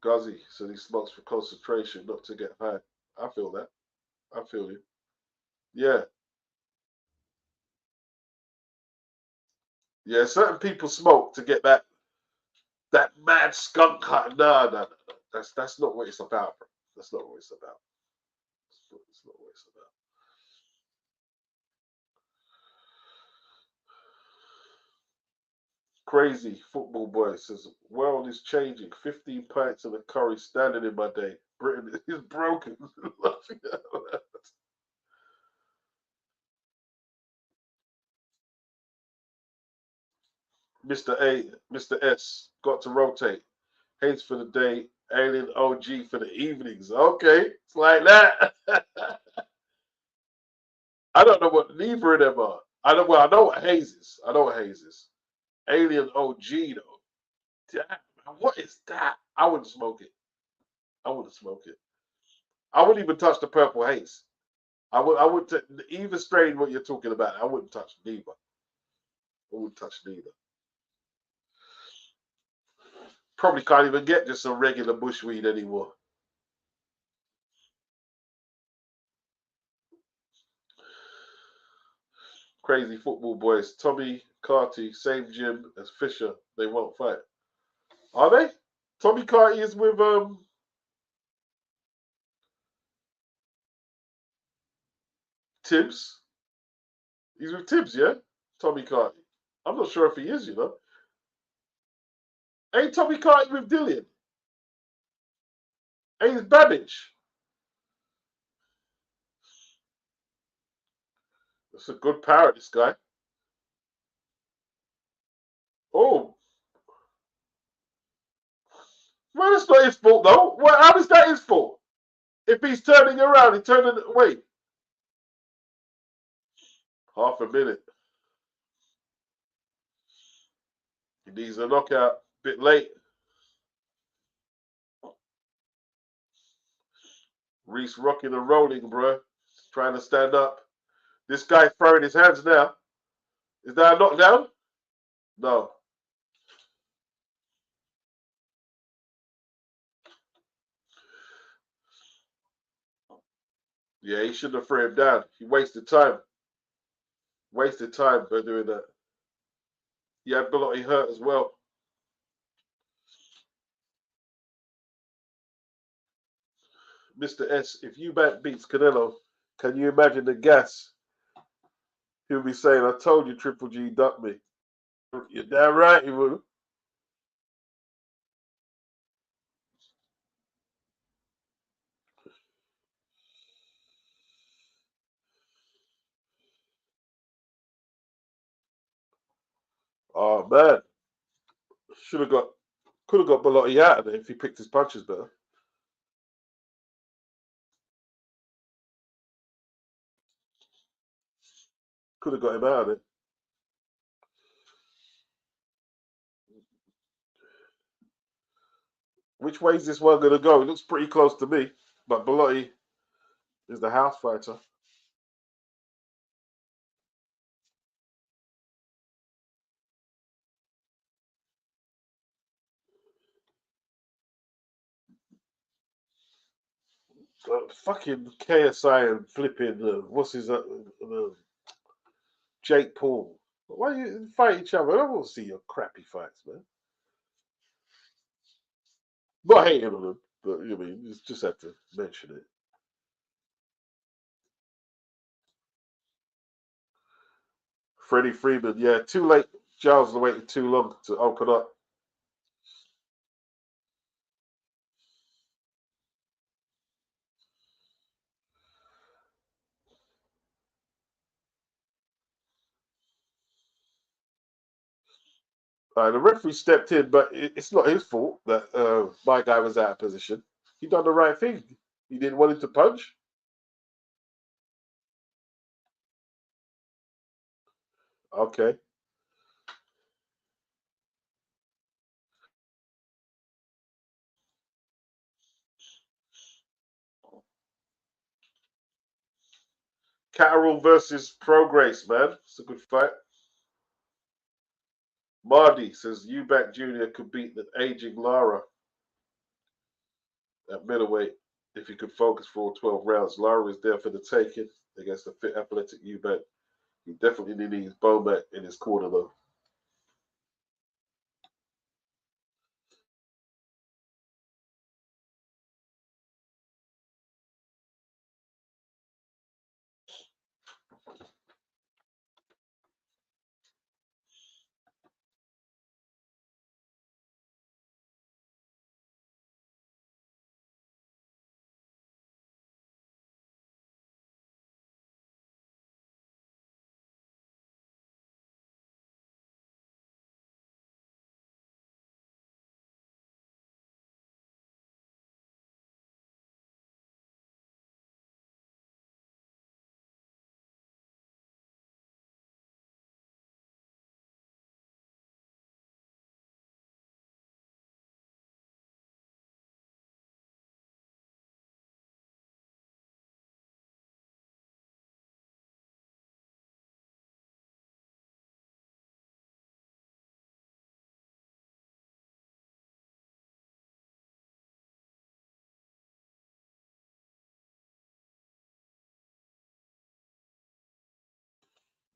Ghazi said he smokes for concentration, not to get high. I feel that. I feel you. Yeah. Yeah, certain people smoke to get that mad skunk high. No. That's not what it's about, bro. That's not what it's about. It's not what it's about. Crazy football boy says, world is changing. 15 pints of a curry standing in my day. Britain is broken. Mr. A, Mr. S, got to rotate. Hates for the day, Alien OG for the evenings. Okay, it's like that. I don't know what neither of them are. I know what Hayes is. I know what Hayes is. Alien OG though. Damn, what is that? I wouldn't smoke it. I wouldn't smoke it. I wouldn't even touch the purple haze. I would either strain what you're talking about. I wouldn't touch neither. I wouldn't touch neither. Probably can't even get just some regular bushweed anymore. Crazy football boys. Tommy Carty, same gym as Fisher. They won't fight. Are they? Tommy Carty is with Tibbs. He's with Tibbs, yeah? Tommy Carty. I'm not sure if he is, you know. Ain't Tommy Carty with Dillian? Ain't it Babic? That's a good parrot, this guy. Oh, well, that's not his fault, though. Well, how is that his fault? If he's turning around, he's turning away. Half a minute. He needs a knockout. Bit late. Reese rocking and rolling, bro. Trying to stand up. This guy's throwing his hands now. Is that a knockdown? No. Yeah, he shouldn't have thrown him down. He wasted time. Wasted time by doing that. Yeah, Belotti hurt as well. Mr. S, if Eubank beats Canelo, can you imagine the gas he'll be saying, I told you Triple G ducked me. You're damn right he would. Oh, man. Should have got, could have got Belotti out of there if he picked his punches better. Could have got him out of it. Which way is this one going to go? It looks pretty close to me, but Belotti is the house fighter. Fucking KSI and flipping, what's his, Jake Paul. Why you fight each other? I don't want to see your crappy fights, man. Not hating on them, but you mean, just had to mention it. Freddie Freeman, yeah, too late. Giles waited too long to open up. The referee stepped in, but it's not his fault that my guy was out of position. He done the right thing. He didn't want him to punch. Okay. Catterall versus Progress, man. It's a good fight. Mardy says Eubank Jr. could beat the aging Lara at middleweight if he could focus for all 12 rounds. Lara is there for the taking against the fit athletic Eubank. He definitely needs Bomac in his corner, though.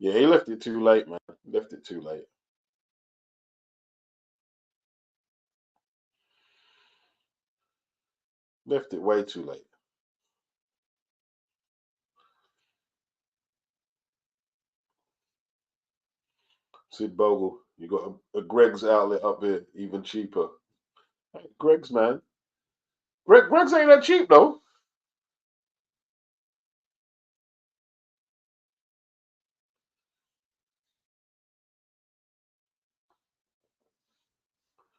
Yeah, he left it too late, man. Left it too late. Left it way too late. Sid Bogle, you got a Greg's outlet up here, even cheaper. Hey, Greg's, man. Greg's ain't that cheap though.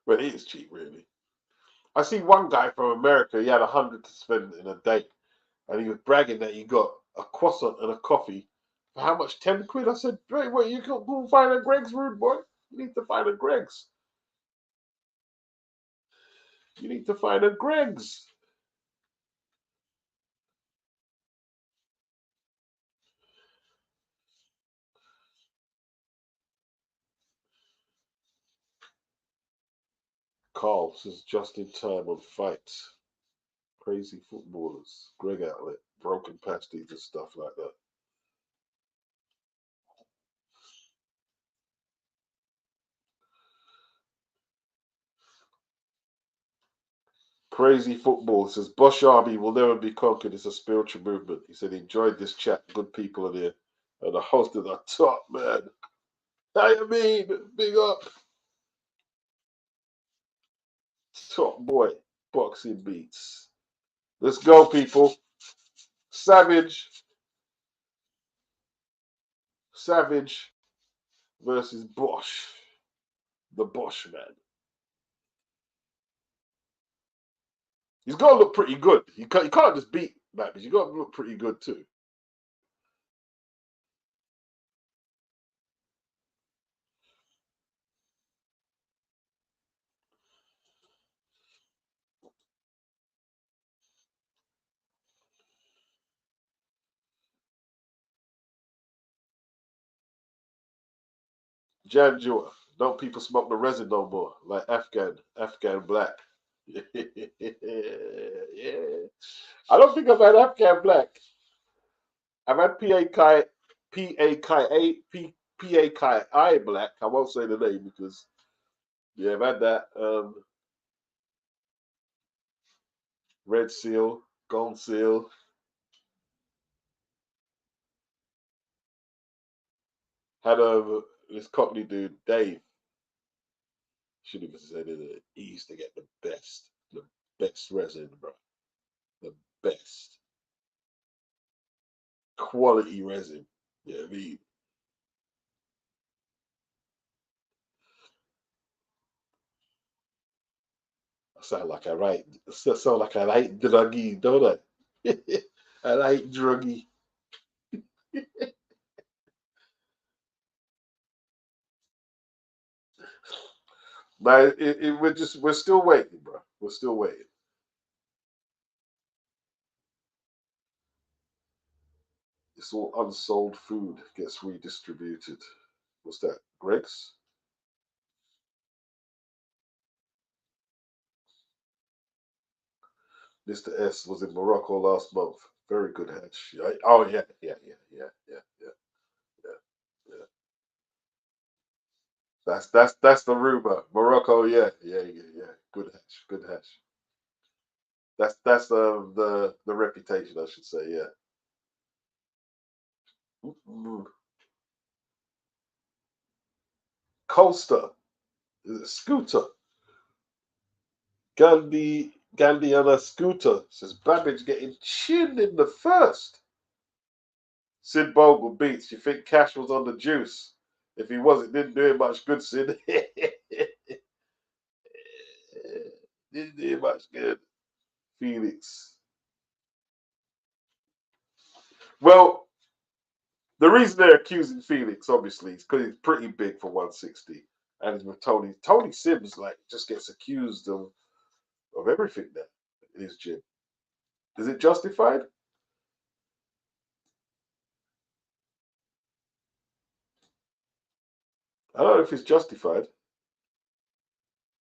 But it is cheap, really. I see one guy from America. He had 100 to spend in a day, and he was bragging that he got a croissant and a coffee for how much? 10 quid. I said, wait, you can go and find a Greg's, rude boy. You need to find a Greg's. You need to find a Greg's. Carl says just in time on fights. Crazy footballers. Greg outlet. Broken pasties and stuff like that. Crazy football says Bosch Army will never be conquered. It's a spiritual movement. He said he enjoyed this chat. Good people in here. And the host is a top man. I mean, big up. Top boy. Boxing beats. Let's go, people. Savage. Savage versus Bosch. The Bosch man. He's got to look pretty good. You can't just beat Babic. You got to look pretty good too. Janjua. Don't people smoke the resin no more? Like Afghan black. Yeah. I don't think I've had Afghan black. I've had PAKI black. I won't say the name because yeah, I've had that. Red Seal, Gold Seal. Had this Cockney dude, Dave. Should have said it. He used to get the best resin, bro. The best quality resin. Yeah, I mean, sound like I like druggy, don't I? I like druggy. But we're still waiting, bro. We're still waiting. It's all unsold food gets redistributed. What's that? Greg's? Mr. S was in Morocco last month. Very good hatch. Oh yeah, yeah. That's the rumor. Morocco, yeah. Good hatch, good hatch. That's the reputation, I should say. Yeah. Mm. Coaster, is it Scooter? Gandhi on a scooter says Babbage getting chinned in the first. Sid Bogle beats. You think Cash was on the juice? If he wasn't, didn't do him much good, Sid. Didn't do him much good. Felix. Well, the reason they're accusing Felix, obviously, is because he's pretty big for 160. And with Tony. Tony Sims, like, just gets accused of everything now in his gym. Is it justified? I don't know if it's justified.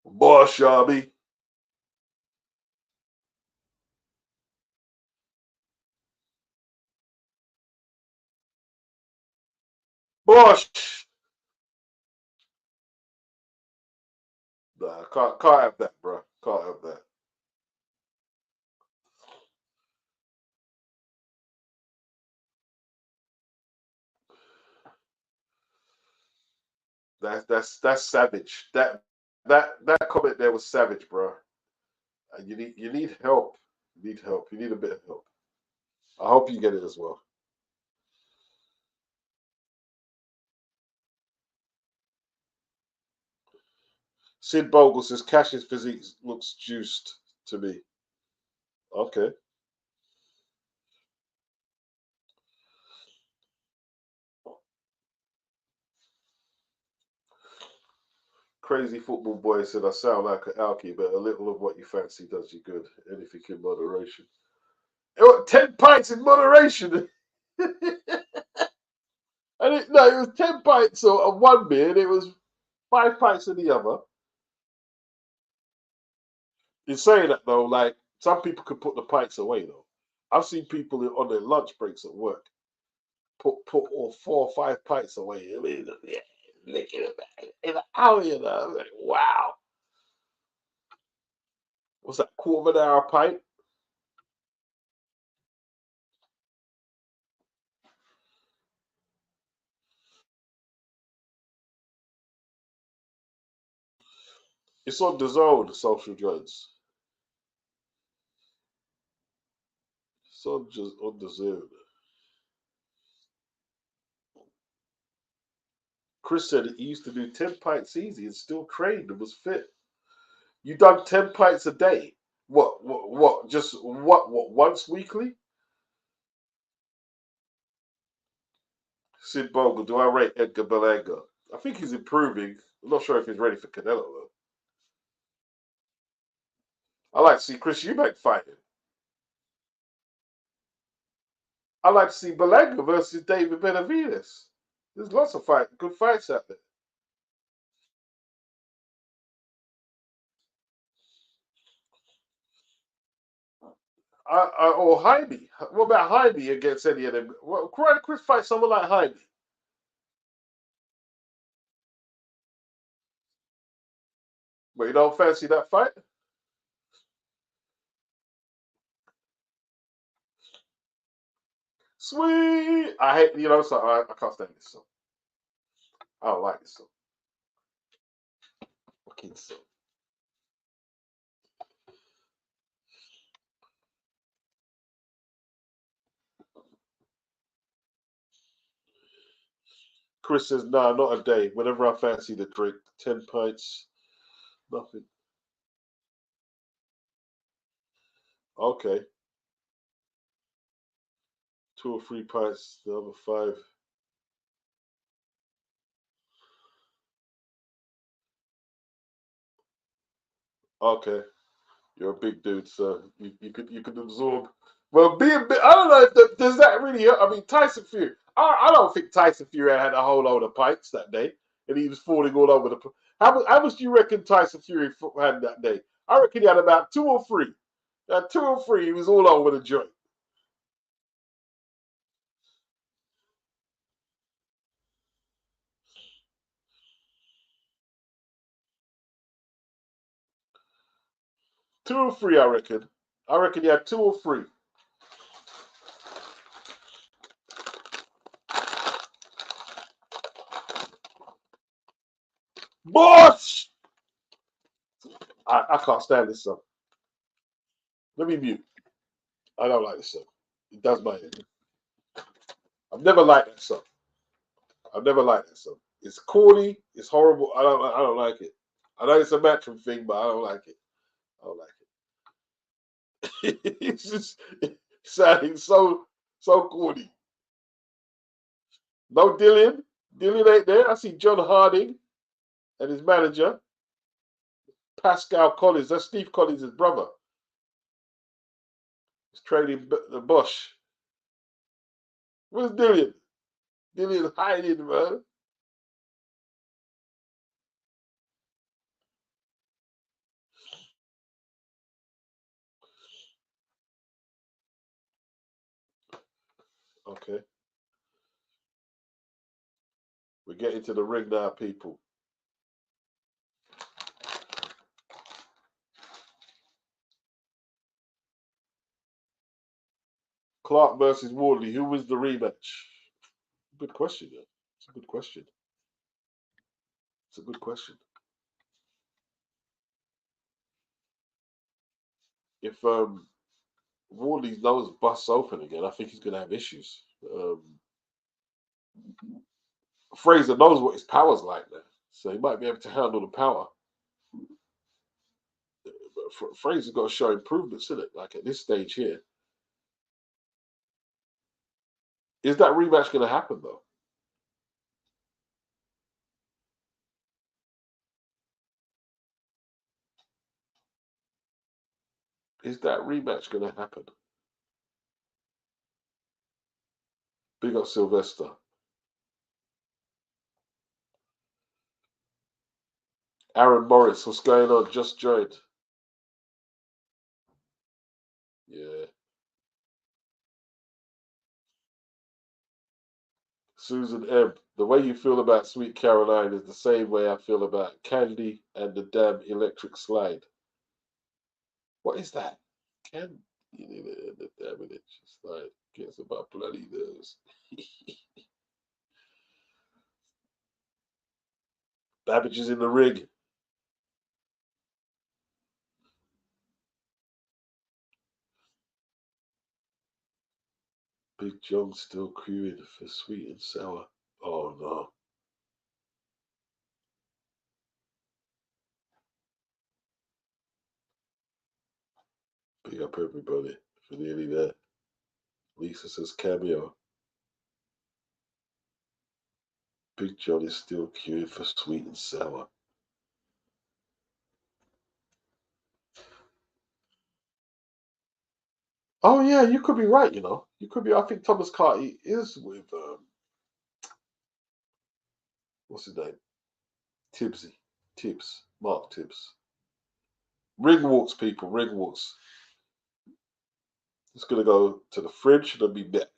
Boy, Shabby. Bosh. Nah, can't have that, bro. Can't have that. That's savage. That comment there was savage, bro. And you need help. You need help. You need a bit of help. I hope you get it as well. Sid Bogle says Cash's physique looks juiced to me. Okay. Crazy football boy said I sound like an alky, but a little of what you fancy does you good. Anything in moderation. 10 pints in moderation. No, it was 10 pints of one beer and it was 5 pints of the other. In saying that though, like some people could put the pints away though. I've seen people on their lunch breaks at work put all 4 or 5 pints away. I mean, yeah, in an hour, you know. I was like, wow. What's that? Quarter of an hour pint? It's on the zone, social drugs. It's on the zone. Chris said he used to do 10 pints easy and still trained and was fit. You done 10 pints a day? What? Just what? Once weekly? Sid Bogle, do I rate Edgar Berlanga? I think he's improving. I'm not sure if he's ready for Canelo though. I like to see Chris Eubank fighting. I like to see Berlanga versus David Benavidez. There's lots of good fights out there. Or Heidi. What about Heidi against any of them? Well, Chris fight someone like Heidi. But you don't fancy that fight? Sweet. I hate, so I can't stand this song. I don't like this song. Fucking song. Chris says, nah, not a day. Whenever I fancy the drink, 10 pints, nothing. Okay. 2 or 3 pints, the other 5. Okay. You're a big dude, so you could absorb. Well, being big, I don't know if does that really hurt. I mean, Tyson Fury. I don't think Tyson Fury had a whole load of pints that day, and he was falling all over the. How much do you reckon Tyson Fury had that day? I reckon he had about 2 or 3. 2 or 3, he was all over the joint. 2 or 3, I reckon. I reckon he had 2 or 3. Boss! I can't stand this song. Let me mute. I don't like this song. It does my head. I've never liked that song. I've never liked that song. It's corny. It's horrible. I don't like it. I know it's a matchroom thing, but I don't like it. I don't like it. It's just sounding so corny. No Dillian. Dillian ain't there. I see John Harding and his manager, Pascal Collins. That's Steve Collins' brother. He's training the Bush. Where's Dillian? Dillian's hiding, man. Okay. We're getting to the ring now, people. Clark versus Wardley. Who wins the rematch? Good question. Yeah. It's a good question. It's a good question. If Wardley's nose busts open again, I think he's going to have issues. Fraser knows what his power's like now, so he might be able to handle the power. But Fraser's got to show improvements, isn't it? Like at this stage here. Is that rematch going to happen, though? Is that rematch going to happen? Big up Sylvester. Aaron Morris, what's going on? Just joined. Yeah. Susan M. The way you feel about Sweet Caroline is the same way I feel about Candy and the damn electric slide. What is that? Candy and the damn electric slide gets about bloody nerves. Babic is in the ring. Big John still queuing for sweet and sour. Oh no. Big up everybody for nearly there. Lisa says cameo. Big John is still queuing for sweet and sour. Oh yeah, you could be right. You know, you could be. I think Thomas Carty is with what's his name? Tibbs, Mark Tibbs. Ring walks, people. Ring walks. Just gonna go to the fridge and I'll be back.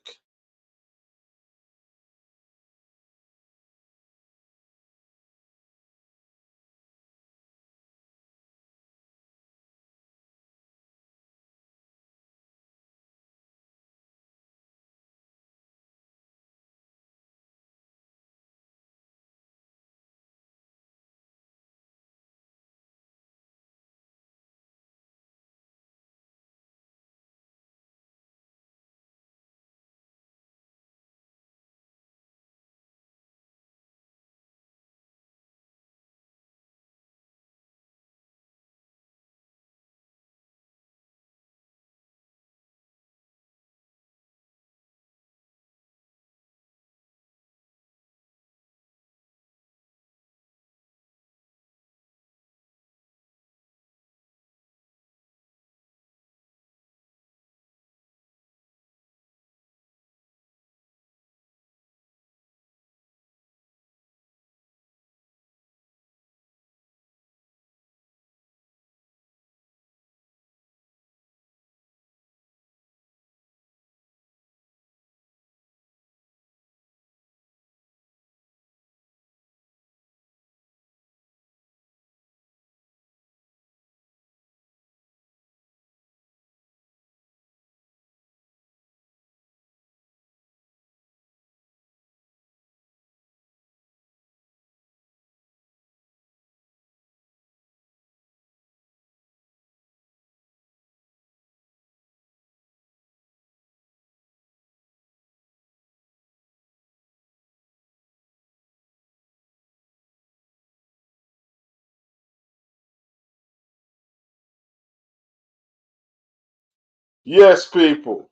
Yes, people.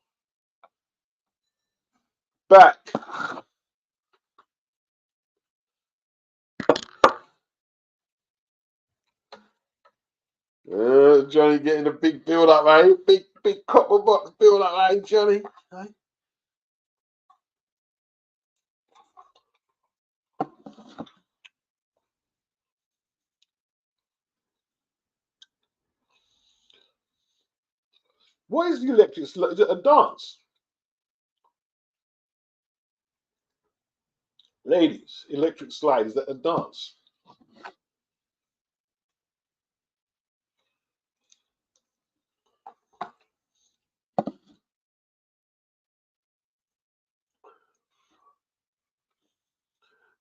Back. Johnny getting a big build up, eh? Big copper box build up, eh, Johnny? Eh? What is the electric slide? Is it a dance? Ladies, electric slide, is that a dance?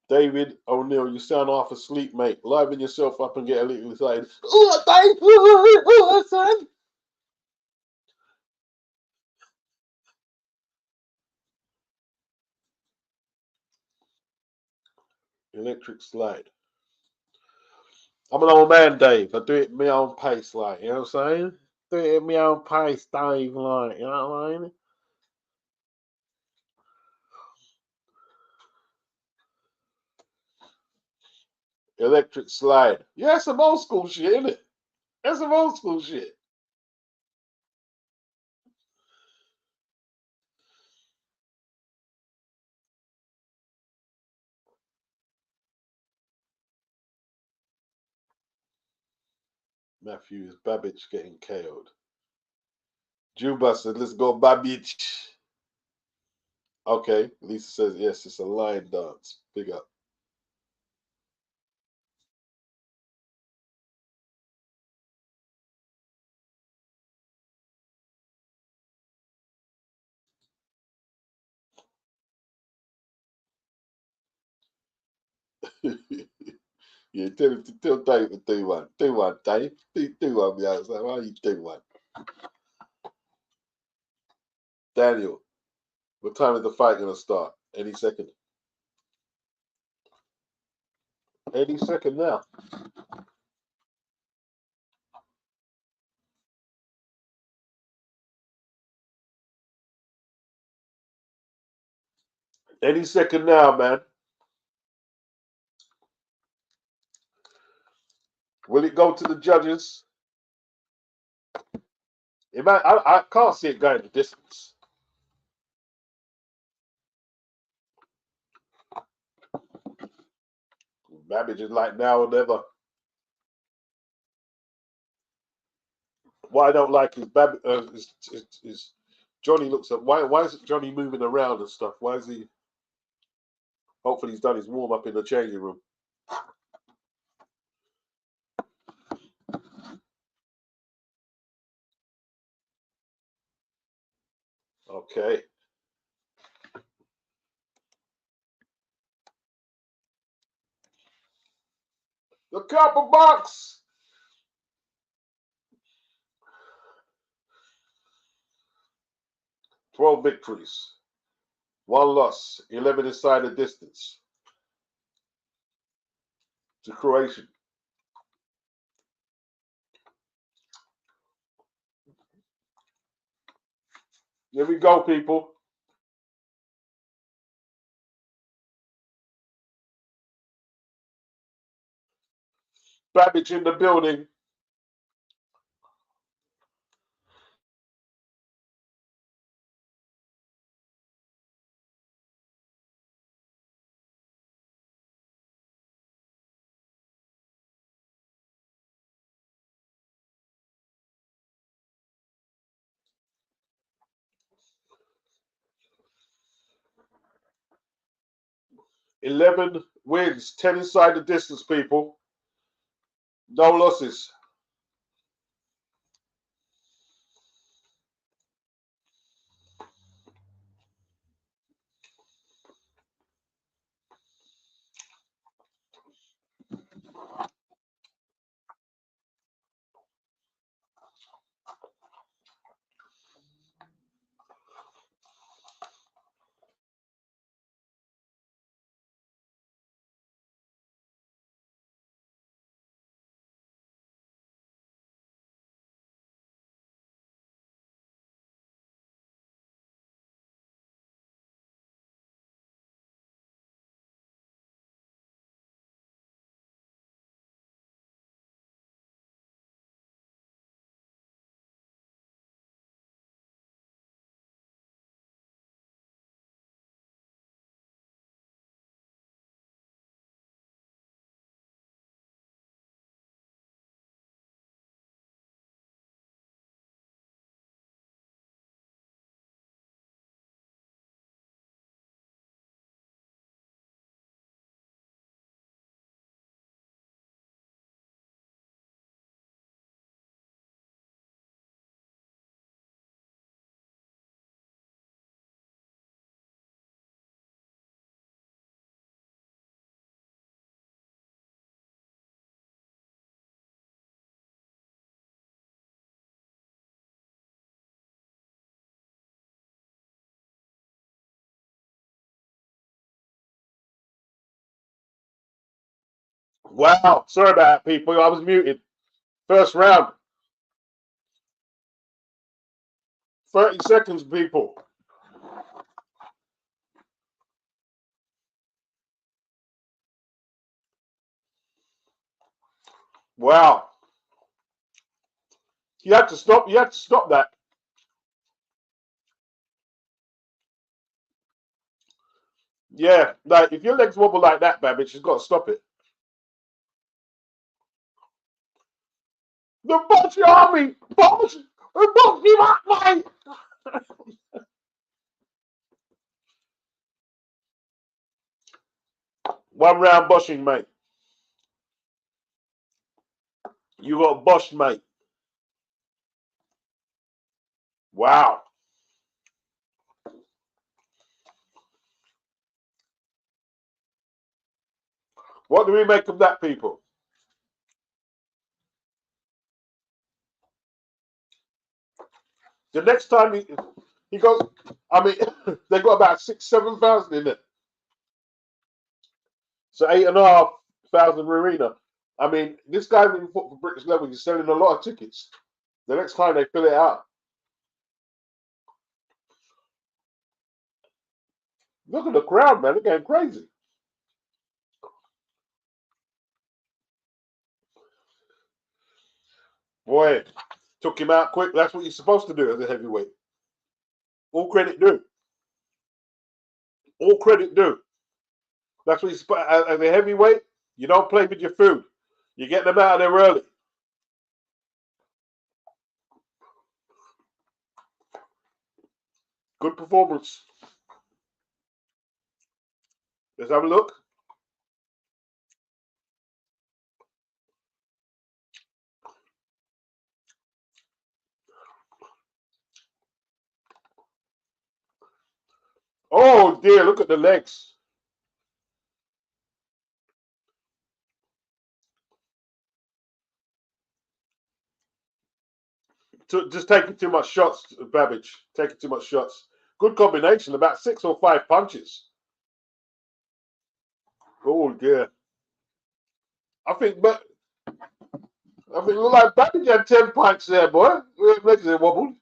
David O'Neill, you sound half asleep, mate. Liven yourself up and get a little excited. Oh, Dave! Oh, son! Electric slide. I'm an old man, Dave. I do it at my own pace, like, you know what I'm saying? Do it at my own pace, Dave, like, you know what I mean? Electric slide. Yeah, that's some old school shit, isn't it? That's some old school shit. Matthew, is Babic getting KO'd? Juba said, let's go, Babic. Okay, Lisa says, yes, it's a line dance. Big up. Yeah, tell Dave to do one. Do one, Dave. Do one, yeah. So why you do one? Daniel, what time is the fight going to start? Any second. Any second now. Any second now, man. Will it go to the judges? I can't see it going the distance. Babbage is like now or never. What I don't like is Johnny looks at why is Johnny moving around and stuff? Why is he? Hopefully he's done his warm up in the changing room. Okay. The copper box. 12 victories, 1 loss, 11 inside the distance to Croatia. Here we go, people. Babic in the building. $11 wins, 10 inside the distance, people. No losses. Wow, sorry about that, people. I was muted. First round. 30 seconds, people. Wow. You have to stop. You have to stop that. Yeah, like if your legs wobble like that, Babic, you've got to stop it. The Bossy Army! Boss! The Bossy Army! One round boshing, mate. You got boshed, mate. Wow. What do we make of that, people? The next time he goes, I mean, they got about 6,000-7,000 in it. So 8,500 arena. I mean, this guy in for British level, he's selling a lot of tickets. The next time they fill it out. Look at the crowd, man. They're going crazy. Boy, took him out quick. That's what you're supposed to do as a heavyweight. All credit due. All credit due. That's what you're supposed to. As a heavyweight, you don't play with your food. You get them out of there early. Good performance. Let's have a look. Oh dear, look at the legs. Just taking too much shots, Babic. Taking too much shots. Good combination, about 6 or 5 punches. Oh dear. I think it looked like Babic had 10 punches there, boy. Legs are wobbled.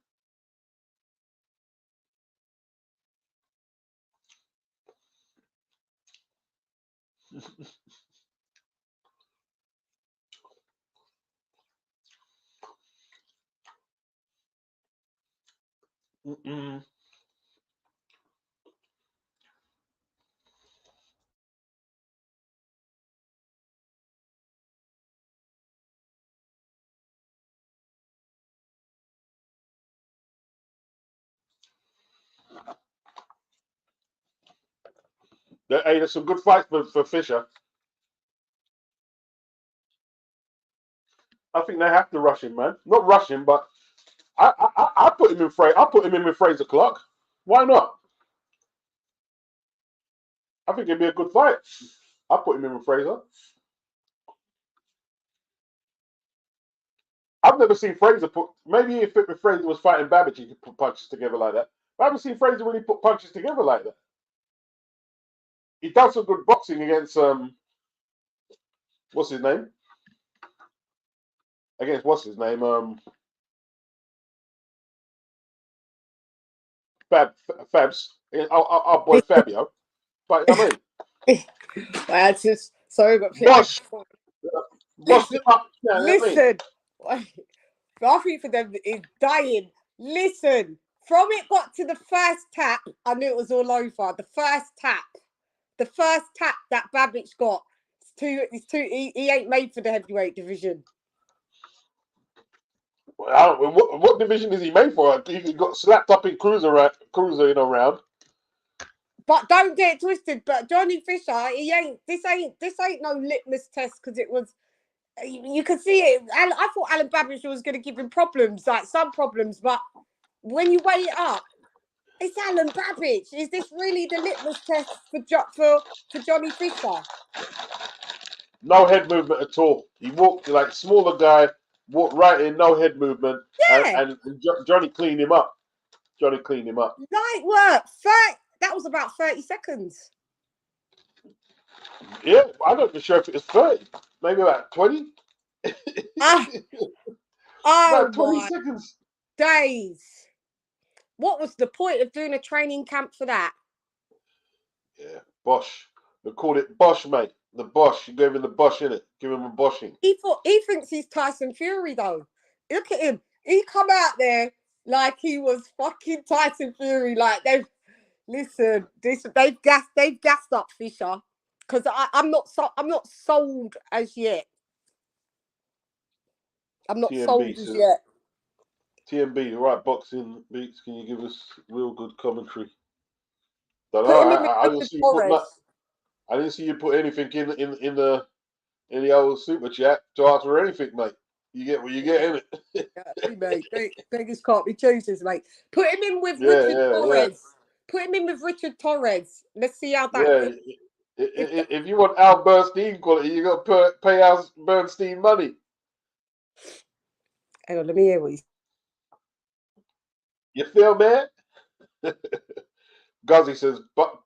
Hey, there's some good fights for Fisher. I think they have to rush him, man. Not rush him, but I put him in Fraser. I put him in with Fraser Clark. Why not? I think it'd be a good fight. I put him in with Fraser. I've never seen Fraser put. Maybe if Fraser was fighting Babic, he could put punches together like that. But I haven't seen Fraser really put punches together like that. He does some good boxing against what's his name? Against what's his name? Fabs. Our boy Fabio. But I mean, that's just sorry, but Bosh. Listen, Rafi for them is dying. Listen, from it got to the first tap, I knew it was all over. The first tap that Babic got. He ain't made for the heavyweight division. What division is he made for? He got slapped up in cruiser round. But don't get it twisted. But Johnny Fisher, he ain't. This ain't no litmus test because it was. You could see it. I thought Alen Babic was going to give him problems, like some problems. But when you weigh it up, it's Alen Babic. Is this really the litmus test for Johnny Fisher? No head movement at all. He walked like smaller guy, walked right in, no head movement. Yeah. And Johnny cleaned him up. Light work. That was about 30 seconds. Yeah, I'm not even sure if it was 30. Maybe about 20. Ah, oh About 20 my seconds. days. What was the point of doing a training camp for that? Yeah, Bosch. They called it Bosch, mate. The Bosch. You gave him the Bosch in it. Give him a Bosching. He thinks he's Tyson Fury though. Look at him. He come out there like he was fucking Tyson Fury. Like they've gassed up Fisher. Because I'm not sold as yet. I'm not TMB sold as says, yet. TMB, the right boxing beats. Can you give us real good commentary? Don't know. Put him in with I didn't Richard see you put Torres. I didn't see you put anything in the old super chat to answer anything, mate. You get what you get in it. Yeah, mate. Beggars can't be choosers, mate. Put him in with Yeah, Richard yeah, yeah, Torres. Put him in with Richard Torres. Let's see how that. yeah. If, If you want Al Bernstein quality, you got to pay Al Bernstein money. hang on, let me hear what he's. You feel me? Gazi says,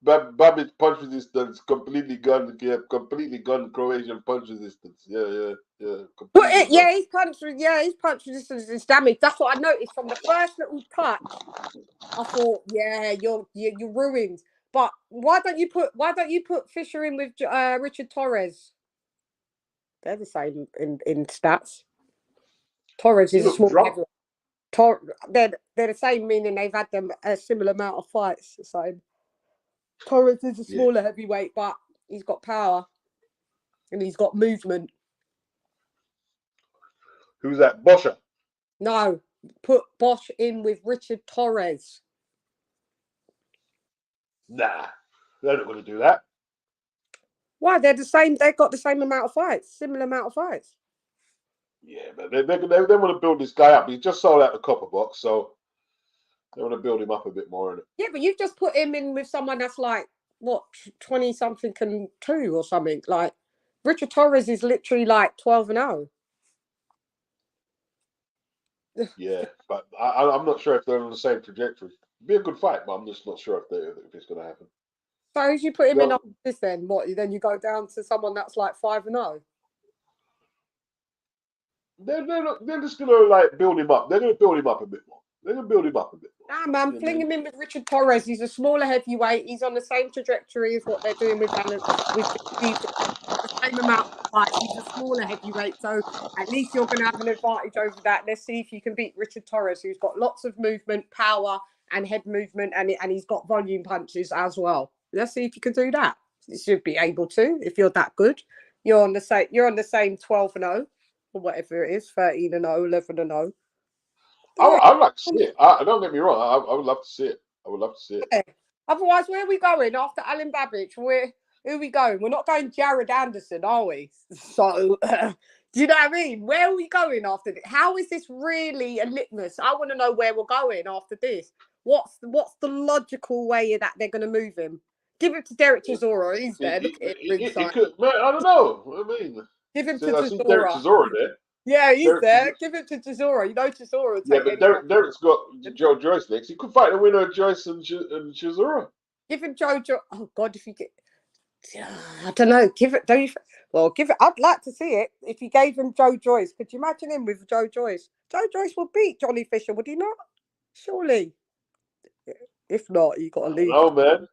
Babic punch resistance completely gone. Yeah, completely gone. Croatian punch resistance. Yeah. Put Completely it, gone. his punch resistance is damaged. That's what I noticed from the first little touch. I thought, yeah, you're ruined. But why don't you put Fisher in with Richard Torres? They're the same in stats. Torres He is a looked small drunk. heavyweight. They're the same, meaning they've had them a similar amount of fights. So Torres is a smaller heavyweight, but he's got power and he's got movement. Who's that? Boscher. No, put Bosch in with Richard Torres. Nah, they're not going to do that. Why? They're the same. They've got the same amount of fights, similar amount of fights. Yeah, but they want to build this guy up. He just sold out the copper box, so they want to build him up a bit more. Innit? Yeah, but you've just put him in with someone that's like, what, 20 something and 2 or something. Like, Richard Torres is literally like 12-0. Yeah, but I'm not sure if they're on the same trajectory. It'd be a good fight, but I'm just not sure if it's going to happen. So as you put him in No, after this, then what? Then you go down to someone that's like 5-0. they're just going to like build him up. They're going to build him up a bit more. They're going to build him up a bit more. Nah, man, fling him in with Richard Torres. He's a smaller heavyweight. He's on the same trajectory as what they're doing with Alen. With the same amount of fights. He's a smaller heavyweight, so at least you're going to have an advantage over that. Let's see if you can beat Richard Torres, who's got lots of movement, power, and head movement, and he's got volume punches as well. Let's see if you can do that. You should be able to if you're that good. You're on the same 12-0 or whatever it is, 13-0, 11-0. I'd like to see it. Don't get me wrong. I would love to see it. I would love to see it. Yeah. Otherwise, where are we going after Alen Babic? Who are we going? We're not going Jared Anderson, are we? So, do you know what I mean? Where are we going after this? How is this really a litmus? I want to know where we're going after this. What's the logical way that they're going to move him? Give it to Derek Chisora. He's there. Look at him. Could, man, I don't know. I mean, Give him to I see Derek Chisora. Chisora there. Yeah, he's Derek there. Give it to Chisora. You know Chisora will take anyone. Derek's got Joe Joyce next. He could fight the winner of Joyce and Chisora. Give him Joe. Oh God, if you get. I don't know. Give it. Don't you? Well, give it. I'd like to see it. If you gave him Joe Joyce, could you imagine him with Joe Joyce? Joe Joyce would beat Johnny Fisher, would he not? Surely. If not, you got to leave. No, man.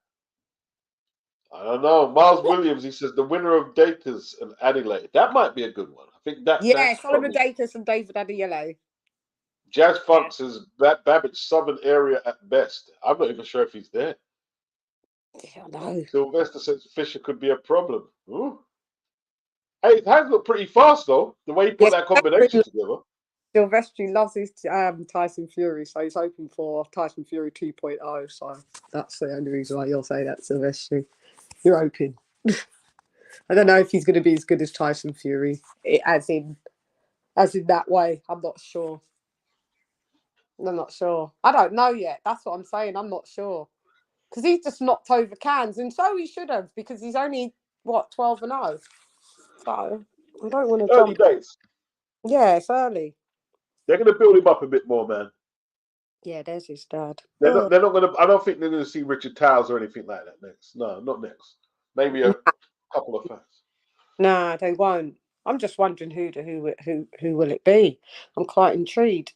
I don't know. Miles Williams, he says the winner of Dacres and Adelaide. That might be a good one. I think that. Yeah, that's Solomon probably... Dacres and David Adeyemo. Jazz Funk says Babic southern area at best. I'm not even sure if he's there. Yeah, I know. Sylvester says Fisher could be a problem. Ooh. Hey, it has looked pretty fast though. The way he put that combination together. Silvestri loves his Tyson Fury, so he's hoping for Tyson Fury 2.0. So that's the only reason why you'll say that, Silvestri. You're hoping. I don't know if he's going to be as good as Tyson Fury, as in that way. I'm not sure. I don't know yet. That's what I'm saying. I'm not sure. Because he's just knocked over cans, and so he should have, because he's only, 12-0. So I don't want to Early days. Yeah, it's early. They're going to build him up a bit more, man. Yeah, there's his dad. They're not going to. I don't think they're going to see Richard Towers or anything like that next. No, not next. Maybe couple of fights. Nah, they won't. I'm just wondering who will it be. I'm quite intrigued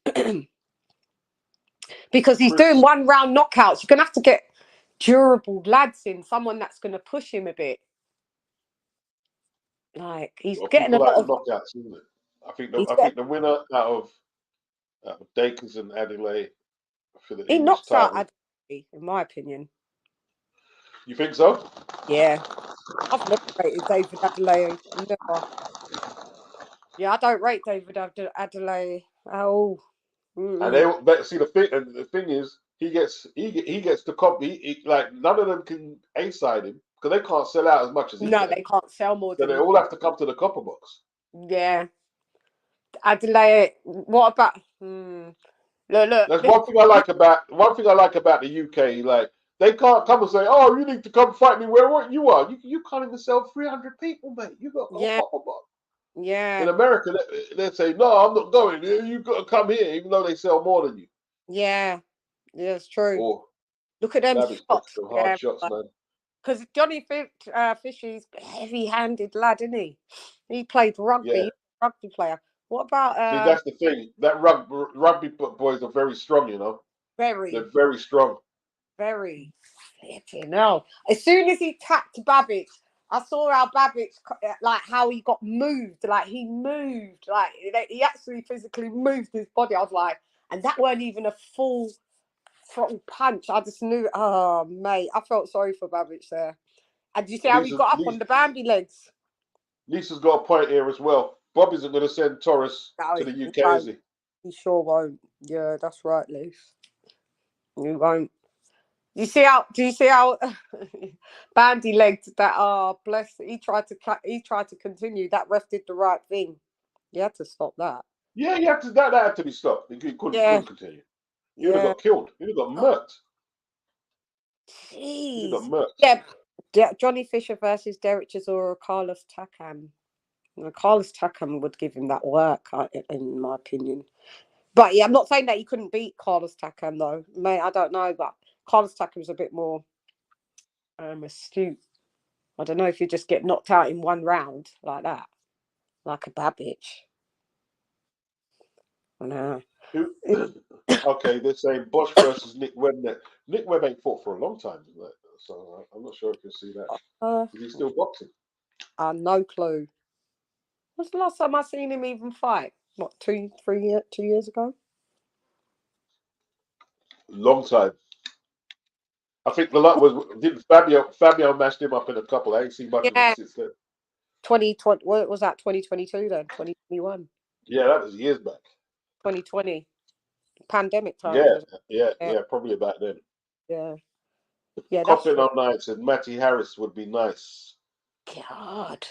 because he's doing Chris, 1 round knockouts. You're gonna have to get durable lads in, someone that's gonna push him a bit. Like he's well, getting a people like lot the of. knockouts, isn't it? I think He's the winner out of Dakers and Adelaide for the he English knocks out title. Adelaide, in my opinion. You think so? Yeah, I've never rated David Adelaide. Never. Yeah, I don't rate David Adelaide. Oh, And mm-mm. but see the thing is he gets the copy. Like none of them can A side him because they can't sell out as much as he No, can. they can't sell more So than they he all can. have to come to the copper box. Yeah, Adelaide. What about? Look. That's one thing I like about the UK. Like they can't come and say, "Oh, you need to come fight me where you are." You can't even sell 300 people, mate. You got to go Yeah, copper box. In yeah, America, they say, "No, I'm not going. You got to come here," even though they sell more than you. yeah. Yeah, it's true. Or Look at them Babic takes shots. some hard Yeah, shots, man. because Johnny Fishy's heavy-handed lad, isn't he? He played rugby. Yeah. He's a rugby player. What about See, that's the thing. That rugby boys are very strong. You know, Berry? they're very strong. Very. Flipping hell. As soon as he tapped Babic, I saw how Babic, like how he got moved. Like he moved. Like he actually physically moved his body. I was like, and that weren't even a full throttle punch. I just knew, oh, mate. I felt sorry for Babic there. And you see how he got up on the Bambi legs? Lisa's got a point here as well. Bob isn't going to send Torres No, to the he UK, is won't. he? He sure won't. Yeah, that's right, Lise. He won't. Do you see how bandy legged that bless he tried to continue. That ref did the right thing. You had to stop that. Yeah, you have to. That had to be stopped. He Yeah, couldn't continue. He would have yeah. got killed. He would have got murked. He would have Jeez. got murked. Yeah. Johnny Fisher versus Derek Chisora or Carlos Takam. Carlos Takam would give him that work, in my opinion. But yeah, I'm not saying that you couldn't beat Carlos Takam though. Mate, I don't know, but Carlos Takam's a bit more astute. I don't know if you just get knocked out in 1 round like that, like a Babic. No. Okay, they're saying Bosch versus Nick Webb. Nick Webb ain't fought for a long time, isn't it? So I'm not sure if you'll see that. Is he still boxing? No clue. What's the last time I seen him even fight? What, 2 years ago? Long time. I think the luck was didn't Fabio mashed him up in a couple. I ain't seen much of him Yeah, since then. 2020. What was that? 2022 then? 2021. Yeah, that was years back. 2020. Pandemic times. Yeah, Yeah, probably about then. yeah, yeah. That's Coppin true. on night said Matty Harris would be nice. God,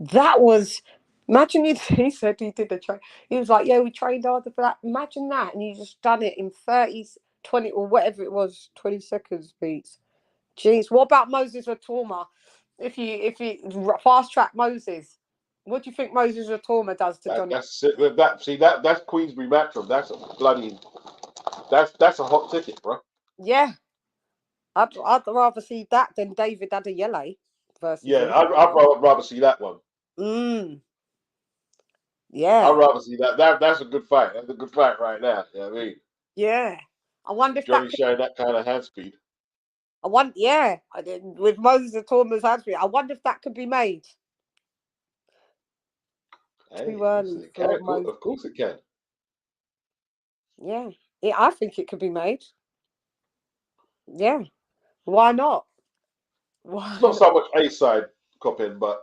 that was. Imagine he said he did a train. He was like, "Yeah, we trained harder for that." Imagine that, and you just done it in 30, 20 or whatever it was, 20 seconds beats. Jeez, what about Moses Ratoma? If you fast track Moses, what do you think Moses Ratoma does to Johnny? That's Queensbury Matchroom. That's a bloody that's a hot ticket, bro. Yeah, I'd rather see that than David Adeyele versus Yeah, him. I'd rather see that one. I'd Yeah, rather see that. That's a good fight. That's a good fight right now. You know what I mean? yeah. I wonder if that Johnny could. showing that kind of hand speed. Yeah, I did with Moses Ratoma's answer. I wonder if that could be made. Hey, Too early listen, it can. for Moses. Of course it can. Yeah, I think it could be made. Yeah, why not? It's Why not not? so much A side Coppin, but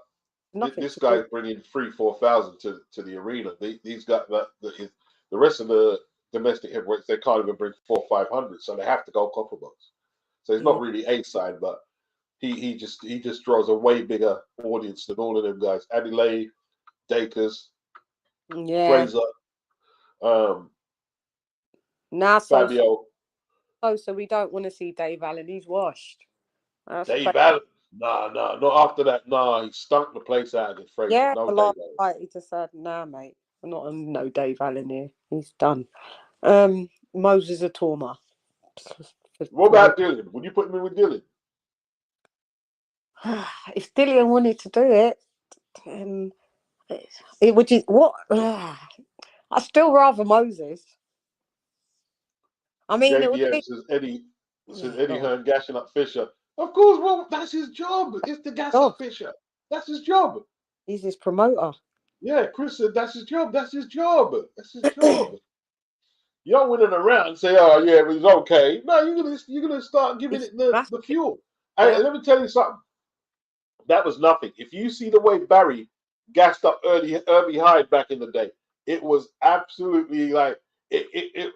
Nothing this to do. guy's bringing 3,000-4,000 to the arena. These guys, the rest of the domestic heavyweights, they can't even bring 400-500, so they have to go copper box. So he's Yeah. not really A side, but he just draws a way bigger audience than all of them guys. Adelaide, Dakers, Yeah. Fraser, um, Now, Fabio, so we don't want to see Dave Allen. He's washed. That's Dave Allen. Nah, not after that. Nah, he stunk the place out against Fraser. yeah. No The Dave last Allen. fight, he just said, "Nah, mate, I'm not no Dave Allen here. He's done." Moses Atoma. What about Dylan? Would you put him in with Dylan? If Dillian wanted to do it, it would you what? I still rather Moses. I mean, it would JBM be. says Eddie Yeah, God. Hearn gashing up Fisher. Of course, well, that's his job. It's to gas God, up Fisher. That's his job. he's his promoter. Yeah, Chris said that's his job. That's his job. That's his job. You don't win it around and say, "Oh yeah, it was okay." No, you're gonna start giving It's it the massive. fuel. Yeah. And let me tell you something. That was nothing. If you see the way Barry gassed up Irby Hyde back in the day, it was absolutely like it.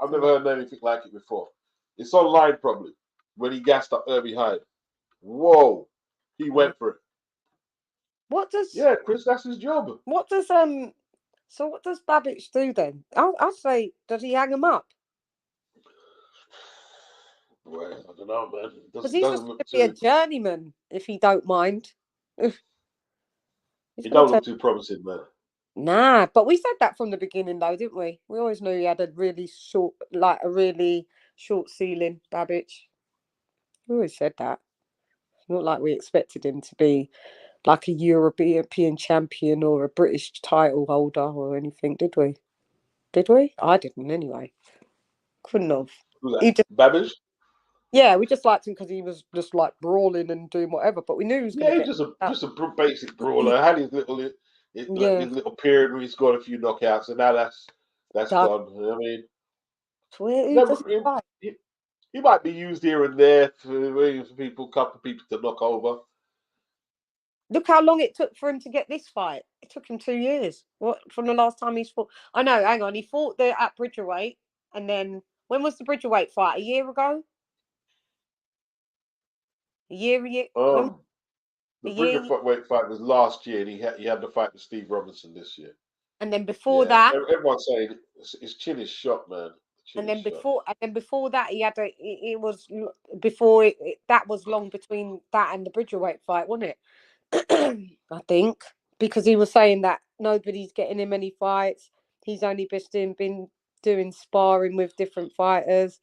I've never heard anything like it before. It's online probably when he gassed up Irby Hyde. Whoa, he went for it. What does Yeah, Chris, that's his job. what does So what does Babic do then? I'll say, does he hang him up? Well, I don't know, man. It Because he's just doesn't going look to be a too. journeyman if he don't mind. He's It going don't to turn. look too promising, man. Nah, but we said that from the beginning, though, didn't we? We always knew he had a really short ceiling, Babic. We always said that. It's not like we expected him to be like a European champion or a British title holder or anything, did we? Did we? I didn't anyway. Couldn't have. Who's that? He just, Babbage? yeah, we just liked him because he was just like brawling and doing whatever. But we knew he was going Yeah, to he's get out. just a basic brawler. Had his Yeah, little period where he scored a few knockouts, and now that's Doug. gone. I mean, Who never. does he fight? He might be used here and there for people, couple of people to knock over. Look how long it took for him to get this fight. It took him 2 years. What from the last time he's fought? I know. Hang on, he fought there at Bridgerweight, and then when was the Bridgerweight fight? A year ago. A year. When? The A year. Weight fight was last year, and he had the fight with Steve Robinson this year. And then before Yeah, that, everyone's saying his chin is shot, man. Chin and is then shot. before that, he had a. It was before that was long between that and the Bridgerweight fight, wasn't it? I think because he was saying that nobody's getting him any fights. He's only been doing sparring with different fighters.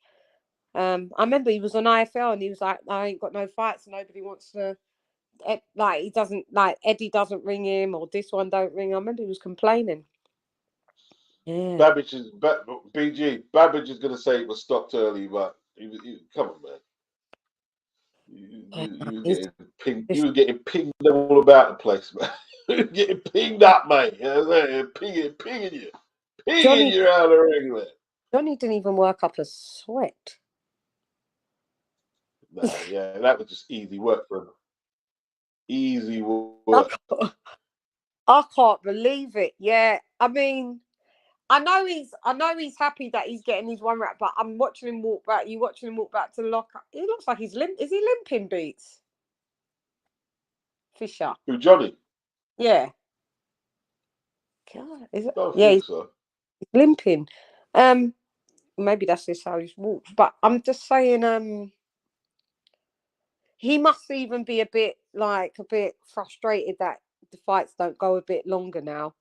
I remember he was on IFL and he was like, "I ain't got no fights. Nobody wants to like he doesn't like Eddie doesn't ring him or this one don't ring." I remember he was complaining. Yeah, Babbage is BG. Babbage is going to say it was stopped early, but come on, man. yeah. You were He's getting pinged. You just, were getting pinged all about the place, man. You were getting pinged up, mate. You know what I'm saying? Pinging Johnny. you out of the ring, man. Johnny didn't even work up a sweat. Nah, yeah, that was just easy work for him. Easy I work. I can't believe it. Yeah, I mean. I know he's happy that he's getting his one rep, but I'm watching him walk back. You watching him walk back to the locker. He looks like he's limp. Is he limping, Beats? Fisher. Who, Johnny? Yeah. God, is it? Don't Yeah, think he's so. limping. Maybe that's just how he's walked. But I'm just saying, he must even be a bit frustrated that the fights don't go a bit longer now.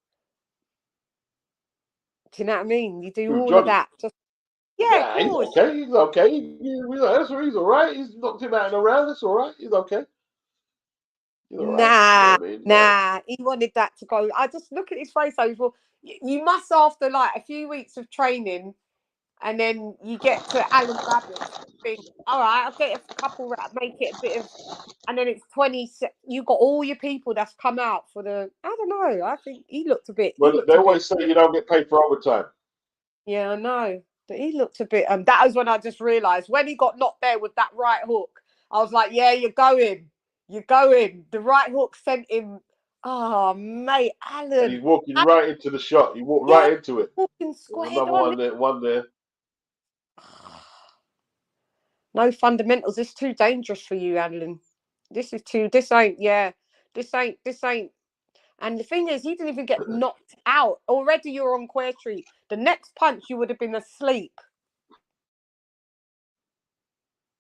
Do you know what I mean? You do Who, all of Johnny? that. Just yeah, of Yeah, he's course. okay. He's okay. He's all right. He's knocked him out in a round. That's all right. He's okay. He's all right. You know Nah, what I mean? nah. He wanted that to go. I just look at his face over. You must after like a few weeks of training, and then you get to Alen Babic. Think, all right, I'll get a couple, make it a bit of, and then it's 20. You got all your people that's come out for the. I don't know. I think he looked a bit. He Well, looked they a bit. always say you don't get paid for overtime. Yeah, I know. But he looked a bit. That was when I just realised when he got knocked there with that right hook. I was like, yeah, you're going. You're going. The right hook sent him. Oh, mate, And Alen. he's walking right into the shot. He walked Yeah, right into it. walking There's squared another on. one there. No fundamentals. This is too dangerous for you, Alen. This is too. This ain't. Yeah. This ain't. And the thing is, he didn't even get knocked out. Already, you're on Queer Street. The next punch, you would have been asleep.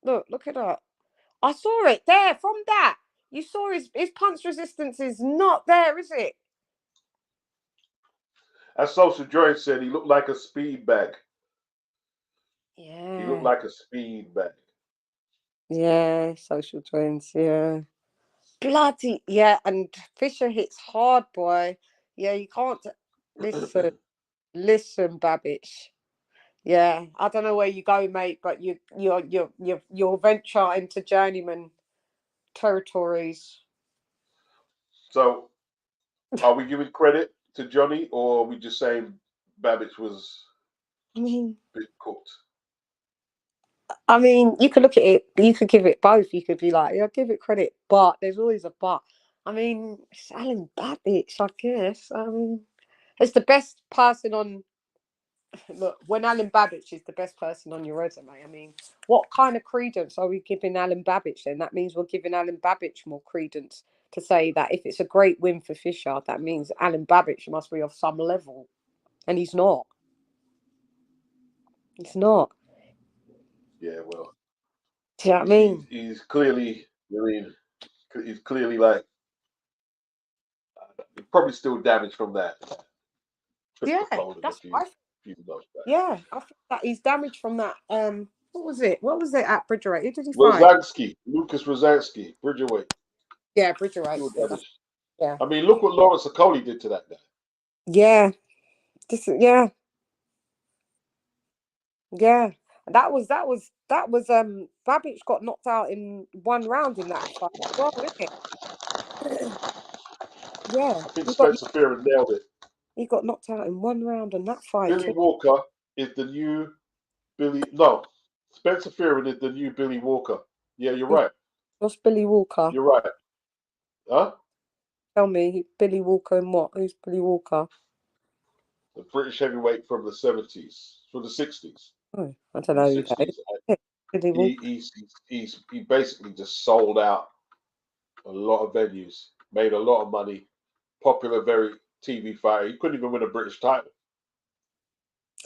Look at that. I saw it there from that. You saw his punch resistance is not there, is it? As Social Joy said, he looked like a speed bag. He looked Yeah. like a speed bag. Yeah, social twins, yeah. bloody yeah, and Fisher hits hard, boy. Yeah, you can't listen, Babic. Yeah, I don't know where you go, mate, but you'll venture into journeyman territories. So, are we giving credit to Johnny, or are we just saying Babic was I mean, a bit cooked? you could look at it. You could give it both. You could be like, yeah, give it credit, but there's always a but. I mean, it's Alen Babic, I guess. It's the best person on. Look, when Alen Babic is the best person on your resume, I mean, what kind of credence are we giving Alen Babic then? That means we're giving Alen Babic more credence to say that if it's a great win for Fisher, that means Alen Babic must be of some level. And he's not. He's not. Yeah, well, Do you know what I mean? he's clearly, I mean, he's clearly like probably still damaged from that Yeah, crypto a that's what few months back. yeah, I think that he's damaged from that. What was it? What was it at Bridgerweight? Who did he fight? Lucas Rosansky, Bridgerweight, Yeah, Bridgerweight. still Yeah, damaged. yeah. I mean, look what Lawrence Okoli did to that guy. Yeah. Yeah. Yeah. Babic got knocked out in one round in that fight. Well, isn't it? Yeah. I think Spencer Fearon nailed it. He got knocked out in one round in that fight. Billy Walker is the new Spencer Fearon is the new Billy Walker. Yeah, you're right. What's Billy Walker? You're right. Huh? Tell me, Billy Walker and what? Who's Billy Walker? The British heavyweight from the 70s, from the 60s. Oh, I don't know who that is. Billy Walker. He basically just sold out a lot of venues, made a lot of money, popular, very TV fighter. He couldn't even win a British title.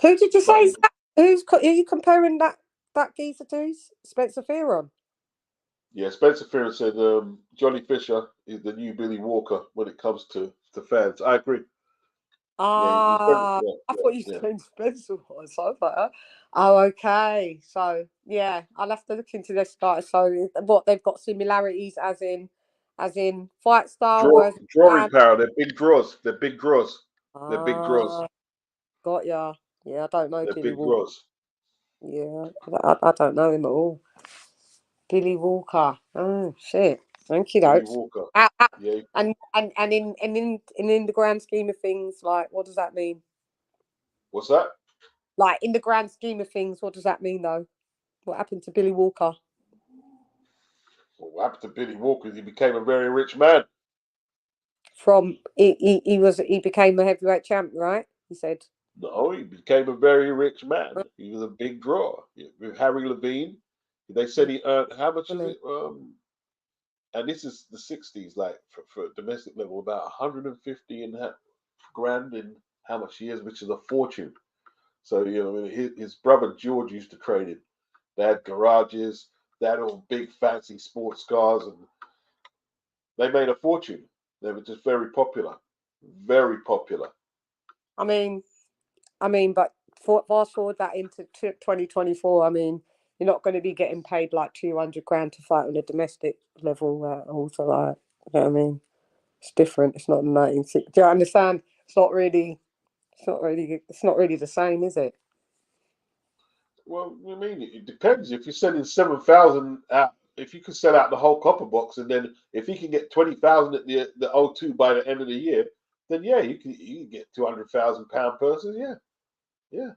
Who did you say is that? Who are you comparing that geezer to? Spencer Fearon? Yeah, Spencer Fearon said Johnny Fisher is the new Billy Walker when it comes to fans. I agree. I thought you said Spencer was. I was like, oh, okay. So yeah, I'll have to look into this guy. So what they've got similarities as in fight style, drawing power. They're big draws. They're big draws. Got ya. Yeah, I don't know They're Billy big Walker. draws. Yeah, I don't know him at all. Billy Walker. Oh shit. Thank you, Billy Walker. Yeah. And in the grand scheme of things, like, what does that mean? What's that? Like, in the grand scheme of things, what does that mean, though? What happened to Billy Walker? Well, what happened to Billy Walker is he became a very rich man. He became a heavyweight champ, right? He said. No, he became a very rich man. He was a big draw. With Harry Levine, they said he earned how much is it? And this is the 60s, like for domestic level, about 150 and grand in how much years, which is a fortune. So, his brother George used to trade him. They had garages, they had all big fancy sports cars, and they made a fortune. They were just very popular. Very popular. I mean, but fast forward that into 2024, I mean, you're not going to be getting paid like 200 grand to fight on a domestic level. Also, like, you know what I mean? It's different. It's not 1960. Do you understand? It's not really the same, is it? Well, I mean, it depends. If you're selling 7,000 out, if you can sell out the whole copper box, and then if you can get 20,000 at the O2 by the end of the year, then yeah, you can get £200,000 purses. Yeah.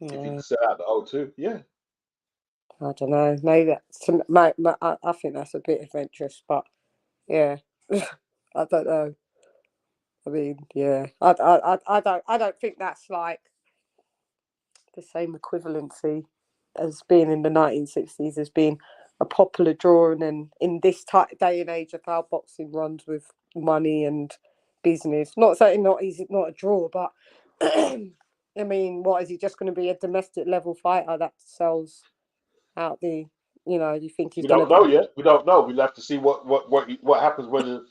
If you can sell out the O2, yeah. I don't know. Maybe I think that's a bit adventurous, but yeah, I don't know. I mean, yeah, I don't think that's like the same equivalency as being in the 1960s as being a popular draw, and then in this day and age of how boxing runs with money and business. Not saying he's not a draw, but I mean, what is he just going to be a domestic level fighter that sells out the? You think he's going to? We don't know yet. We don't know. We'll have to see what happens when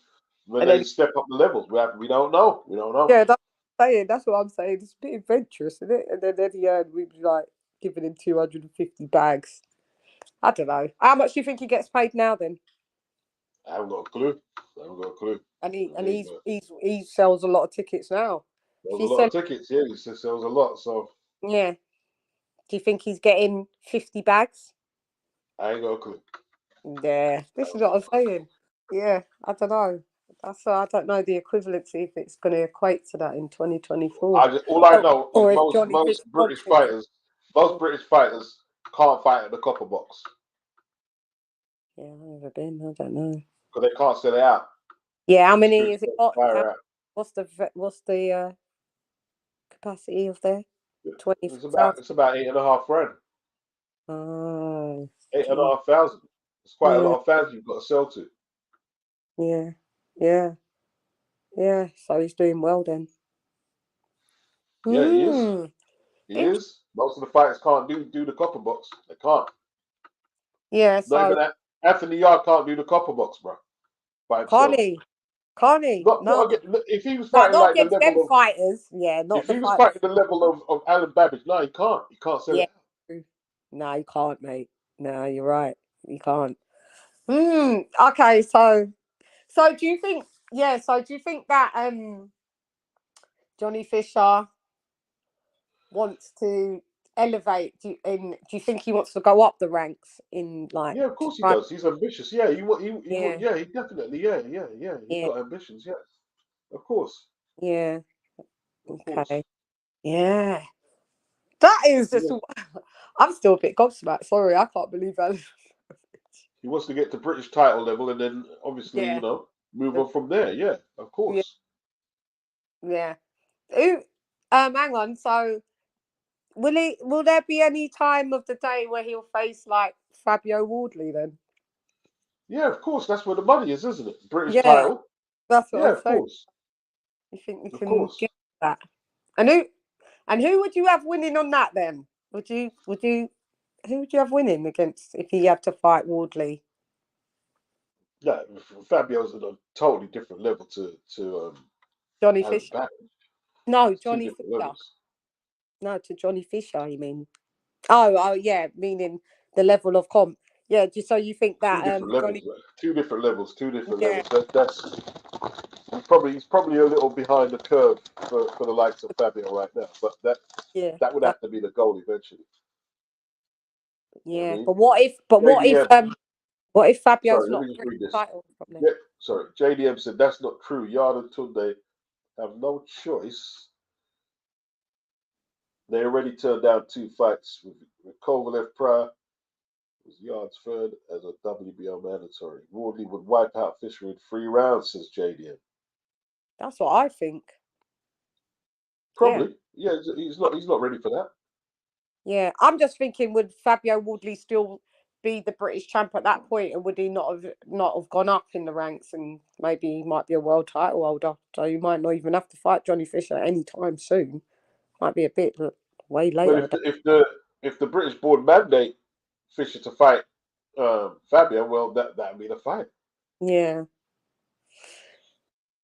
they step up the levels. We don't know. We don't know. Yeah, that's what I'm saying. It's a bit adventurous, isn't it? And then at the end, we'd be like giving him 250 bags. I don't know. How much do you think he gets paid now then? I haven't got a clue. I haven't got a clue. And I mean, he sells a lot of tickets now. there's a If he lot of sell, tickets. Yeah, he says there was a lot. So yeah. Do you think he's getting 50 bags? I ain't got a clue. Yeah, this is what I'm saying. Yeah, I don't know. I don't know the equivalency if it's going to equate to that in 2024. All I Oh, know is or if Johnny Fish wants it. Most British fighters can't fight at the copper box Yeah, I've never been. I don't know. because they can't sell it out. Yeah, how The many security is it don't got? fire out. What's the capacity of there? It's 20,000. about 8.5 grand. Oh, 8,500. It's quite a yeah, lot of fans you've got to sell to. yeah, yeah, yeah. So he's doing well then. Yeah, he is. Hmm. He is. Most of the fighters can't do the copper box. They can't. Yeah. Not So even Anthony Yard can't do the copper box, bro, by can't himself. he? Can't he? No, If he was no, fighting not like the against them level of fighters. Yeah, not if the he was fight. fighting the level of Alan Babic, no, he can't. He can't sell Yeah. it. No, you can't, mate. No, you're right. You can't. Hmm. Okay. So do you think? Yeah. So do you think that Johnny Fisher wants to elevate? Do you think he wants to go up the ranks in like? Yeah, of course he Right. does. He's ambitious. Yeah, Yeah. yeah, he definitely, yeah. He's Yeah. got ambitions, yes. Of course. Yeah. Of course. Okay. Yeah. That is just. Yeah. I'm still a bit gobsmacked. Sorry, I can't believe that. He wants to get to British title level and then obviously, Yeah. move on from there. Yeah, of Yeah. course. Yeah. Who? Hang on. So, will there be any time of the day where he'll face like Fabio Wardley then? Yeah, of course. That's where the money is, isn't it? British Yeah, title. that's what Yeah, I'm of saying. course. You think you Of can course. get that? And who would you have winning on that then? Who would you have winning against if he had to fight Wardley? Yeah, Fabio's at a totally different level to Johnny Alan Fisher? Back. No, It's two Johnny different Fisher. levels. No, to Johnny Fisher. You mean? Oh, yeah. Meaning the level of comp. Yeah. So you think Two that different levels. Johnny? Two different levels. Two different Yeah. levels. That's he's probably a little behind the curve for the likes of Fabio right now. But Yeah. that would have to be the goal eventually. You know what Yeah. I mean? But what if? JDM. What if Fabio's Sorry, let not me just British read this. title from them? Yeah, sorry. JDM said that's not true. Yard and Tunde have no choice. They already turned down 2 fights with Kovalev prior. Was Yard's third as a WBO mandatory. Wardley would wipe out Fisher in 3 rounds, says JDM. That's what I think. Probably. Yeah, he's not ready for that. Yeah. I'm just thinking, would Fabio Woodley still be the British champ at that point, and would he not have gone up in the ranks, and maybe he might be a world title holder? So you might not even have to fight Johnny Fisher anytime soon. Might be a bit way Well, later. if the British board mandate Fisher to fight Fabio, well, that'd be the fight. Yeah.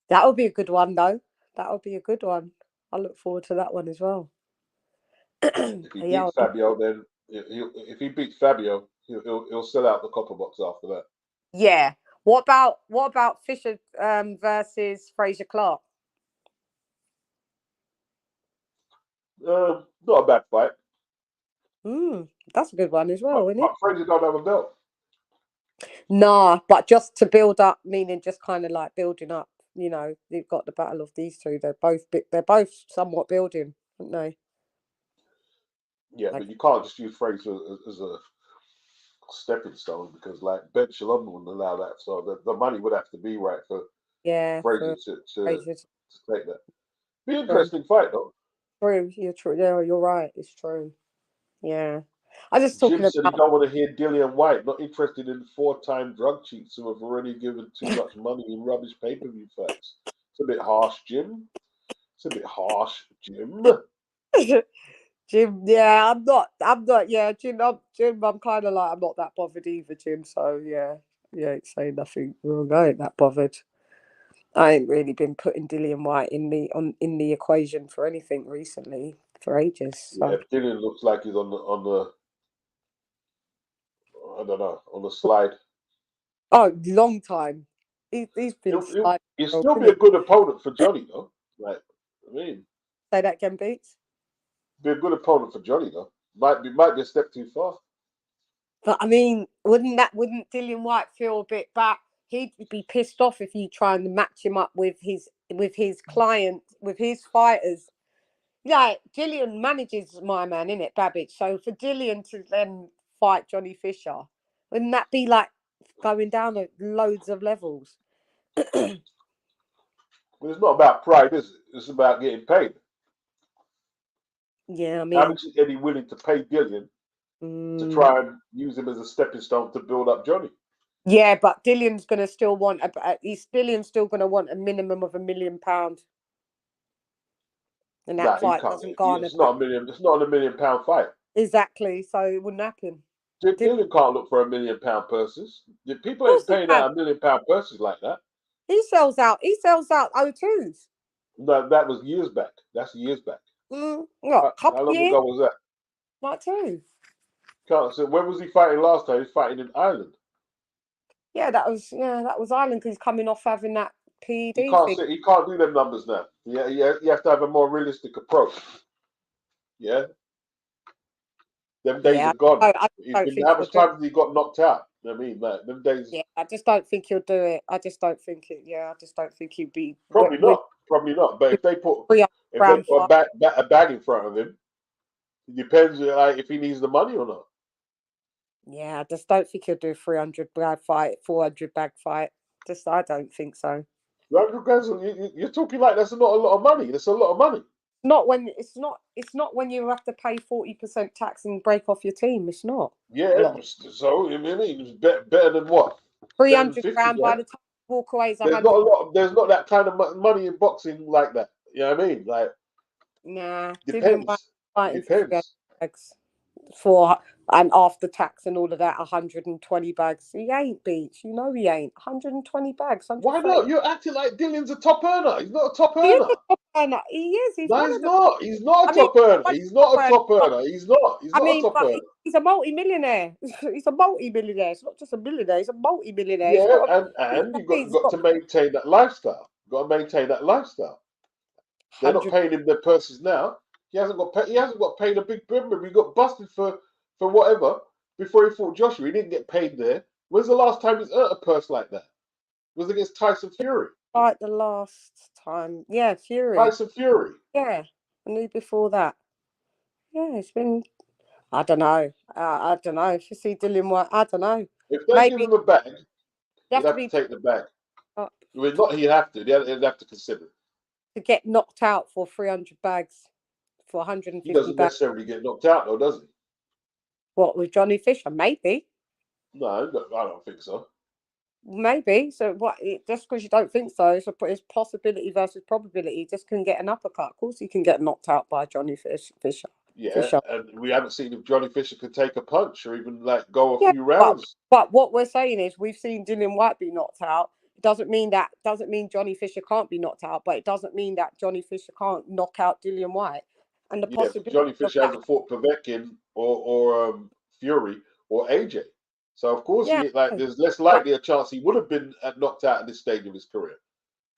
That would be a good one, though. That would be a good one. I look forward to that one as well. If he Yeah. beats Fabio, then if he beats Fabio, he'll sell out the copper box after that. Yeah. What about Fisher versus Fraser Clark? Not a bad fight. That's a good one as well, isn't it? But Fraser don't have a belt. Nah, but just to build up, meaning just kind of like building up. You've got the battle of these two. They're both somewhat building, aren't they? Yeah, Like, but you can't just use Fraser as a stepping stone because like Ben Shalom wouldn't allow that. So the money would have to be right for yeah, Fraser for to Fraser. take that. Be an interesting fight though. True, you're true. Yeah, you're right. It's true. Yeah, I just Jim talking said he about. don't want to hear Dillian White, not interested in 4-time drug cheats who have already given too much money in rubbish pay-per-view fights. It's a bit harsh, Jim. It's a bit harsh, Jim. Jim, yeah, I'm not. Yeah, Jim. I'm kind of like I'm not that bothered either, Jim. So yeah, ain't saying nothing wrong. I ain't that bothered. I ain't really been putting Dillian White in the equation for anything recently for ages. Yeah, So. Dillian looks like he's on the I don't know, on the slide. Oh, long time. He's been He'll still be a good opponent for Johnny, though. Like, I mean, say that again, Beats. Be a good opponent for Johnny, though. Might be a step too far. But I mean, wouldn't Dillian White feel a bit bad? He'd be pissed off if you try and match him up with his client, with his fighters. Like, Dillian manages my man, innit, Babic? So for Dillian to then fight Johnny Fisher, wouldn't that be like going down at loads of levels? Well, it's not about pride, is it? It's about getting paid. Yeah, I mean, how much is Eddie willing to pay Dillian to try and use him as a stepping stone to build up Johnny? Yeah, but Dillian's gonna still want Dillian's still gonna want a minimum of £1 million, and that fight doesn't garner. It's not a million. It's not a £1 million fight. Exactly, so it wouldn't happen. Dillian can't look for £1 million purses. People ain't paying out £1 million purses like that. He sells out O2s. No, that was years back. That's years back. How long ago was that? Like two. So when was he fighting last time? He was fighting in Ireland. Yeah, that was Ireland because he's coming off having that PED. He can't do them numbers now. Yeah, you have to have a more realistic approach. Yeah. Them days are gone. How much time has he got knocked out? I mean, like, them days. Yeah, I just don't think he'll do it. I just don't think he'd be. Probably not. But if they put a bag in front of him, it depends like if he needs the money or not. Yeah, I just don't think he'll do a 300 bag fight, 400 bag fight. I don't think so. 300 grand, you're talking like that's not a lot of money. That's a lot of money. It's not when you have to pay 40% tax and break off your team. It's not. Yeah, so I mean, it's better than what? 300 grand by the time you walk away is There's not that kind of money in boxing like that. You know what I mean? Like, nah, depends. For and after tax and all of that, 120 bags. He ain't, Beach. You know he ain't. 120 bags. Why not? You're acting like Dillian's a top earner. He's not a top earner. He is a top earner. He is. He's not. He's not a top earner. He's not a top earner. He's not. He's not a top earner. He's a multi-millionaire. He's a multi-millionaire. It's not just a millionaire. He's a multi-millionaire. Yeah, and you've got to maintain that lifestyle. You've got to maintain that lifestyle. They're not paying him their purses now. He hasn't got paid a big bimmer. He got busted for whatever before he fought Joshua. He didn't get paid there. When's the last time he's earned a purse like that? It was against Tyson Fury. Like the last time. Yeah, Fury. Tyson Fury. Yeah. And before that. Yeah, it's been... I don't know. I don't know. If you see Dillian White, I don't know. If they give him a bag, he'd have to take the bag. I mean, not he'd have to. He'd have to consider. To get knocked out for 300 bags. For 150 He doesn't necessarily get knocked out, though, does he? What, with Johnny Fisher? Maybe. No, I don't think so. Maybe. So what? Just because you don't think so, it's possibility versus probability. He just can get an uppercut. Of course, he can get knocked out by Johnny Fisher. Yeah, and we haven't seen if Johnny Fisher could take a punch or even like go a few rounds. But what we're saying is we've seen Dillian White be knocked out. It doesn't mean Johnny Fisher can't be knocked out, but it doesn't mean that Johnny Fisher can't knock out Dillian White. And the possibility Johnny Fisher hasn't fought Povetkin or Fury or AJ. So of course, there's less likely a chance he would have been knocked out at this stage of his career.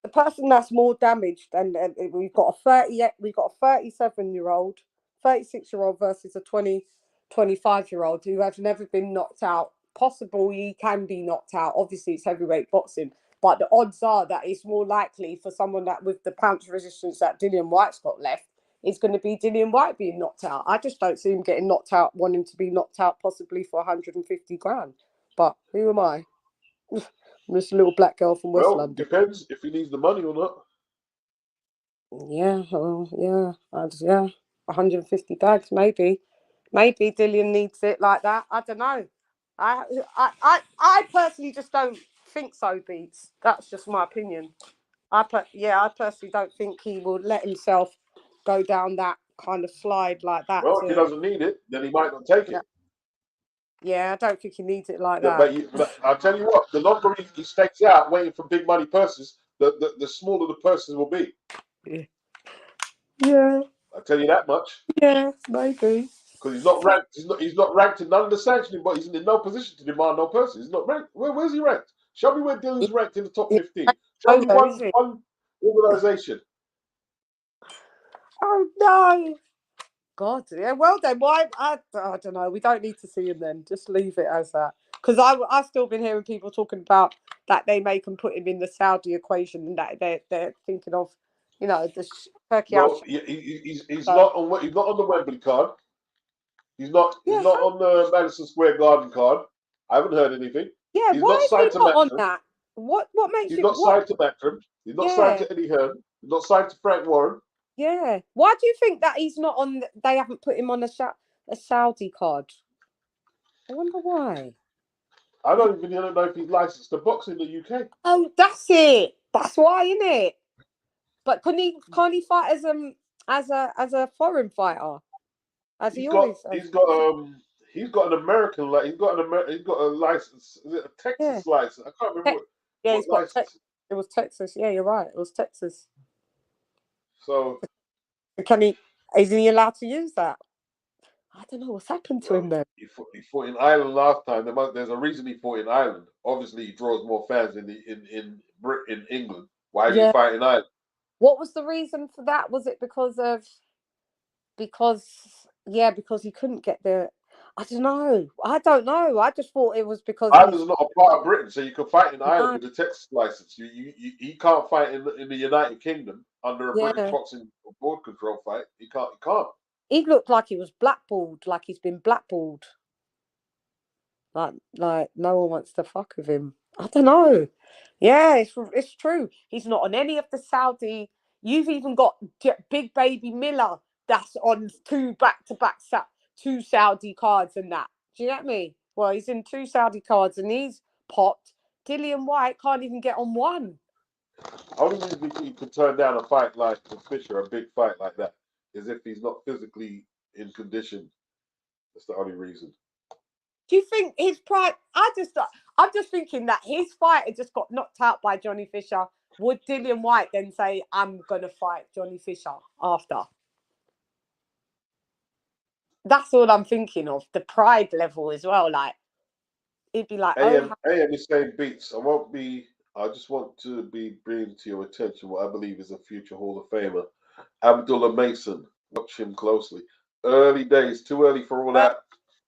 The person that's more damaged, and we've got a 37-year-old, 36-year-old versus a 25-year-old who has never been knocked out. Possible he can be knocked out. Obviously, it's heavyweight boxing, but the odds are that it's more likely for someone that with the punch resistance that Dillian White's got left. It's going to be Dillian White being knocked out. I just don't see him getting knocked out, wanting to be knocked out possibly for 150 grand. But who am I? I'm just a little black girl from West London. Depends if he needs the money or not. Yeah, 150 bags, maybe. Maybe Dillian needs it like that. I don't know. I personally just don't think so, Beats. That's just my opinion. I personally don't think he will let himself go down that kind of slide like that. Well, if he doesn't need it, then he might not take it. Yeah, I don't think he needs it like that. But I'll tell you what, the longer he stakes out waiting for big money purses, the smaller the purses will be. Yeah. I'll tell you that much. Yeah, maybe. Because he's not ranked. He's not ranked in none of the sanctioning, but he's in no position to demand no purses. He's not ranked. Where's he ranked? Show me where Dylan's ranked in the top Yeah. 15. Show me is it? one organisation. Oh no. God, yeah. Well then, why? I don't know. We don't need to see him then. Just leave it as that. Because I've still been hearing people talking about that they make him put him in the Saudi equation, and that they're thinking of, you know, the Turkey. No, he's not on the Wembley card. He's not on the Madison Square Garden card. I haven't heard anything. Yeah, He's why not is signed he to not on Matchroom. that? What makes He's you? not signed to Matchroom. He's not signed to Eddie Hearn. He's not signed to Frank Warren. Yeah. Why do you think that he's not on? They haven't put him on a Saudi card. I wonder why. I don't even know if he's licensed to box in the UK. Oh, that's it. That's why, isn't it? But can't he fight as a foreign fighter? As he's got an American he's got a license. Is it a Texas license? I can't remember what license. It was Texas. Yeah, you're right. It was Texas. So isn't he allowed to use that? I don't know what's happened to him then. He fought in Ireland last time. There's a reason he fought in Ireland. Obviously, he draws more fans in England. Why did he fight in Ireland? What was the reason for that? Was it because he couldn't get the? I don't know. I just thought it was because Ireland's not a part of Britain, so you can fight in Ireland with a Texas license. He can't fight in the United Kingdom under a British boxing board control fight. He can't. He looked like he was blackballed, like he's been blackballed. Like no one wants to fuck with him. I don't know. Yeah, it's true. He's not on any of the Saudi. You've even got Big Baby Miller that's on two back-to-back two Saudi cards and that. Do you get me? Well, he's in two Saudi cards and he's popped. Dillian White can't even get on one. Only reason he could turn down a fight like Fisher, a big fight like that, is if he's not physically in condition. That's the only reason. Do you think his pride? I'm just thinking that his fighter just got knocked out by Johnny Fisher. Would Dillian White then say, "I'm gonna fight Johnny Fisher after"? That's all I'm thinking of. The pride level as well. Like it'd be like, AM is saying beats. I just want to be bringing to your attention what I believe is a future Hall of Famer, Abdullah Mason. Watch him closely. Early days, too early for all that.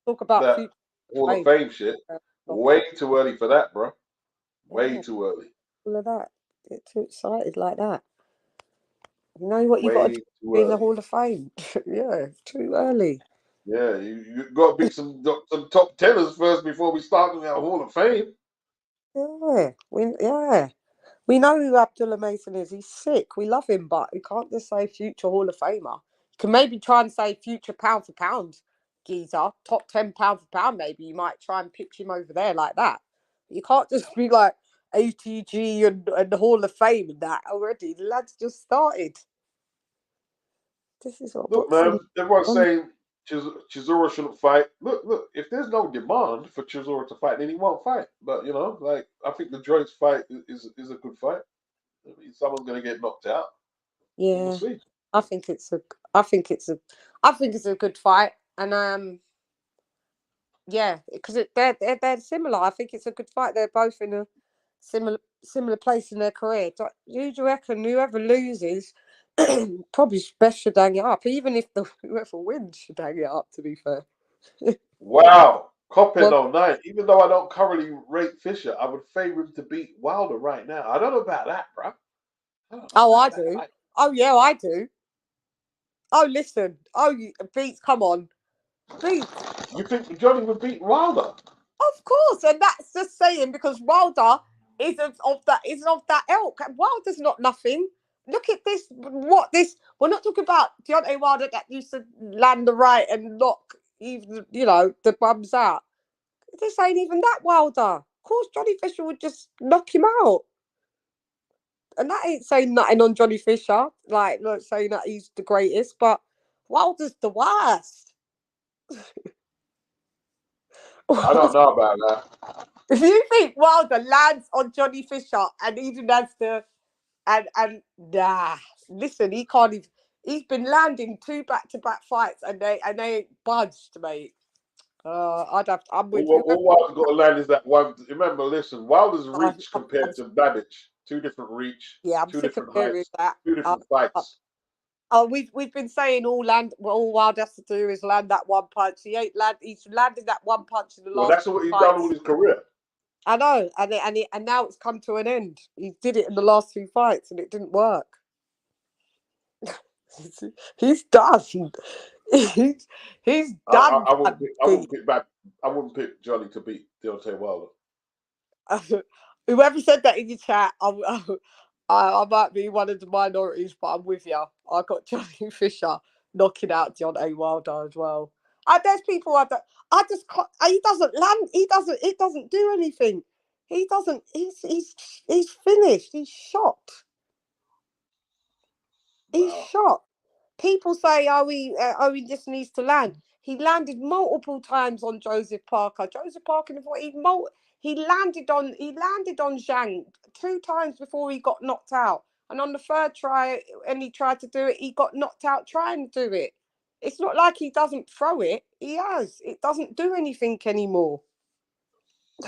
Talk about that Hall of Fame shit. Way too early for that, bro. Way too early. All of that. Get too excited like that. You know what you got to do in the Hall of Fame? Yeah, too early. Yeah, you got to beat some top tenors first before we start with our Hall of Fame. Yeah, we know who Abdullah Mason is. He's sick. We love him, but you can't just say future Hall of Famer. You can maybe try and say future pound for pound geezer, top 10 pound for pound. Maybe you might try and pitch him over there like that. You can't just be like ATG and the Hall of Fame and that already. The lads just started. This is what. Look, man. Everyone's saying Chisora shouldn't fight. Look. If there's no demand for Chisora to fight, then he won't fight. But I think the Joyce fight is a good fight. I mean, someone's going to get knocked out. Yeah, we'll see. I think it's a good fight, and yeah, because they're similar. I think it's a good fight. They're both in a similar place in their career. Who do you reckon? Whoever loses, probably best should hang it up. Even if whoever wins should hang it up. To be fair. Wow, Coppin 09. Even though I don't currently rate Fisher, I would favor him to beat Wilder right now. I don't know about that, bro. I do. Oh yeah, I do. Oh listen. Oh, Beats. Come on, Beats. You think Johnny would beat Wilder? Of course, and that's just saying because Wilder is of that ilk. Wilder's not nothing. Look at this. We're not talking about Deontay Wilder that used to land the right and knock even the bums out. This ain't even that Wilder. Of course, Johnny Fisher would just knock him out. And that ain't saying nothing on Johnny Fisher. Like, not saying that he's the greatest, but Wilder's the worst. I don't know about that. If you think Wilder lands on Johnny Fisher and even has to, and nah, listen, he can't even. He's been landing two back-to-back fights and they ain't budged, mate. I'm with you. All Wilder's got to land is that one. Remember, listen, Wilder's I'm, reach I'm, compared I'm, to Babic, two different reach, yeah, I'm two sick of different hearing heights, that. two different fights. Oh, we've been saying all Wild has to do is land that one punch. He's landed that one punch in the Well, last that's what he's done all fights. his career. I know, and now it's come to an end. He did it in the last 2 fights, and it didn't work. He's done. He's done. I wouldn't pick Johnny to beat Deontay Wilder. Whoever said that in your chat, I might be one of the minorities, but I'm with you. I got Johnny Fisher knocking out Deontay Wilder as well. There's people I just can't. He doesn't land. He doesn't. It doesn't do anything. He doesn't. He's finished. He's shot. He's Wow. shot. People say, he just needs to land. He landed multiple times on Joseph Parker. Joseph Parker, he landed on Zhang 2 times before he got knocked out. And on the 3rd try, and he tried to do it, he got knocked out trying to do it. It's not like he doesn't throw it. He has. It doesn't do anything anymore.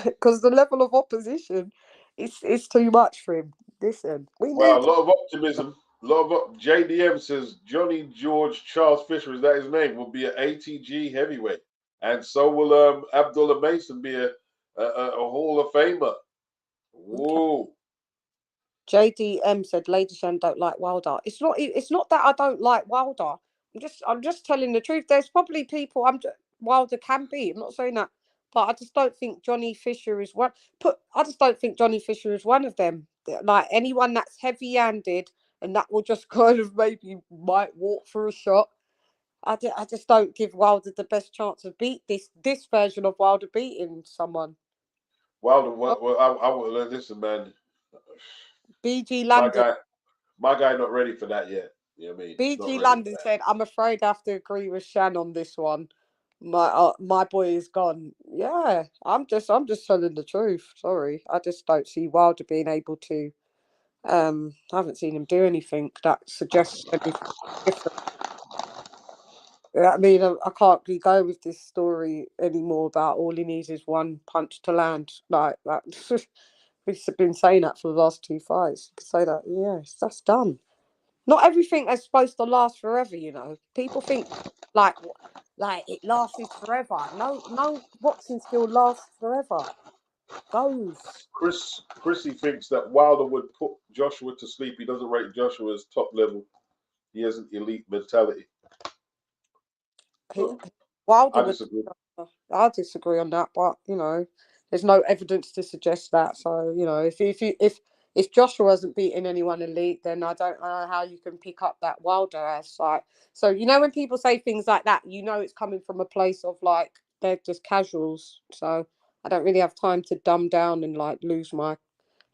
Because the level of opposition is too much for him. Listen, we Well, knew. a lot of optimism. JDM says Johnny George Charles Fisher, is that his name, will be an ATG heavyweight, and so will Abdullah Mason be a Hall of Famer. Whoa. JDM said Lady Shan don't like Wilder. It's not that I don't like Wilder. I'm just telling the truth. There's probably people Wilder can be. I'm not saying that, but I just don't think Johnny Fisher is one. I just don't think Johnny Fisher is one of them. Like anyone that's heavy-handed and that will just kind of maybe might walk for a shot. I just don't give Wilder the best chance of beat this version of Wilder beating someone. Wilder, I will listen, man. BG London. My guy, not ready for that yet. You know what I mean? Not BG ready London said, "I'm afraid I have to agree with Shan on this one. My boy is gone." Yeah, I'm just telling the truth. Sorry, I just don't see Wilder being able to. I haven't seen him do anything that suggests anything different. I mean, I can't really go with this story anymore about all he needs is one punch to land like that. We've been saying that for the last 2 fights. You could say that, yes, that's done. Not everything is supposed to last forever, you know. People think like it lasts forever. No boxing skill lasts forever. Goes. Chrissy thinks that Wilder would put Joshua to sleep. He doesn't rate Joshua as top level. He has an elite mentality. So Wilder I would. disagree. I disagree on that, but you know, there's no evidence to suggest that. So you know, if Joshua hasn't beaten anyone elite, then I don't know how you can pick up that Wilder as like. So you know, when people say things like that, you know, it's coming from a place of like they're just casuals. So I don't really have time to dumb down and like lose my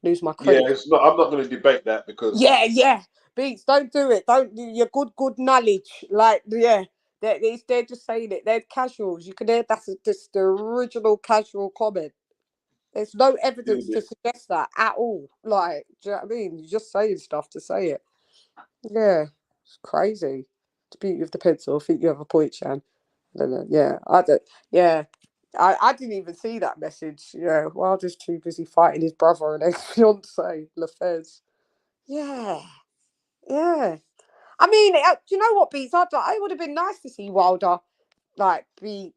Yeah, credit. it's not. I'm not going to debate that because Yeah. Beats, don't do it. Don't do your good knowledge. Like, yeah. They're just saying it. They're casuals. You can hear that's just the original casual comment. There's no evidence to suggest that at all. Like, do you know what I mean? You're just saying stuff to say it. Yeah. It's crazy. To beat you with the pencil. I think you have a point, Shan. I don't know. Yeah. I don't. Yeah. I didn't even see that message. Yeah. Wilder's too busy fighting his brother and ex-fiance, LaFez. Yeah. Yeah. I mean, do you know what, Beats? It would have been nice to see Wilder like be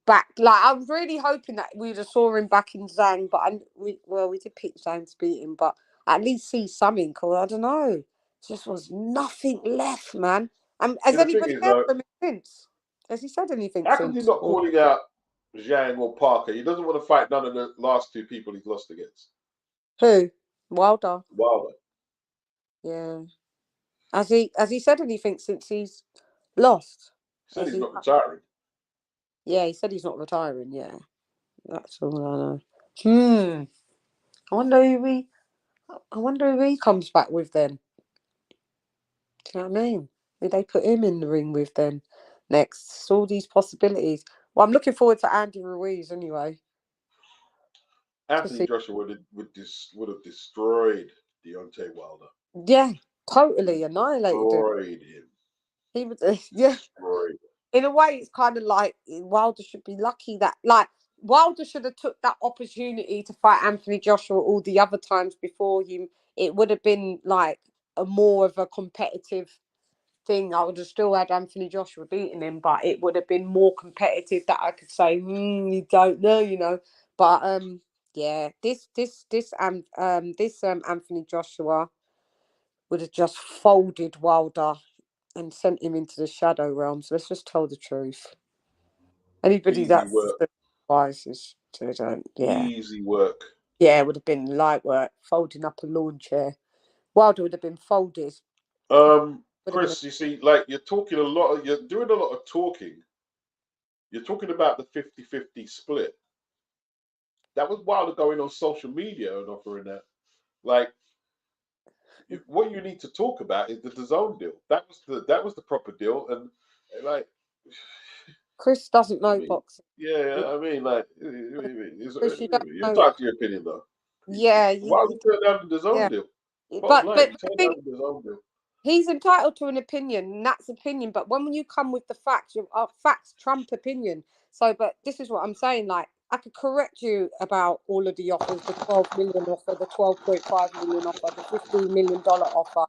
back. Like I was really hoping that we'd have saw him back in Zhang, but we did pick Zhang to beat him, but at least see something. Or I don't know, just was nothing left, man. Has the thing anybody is heard though, from him since? Has he said anything how come he's since? not calling out Zhang or Parker? He doesn't want to fight none of the last 2 people he's lost against. Who? Wilder. Wilder. Yeah. Has he said anything since he's lost? He said he's not retiring. Yeah, he said he's not retiring. Yeah, that's all I know. I wonder who he comes back with then. Do you know what I mean? Who they put him in the ring with then next? It's all these possibilities. Well, I'm looking forward to Andy Ruiz anyway. Anthony Joshua would have destroyed Deontay Wilder. Yeah, totally annihilated him. Destroyed him. He was, yeah. Destroyed. in a way, it's kind of like Wilder should be lucky that, like, Wilder should have took that opportunity to fight Anthony Joshua all the other times before him. It would have been like a more of a competitive thing. I would have still had Anthony Joshua beating him, but it would have been more competitive that I could say, you don't know, you know. But yeah, this Anthony Joshua would have just folded Wilder and sent him into the shadow realms. Let's just tell the truth. Anybody Easy that's work. advises to don't, yeah. Easy work. Yeah, it would have been light work, folding up a lawn chair. Wilder would have been folded. Would have been Chris, you see, like you're talking a lot, you're doing a lot of talking. You're talking about the 50-50 split. That was Wilder going on social media and offering that. Like, what you need to talk about is the DAZN deal. That was the proper deal, and like, Chris doesn't I know mean, boxing. yeah, I mean, like, Chris, you don't you're know. entitled to your opinion though. Yeah, Wilder turned down the yeah. DAZN deal. Bottom But line, he the turned thing, down the DAZN deal. he's entitled to an opinion, and that's opinion. But when you come with the facts, facts trump opinion. So, but this is what I'm saying. Like, I could correct you about all of the offers: the 12 million offer, the 12.5 million offer, the $15 million offer,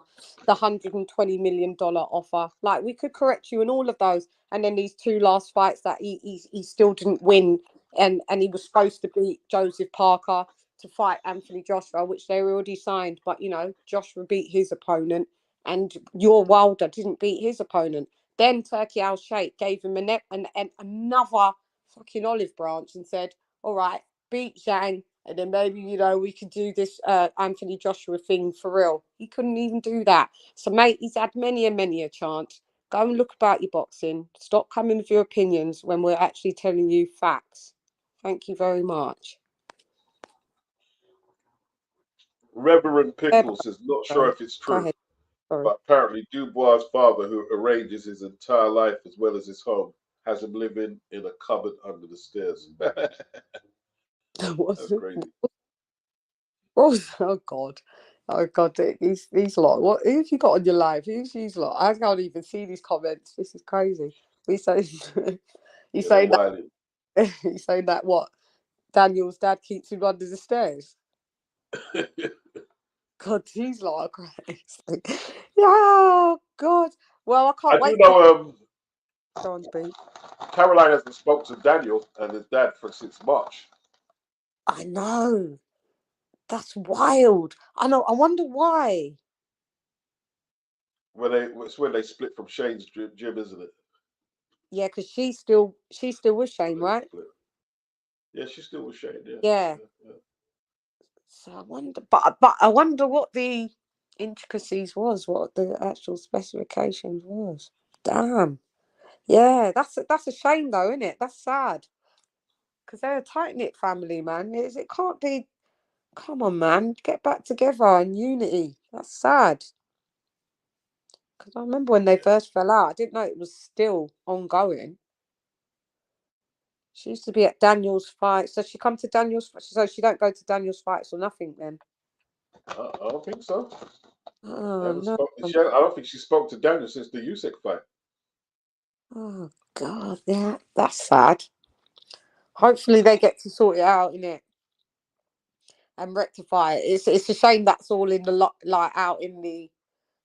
the $120 million offer. Like, we could correct you in all of those. And then these two last fights that he still didn't win, and he was supposed to beat Joseph Parker to fight Anthony Joshua, which they were already signed. But, you know, Joshua beat his opponent and your Wilder didn't beat his opponent. Then Turkey Al Sheikh gave him another fucking olive branch and said, all right, beat Zhang, and then maybe, you know, we could do this Anthony Joshua thing for real. He couldn't even do that. So, mate, he's had many a chance. Go and look about your boxing. Stop coming with your opinions when we're actually telling you facts. Thank you very much. Reverend Pickle says, not sure Sorry. if it's Go true, ahead. Sorry. but apparently Dubois' father, who arranges his entire life as well as his home, has him living in a cupboard under the stairs. That's What's it? crazy. Oh God. Oh God, these lot. What who have you got on your live? Who's these lot? I can't even see these comments. This is crazy. We say you Yeah, they're saying that wilding. you saying that what? Daniel's dad keeps him under the stairs. God, these lot are crazy. Yeah, God. Well, I I can't do wait for know John's beat. Caroline hasn't spoke to Daniel and his dad for since March. I know. That's wild. I know. I wonder why. It's when they split from Shane's gym, isn't it? Yeah, because she's still with Shane, They right? split. Yeah, she's still with Shane. Yeah, Yeah. yeah. So I wonder, but I wonder what the intricacies was, what the actual specifications was. Damn. Yeah, that's a shame though, isn't it? That's sad because they're a tight knit family, man. It can't be. Come on, man, get back together in unity. That's sad because I remember when they first fell out. I didn't know it was still ongoing. She used to be at Daniel's fights. So she come to Daniel's. So she don't go to Daniel's fights or nothing then. I don't think so. Oh no. I don't think she spoke to Daniel since the Usyk fight. Oh God, yeah, that's sad. Hopefully they get to sort it out in it and rectify it. It's a shame that's all in the like out in the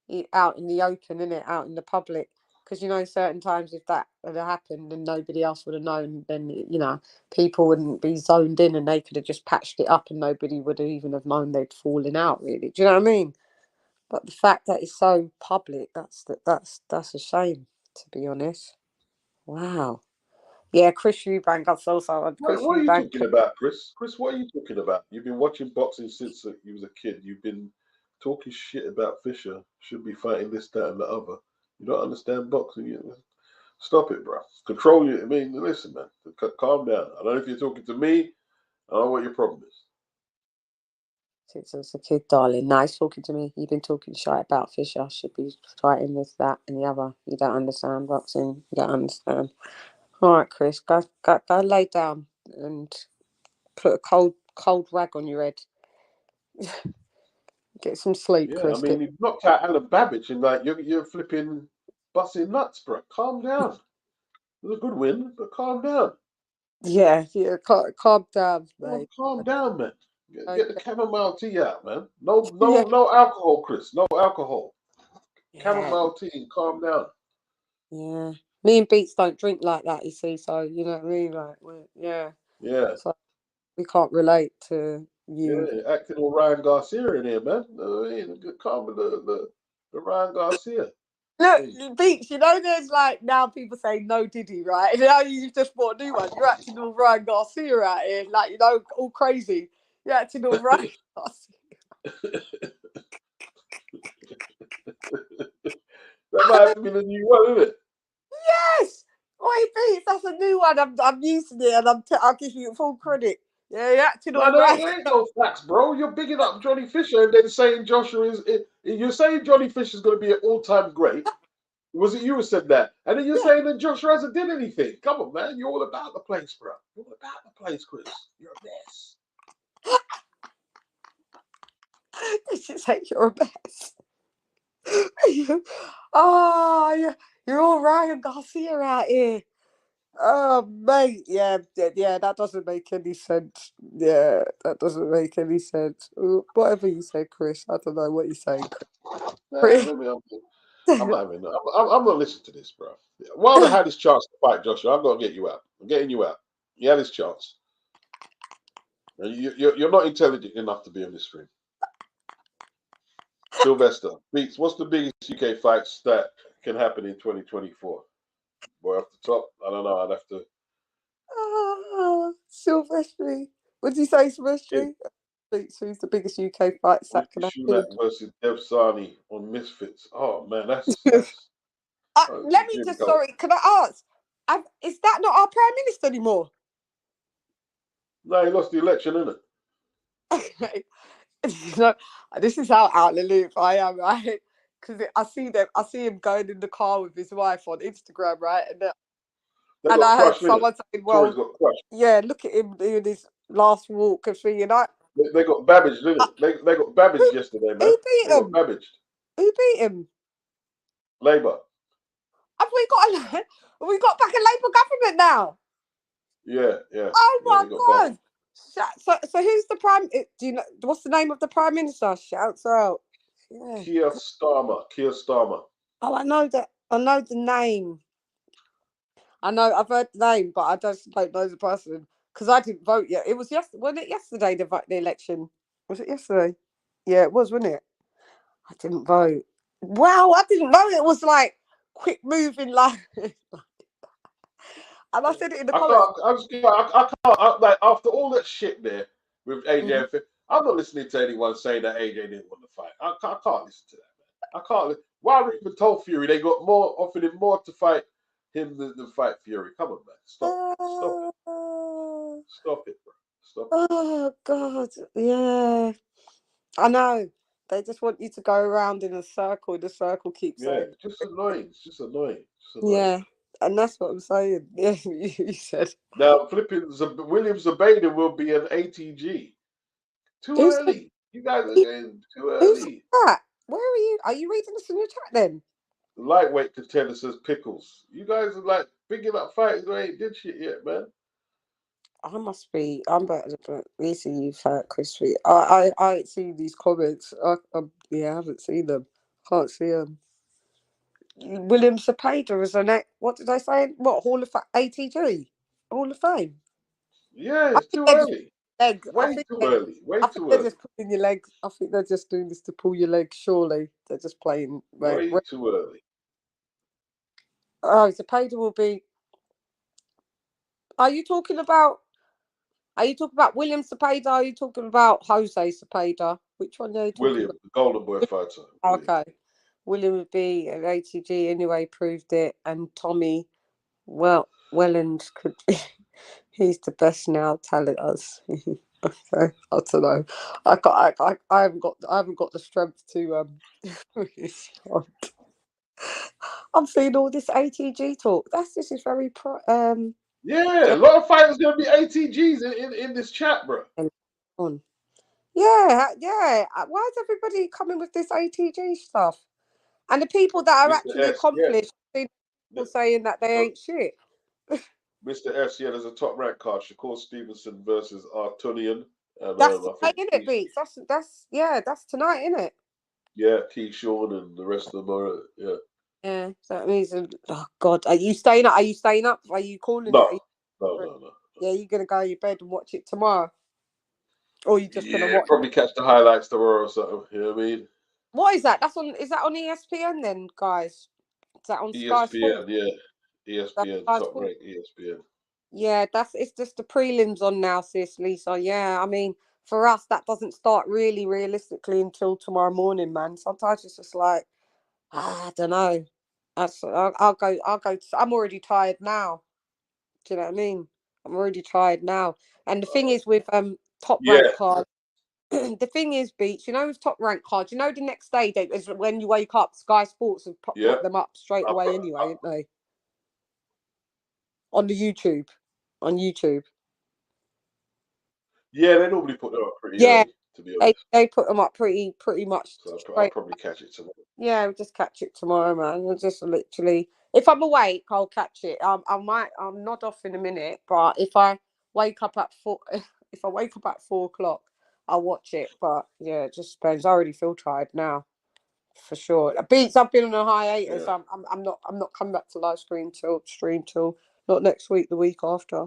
open, isn't it? Out in the public. Because you know, certain times if that had happened and nobody else would have known, then you know people wouldn't be zoned in and they could have just patched it up and nobody would have even have known they'd fallen out. Really, do you know what I mean? But the fact that it's so public, that's a shame. To be honest, wow. Yeah, Chris Eubank. I saw someone. Chris What are you Eubank. talking about, Chris? Chris, what are you talking about? You've been watching boxing since you was a kid. You've been talking shit about Fisher. Should be fighting this, that, and the other. You don't understand boxing. Stop it, bro. Control you. I mean, listen, man. Calm down. I don't know if you're talking to me. I don't know what your problem is. Since I was a kid, darling. Nice talking to me. You've been talking shit about Fisher. Should be fighting this, that, and the other. You don't understand boxing. You don't understand. All right, Chris. Go lay down and put a cold rag on your head. Get some sleep, Yeah, I Chris. mean, you've knocked out Alan Babic and like you're flipping busting nuts, bro. Calm down. It was a good win, but calm down. Yeah, calm down, mate. Calm down, man. Get the Okay. chamomile tea out, man. No, Yeah, no alcohol, Chris. No alcohol. yeah, Chamomile tea and calm down. yeah. Me and Beats don't drink like that, you see. So you know what I mean, like, yeah. Yeah. So we can't relate to you. Yeah, acting all Ryan Garcia in here, man. Calm with the Ryan Garcia. Please. Look, Beats, you know, there's like now people say no Diddy, right? And now you've just bought a new one. You're acting all Ryan Garcia out here, like, you know, all crazy. You're acting all Ryan Garcia. That might have to be the new one, isn't it? Yes! Oi, Beats, that's a new one. I'm using it and I'll give you full credit. Yeah, you're acting No, all right. there ain't no facts, bro. You're bigging up Johnny Fisher and then saying Joshua is. You're saying Johnny Fisher's going to be an all-time great. Was it you who said that? And then you're Yeah. saying that Joshua hasn't did anything. Come on, man. You're all about the place, bro. You're all about the place, Chris. You're a mess. This is like you're a mess. Oh, you're all Ryan Garcia out here. Oh, mate, yeah, that doesn't make any sense. Yeah, that doesn't make any sense. Whatever you say, Chris, I don't know what you're saying, Chris. I'm not having. I'm not listening to this, bro. Wilder had his chance to fight Joshua. I'm gonna get you out. I'm getting you out. He had his chance. You're not intelligent enough to be in this ring. Sylvester Beats. What's the biggest UK fights that can happen in 2024? Boy, off the top, I don't know. I'd have to. Silvestri. What did you say, Silvestri? Who's the biggest UK fights that can Shunak happen? versus Dev Sani on Misfits. Oh man, that's. Let me just, sorry, can I ask? Is that not our Prime Minister anymore? No, he lost the election, isn't it? Okay. You know, this is how out of the loop I am, right? Because I see him going in the car with his wife on Instagram, right? And I heard someone saying, well, got crushed. Yeah, look at him doing his last walk and thing, and they got Babic, didn't it? They got Babic yesterday, man. Who beat him? Who beat him? Labour. Have we got back a Labour government now? Yeah. Oh my God! So who's the prime? Do you know what's the name of the prime minister? Shouts out. Yeah. Keir Starmer. Oh, I know that. I know the name. I know I've heard the name, but I just don't know the person because I didn't vote yet. It was wasn't it yesterday the election? Was it yesterday? Yeah, it was, wasn't it? I didn't vote. Wow, I didn't know it was like quick moving like. And I said it in the comments. I can't. Like after all that shit there with AJ, I'm not listening to anyone saying that AJ didn't want to fight. I can't listen to that, man. I can't. Wilder even told Fury they got offered him more to fight him than fight Fury. Come on, man. Stop it, bro. Stop it. Oh God, yeah. I know. They just want you to go around in a circle. The circle keeps saying. Just annoying. It's just annoying. Yeah, and that's what I'm saying. Yeah, you said. Now, flipping William Zabeda will be an ATG. Too early. You guys are going too early. Who's that? Where are you? Are you reading this in your chat then? Lightweight contender says Pickles. You guys are like picking up fighters who ain't did shit yet, man. I'm better than easy. You've heard Chris. I ain't seen these comments. I haven't seen them. Can't see them. William Cepeda is what did I say? What Hall of ATG? Hall of Fame? Yeah, it's too early. Way too early. I think they're just pulling your legs. I think they're just doing this to pull your legs. Surely they're just playing. Way too early. Oh, Cepeda will be. Are you talking about William Cepeda? Are you talking about Jose Cepeda? Which one are you talking about? The Golden Boy fighter. Okay. William would be an ATG anyway, proved it. And Tommy, Welland could be. He's the best now. Tell it us. Okay. I don't know. I haven't got the strength to I'm seeing all this ATG talk. This is very Yeah, a lot of fighters gonna be ATGs in this chat, bro. Yeah. Why is everybody coming with this ATG stuff? And the people that are actually accomplished, people saying that they ain't shit. Mr. S, yeah, there's a top rank card. Shakur Stevenson versus Artunian. And That's I tonight, think isn't it, Beats? That's tonight, isn't it? yeah, Keyshawn and the rest of them are yeah. Yeah, so that means, oh God, are you staying up? Are you staying up? Are you calling it? No, no. Yeah, you're gonna go to your bed and watch it tomorrow, or you just gonna Yeah, watch? probably catch the highlights tomorrow or something. You know what I mean? What is that? That's on. Is that on ESPN then, guys? Is that on Sky Sports? ESPN, yeah. That's ESPN, Sky top Sports. rank ESPN. Yeah, it's just the prelims on now, sis Lisa. Yeah, I mean, for us, that doesn't start really realistically until tomorrow morning, man. Sometimes it's just like, I don't know. I'll go. I'm already tired now. Do you know what I mean? I'm already tired now. And the thing is with top rank Yeah, cards, the thing is, Beach, you know, with top rank cards, you know, the next day they, is when you wake up, Sky Sports have yeah. put them up straight away anyway, ain't they? On the YouTube, on YouTube. Yeah, they normally put them up pretty Yeah, early, to be honest. they put them up pretty much So I'll straight. probably catch it tomorrow. Yeah, we'll just catch it tomorrow, man. We'll just literally, if I'm awake, I'll catch it. I'll nod off in a minute, but if I wake up at 4, if I wake up at 4 o'clock, I'll watch it. But yeah, it just depends. I already feel tired now, for sure. Beats, I've been on a hiatus. Yeah. I'm not coming back to live stream till not next week, the week after.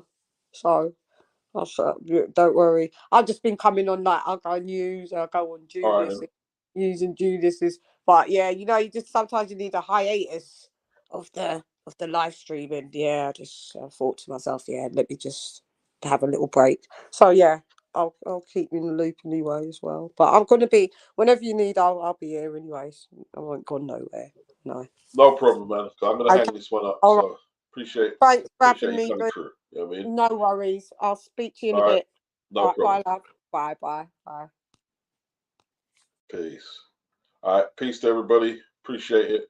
So. Don't worry. I've just been coming on like I'll go on news, I'll go on All right. Julius, news and Julius's. But yeah, you know, you just sometimes you need a hiatus of the live streaming. Yeah, I just thought to myself, yeah, let me just have a little break. So yeah, I'll keep you in the loop anyway as well. But I'm gonna be whenever you need, I'll be here anyways. I won't go nowhere. No. No problem, man. I'm gonna Okay. hang this one up. All right. So appreciate Thanks for having you me. coming through. You know what I mean? No worries. I'll speak to you in a All right. bit. All No right. Bye, problem. love. Bye. Bye. Bye. Peace. All right. Peace to everybody. Appreciate it.